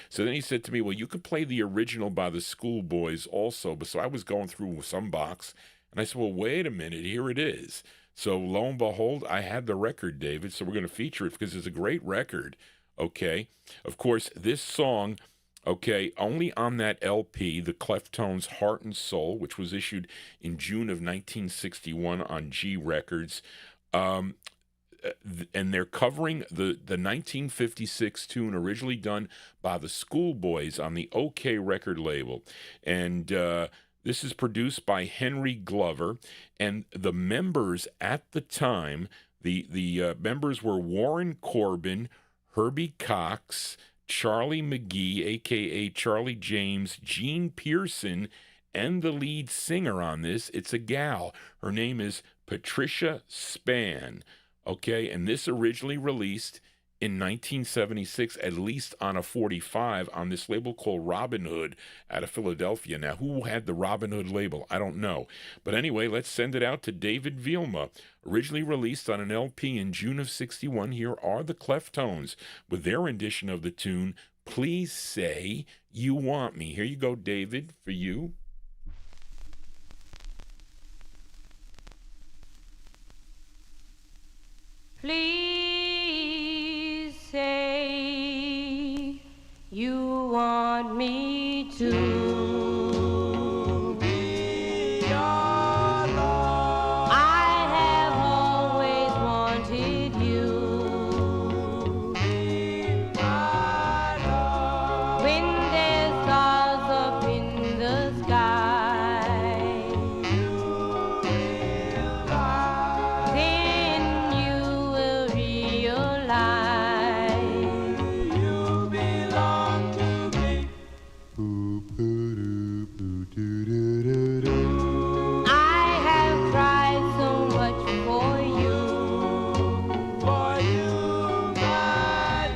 So then he said to me, well, you could play the original by the Schoolboys also. But so I was going through some box, and I said, well, wait a minute, here it is. So lo and behold, I had the record, David. So we're going to feature it because it's a great record. Okay. Of course, this song, okay, only on that LP, the Cleftones' Heart and Soul, which was issued in June of 1961 on G Records. And they're covering the 1956 tune originally done by the Schoolboys on the OK record label. And this is produced by Henry Glover. And the members at the time, the members were Warren Corbin, Herbie Cox, Charlie McGee, a.k.a. Charlie James, Gene Pearson, and the lead singer on this, it's a gal. Her name is Patricia Spann. Okay, and this originally released in 1976, at least on a 45, on this label called Robin Hood out of Philadelphia. Now, who had the Robin Hood label? I don't know. But anyway, let's send it out to David Vielma. Originally released on an LP in June of 61, here are the Cleftones with their rendition of the tune, Please Say You Want Me. Here you go, David, for you. Please say you want me to be your love. I have always wanted you. Be my love. When there's stars up in the sky, you realize. Then you will realize you belong to me. I have cried so much for you, my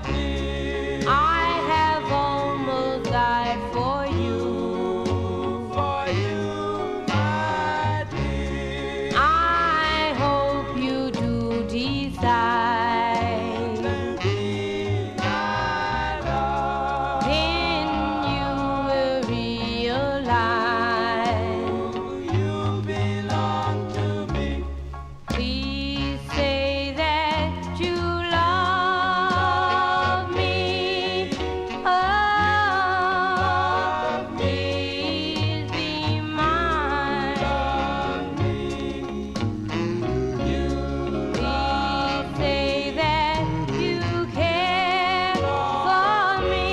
dear. I have almost died for you, my dear. I hope you do decide to be my love. Then you will realize you belong to me. Please say that you love me. Oh, please be mine. Please say that you care for me.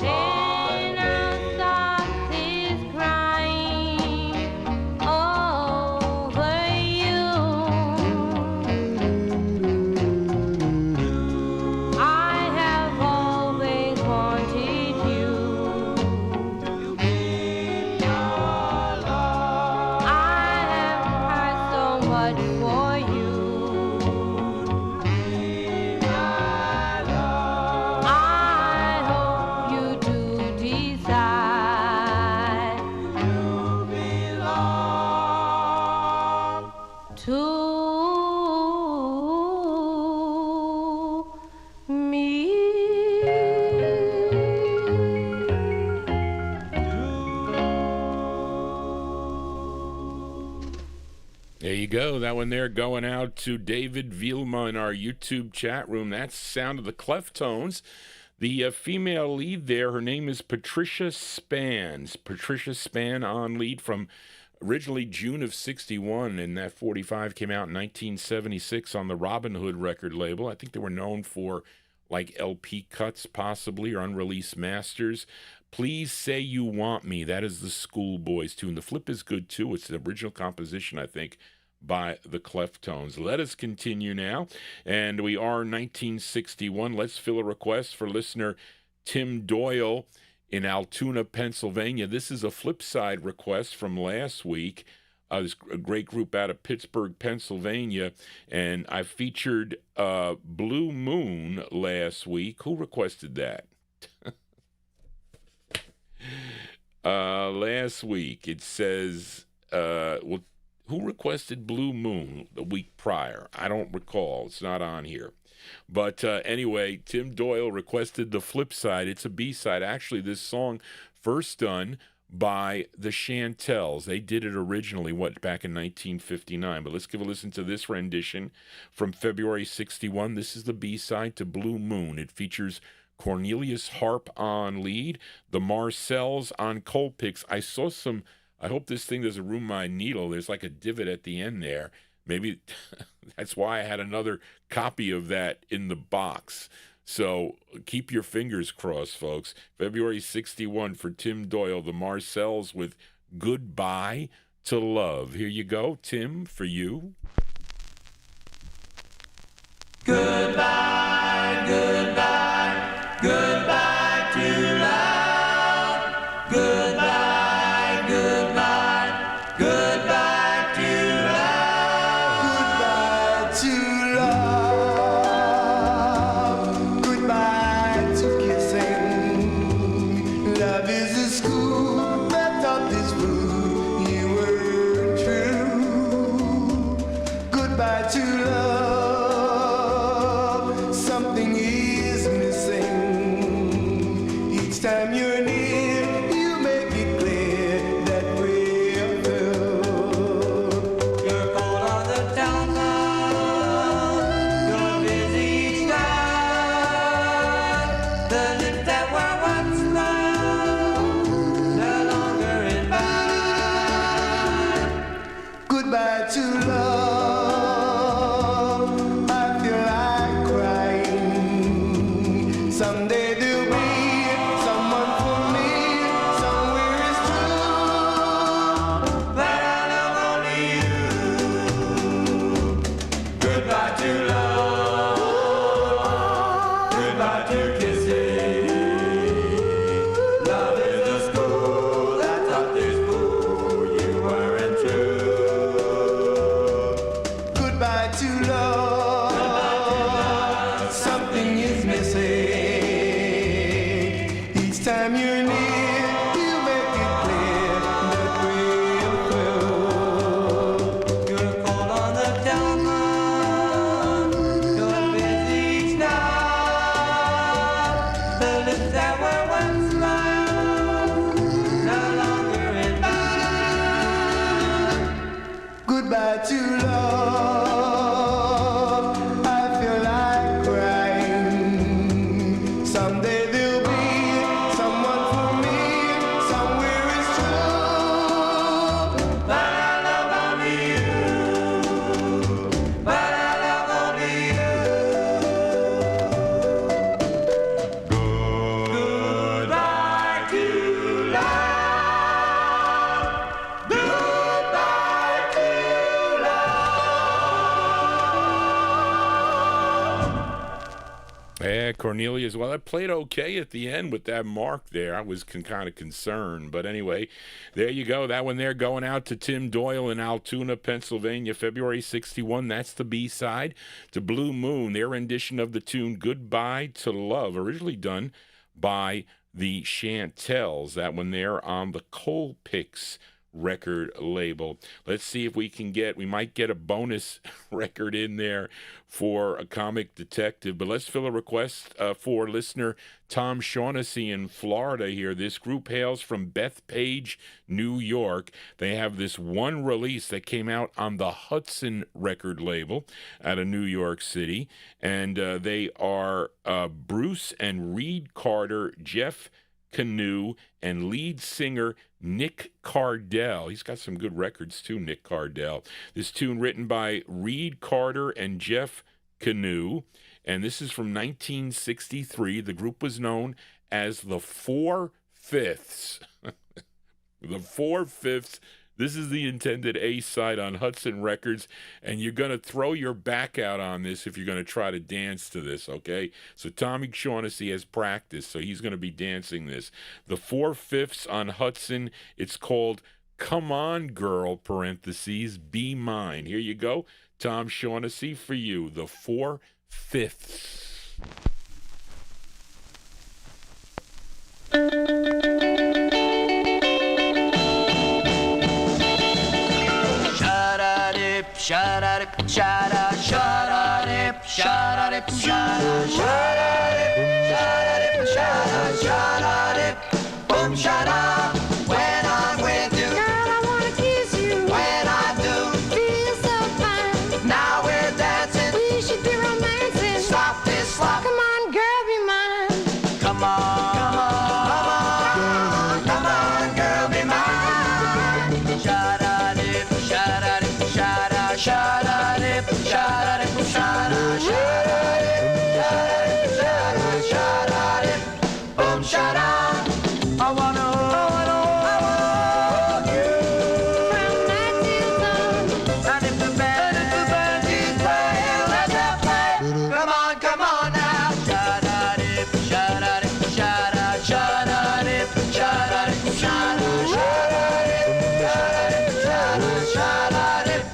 Then I'll stop this crying over you. I have always wanted you to be your love. I have cried so much for you. Be my love. I hope you do decide you belong to me. There you go. That one there going out to David Vielma in our YouTube chat room. That's Sound of the Cleftones. The female lead there, her name is Patricia Spann. Patricia Spann on lead from originally June of 61, and that 45 came out in 1976 on the Robin Hood record label. I think they were known for like LP cuts possibly or unreleased masters. Please Say You Want Me. That is the Schoolboys tune. The flip is good too. It's the original composition, I think, by the Cleftones. Let us continue now. And we are 1961. Let's fill a request for listener Tim Doyle in Altoona, Pennsylvania. This is a flip side request from last week. this a great group out of Pittsburgh, Pennsylvania, and I featured Blue Moon last week. Who requested that? Last week, it says, well, who requested Blue Moon the week prior? I don't recall. It's not on here. But anyway, Tim Doyle requested the flip side. It's a B-side. Actually, this song first done by the Chantels. They did it originally, back in 1959. But let's give a listen to this rendition from February 61. This is the B-side to Blue Moon. It features Cornelius Harp on lead, the Marcells on coal picks. I saw some, I hope this thing doesn't ruin my needle. There's like a divot at the end there. Maybe that's why I had another copy of that in the box. So keep your fingers crossed, folks. February 61 for Tim Doyle, the Marcells with Goodbye to Love. Here you go, Tim, for you. Goodbye, goodbye, goodbye to love. Goodbye, goodbye, goodbye to love. Goodbye to love. Goodbye to kissing. Love is a school that taught this fool you were true. Goodbye to love. Something is missing. Each time you're near, you make it clear that we're through. You're cold on the telephone. You're busy each night. The lips that were once love, no longer invite. Goodbye to love. I feel like crying. Someday there'll be someone for me. Somewhere it's true. But I love only you. Goodbye to love. Goodbye to kissing. Love is the school that taught this fool you weren't true. Goodbye to love. Something is missing. Each time you're near, you make it clear that we're through. You're cold on the telephone. You're busy each night. The lips that were once love, no longer invite. Goodbye to love. I feel like crying. Someday there'll be someone for me. Somewhere it's true. But I love only you. But I love only you. Goodbye to love. Goodbye to love. Yeah, Cornelius. Well, I played okay at the end with that mark there. I was kind of concerned. But anyway, there you go. That one there going out to Tim Doyle in Altoona, Pennsylvania, February 61. That's the B-side to Blue Moon, their rendition of the tune Goodbye to Love, originally done by the Chantels. That one there on the Coal Picks record label. Let's see if we might get a bonus record in there for a comic detective, but let's fill a request for listener Tom Shaughnessy in Florida here. This group hails from Bethpage, New York. They have this one release that came out on the Hudson record label out of New York City, and they are Bruce and Reed Carter, Jeff Canoe, and lead singer Nick Cardell. He's got some good records too, Nick Cardell. This tune written by Reed Carter and Jeff Canoe, and this is from 1963. The group was known as the 4/5. The 4/5. This is the intended A-side on Hudson Records, and you're going to throw your back out on this if you're going to try to dance to this, okay? So Tommy Shaughnessy has practiced, so he's going to be dancing this. The 4/5 on Hudson, it's called Come On Girl, parentheses, Be Mine. Here you go. Tom Shaughnessy for you, the 4/5. Shada-dip, shada-dip, shada, shada-dip, shada-dip, shada, shada-dip, shada-dip, shada, shada-dip, boom, shada. When I'm with you, girl, I wanna kiss you. When I do, feel so fine. Now we're dancing, we should be romancing. Stop this slop. Come on, girl, be mine. Come on, come on, come on, girl, be mine. Shada-dip, shada-dip, shada, shada-dip, shada-dip, shada, shada-dip, shada-dip, shada, shada-dip, boom, shada. I wanna hold you from night till dawn. And if the band is playing, let them play. Come on now. Shada-dip, shada-dip, shada, shada-dip, shada-dip, shada, shada-dip, shada-dip, shada, shada-dip.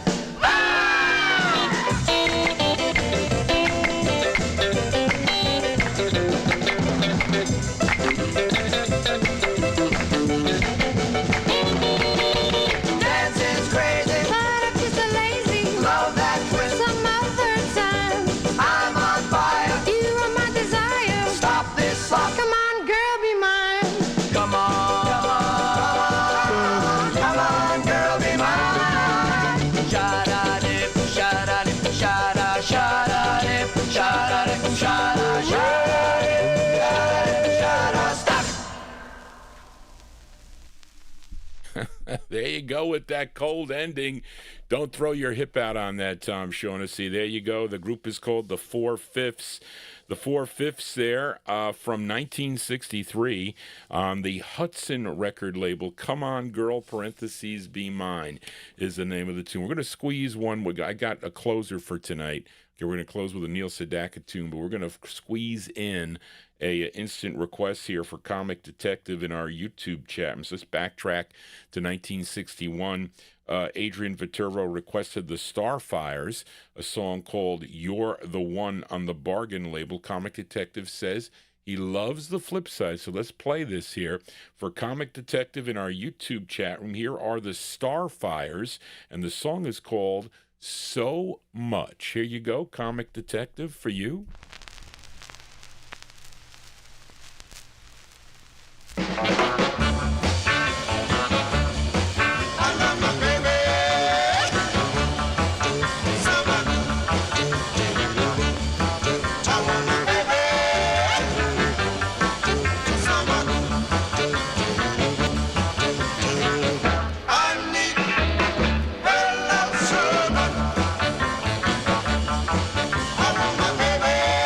Dancing's crazy, but I'm just a lazy. Love that twist. Some other time, I'm on fire. You are my desire. Stop this slop. Come on, girl, be mine. Come on, come on, come on, girl, be mine. Shada-dip, shada-dip, shada, shada-dip, shada-dip, shada, shada-dip, shada-dip, shada, stop. There you go with that cold ending. Don't throw your hip out on that, Tom Shaughnessy. There you go. The group is called the 4/5. The 4/5 there from 1963 on the Hudson record label. Come On Girl, parentheses, Be Mine is the name of the tune. We're going to squeeze one. I got a closer for tonight. Okay, we're going to close with a Neil SEDAKA tune, but we're going to squeeze in a instant request here for Comic Detective in our YouTube chat. So let's backtrack to 1961. Adrian Viterbo requested the Starfires, a song called You're the One on the Bargain label. Comic Detective says he loves the flip side. So let's play this here for Comic Detective in our YouTube chat room. Here are the Starfires, and the song is called So Much. Here you go, Comic Detective, for you. Baby,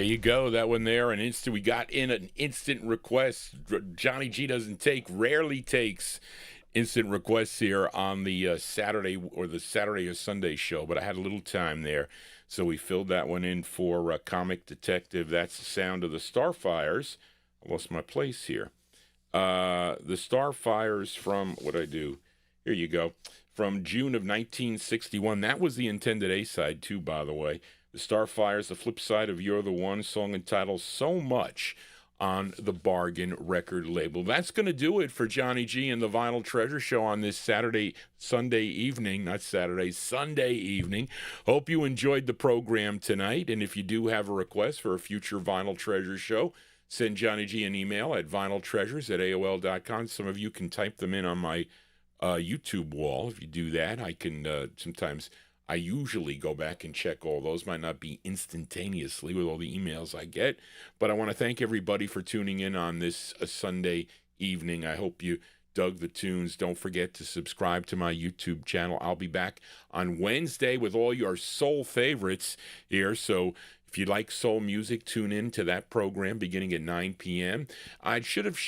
you go. That one there, we got in an instant request. Johnny G rarely takes instant requests here on the Saturday or Sunday show, but I had a little time there, so we filled that one in for Comic Detective. That's the sound of the Starfires. I lost my place here. The Starfires from, what'd I do? Here you go. From June of 1961. That was the intended A-side, too, by the way. The Starfires, the flip side of You're the One, song entitled So Much on the Bargain record label. That's going to do it for Johnny G and the Vinyltreasure Show on this Sunday evening. Hope you enjoyed the program tonight, and if you do have a request for a future Vinyltreasure Show, send Johnny G an email at vinyltreasures@aol.com. Some of you can type them in on my YouTube wall. If you do that, I can I usually go back and check all those. Might not be instantaneously with all the emails I get, but I want to thank everybody for tuning in on this Sunday evening. I hope you dug the tunes. Don't forget to subscribe to my YouTube channel. I'll be back on Wednesday with all your soul favorites here, so if you like soul music, tune in to that program beginning at 9 p.m. I should have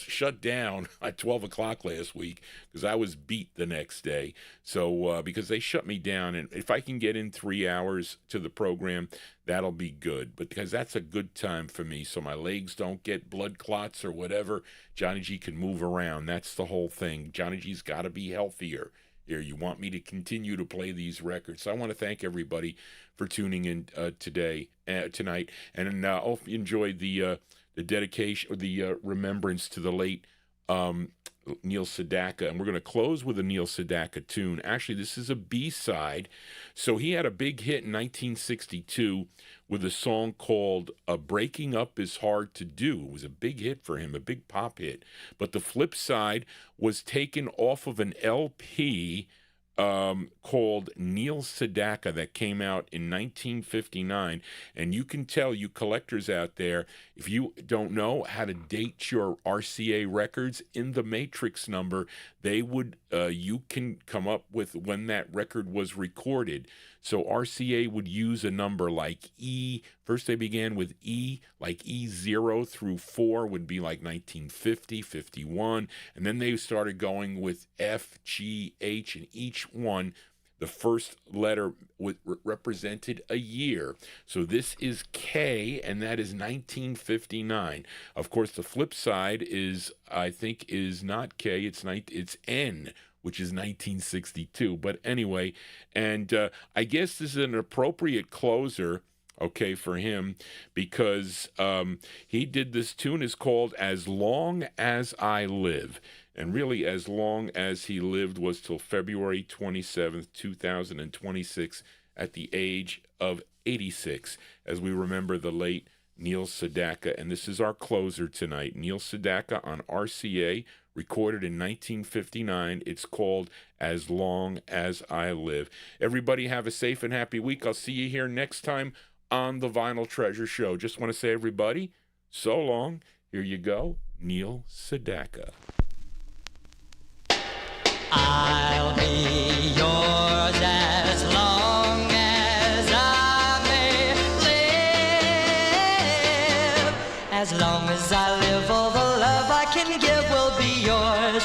shut down at 12 o'clock last week because I was beat the next day. So because they shut me down, and if I can get in 3 hours to the program, that'll be good. But because that's a good time for me, so my legs don't get blood clots or whatever, Johnny G can move around. That's the whole thing. Johnny G's got to be healthier. Here, you want me to continue to play these records. So I want to thank everybody for tuning in tonight, and hope you enjoyed the dedication, or the remembrance to the late Neil SEDAKA, and we're going to close with a Neil SEDAKA tune. Actually, this is a B-side. So he had a big hit in 1962 with a song called Breaking Up Is Hard to Do. It was a big hit for him, a big pop hit. But the flip side was taken off of an LP called Neil SEDAKA that came out in 1959. And you can tell, you collectors out there, if you don't know how to date your RCA records, in the matrix number, they would you can come up with when that record was recorded. So RCA would use a number like E. First they began with E, like E0 through 4 would be like 1950, 51. And then they started going with F, G, H, and each one, the first letter represented a year. So this is K, and that is 1959. Of course, the flip side is, I think, is not K, it's N, which is 1962. But anyway, and I guess this is an appropriate closer, okay, for him, because he did this tune is called As Long As I Live. And really, as long as he lived was till February 27th, 2026, at the age of 86, as we remember the late Neil SEDAKA. And this is our closer tonight, Neil SEDAKA on RCA, recorded in 1959. It's called As Long As I Live. Everybody have a safe and happy week. I'll see you here next time on the Vinyltreasure Show. Just want to say, everybody, so long. Here you go, Neil SEDAKA. I'll be yours as long as I may live. As long as I live, all the love I can give will be yours.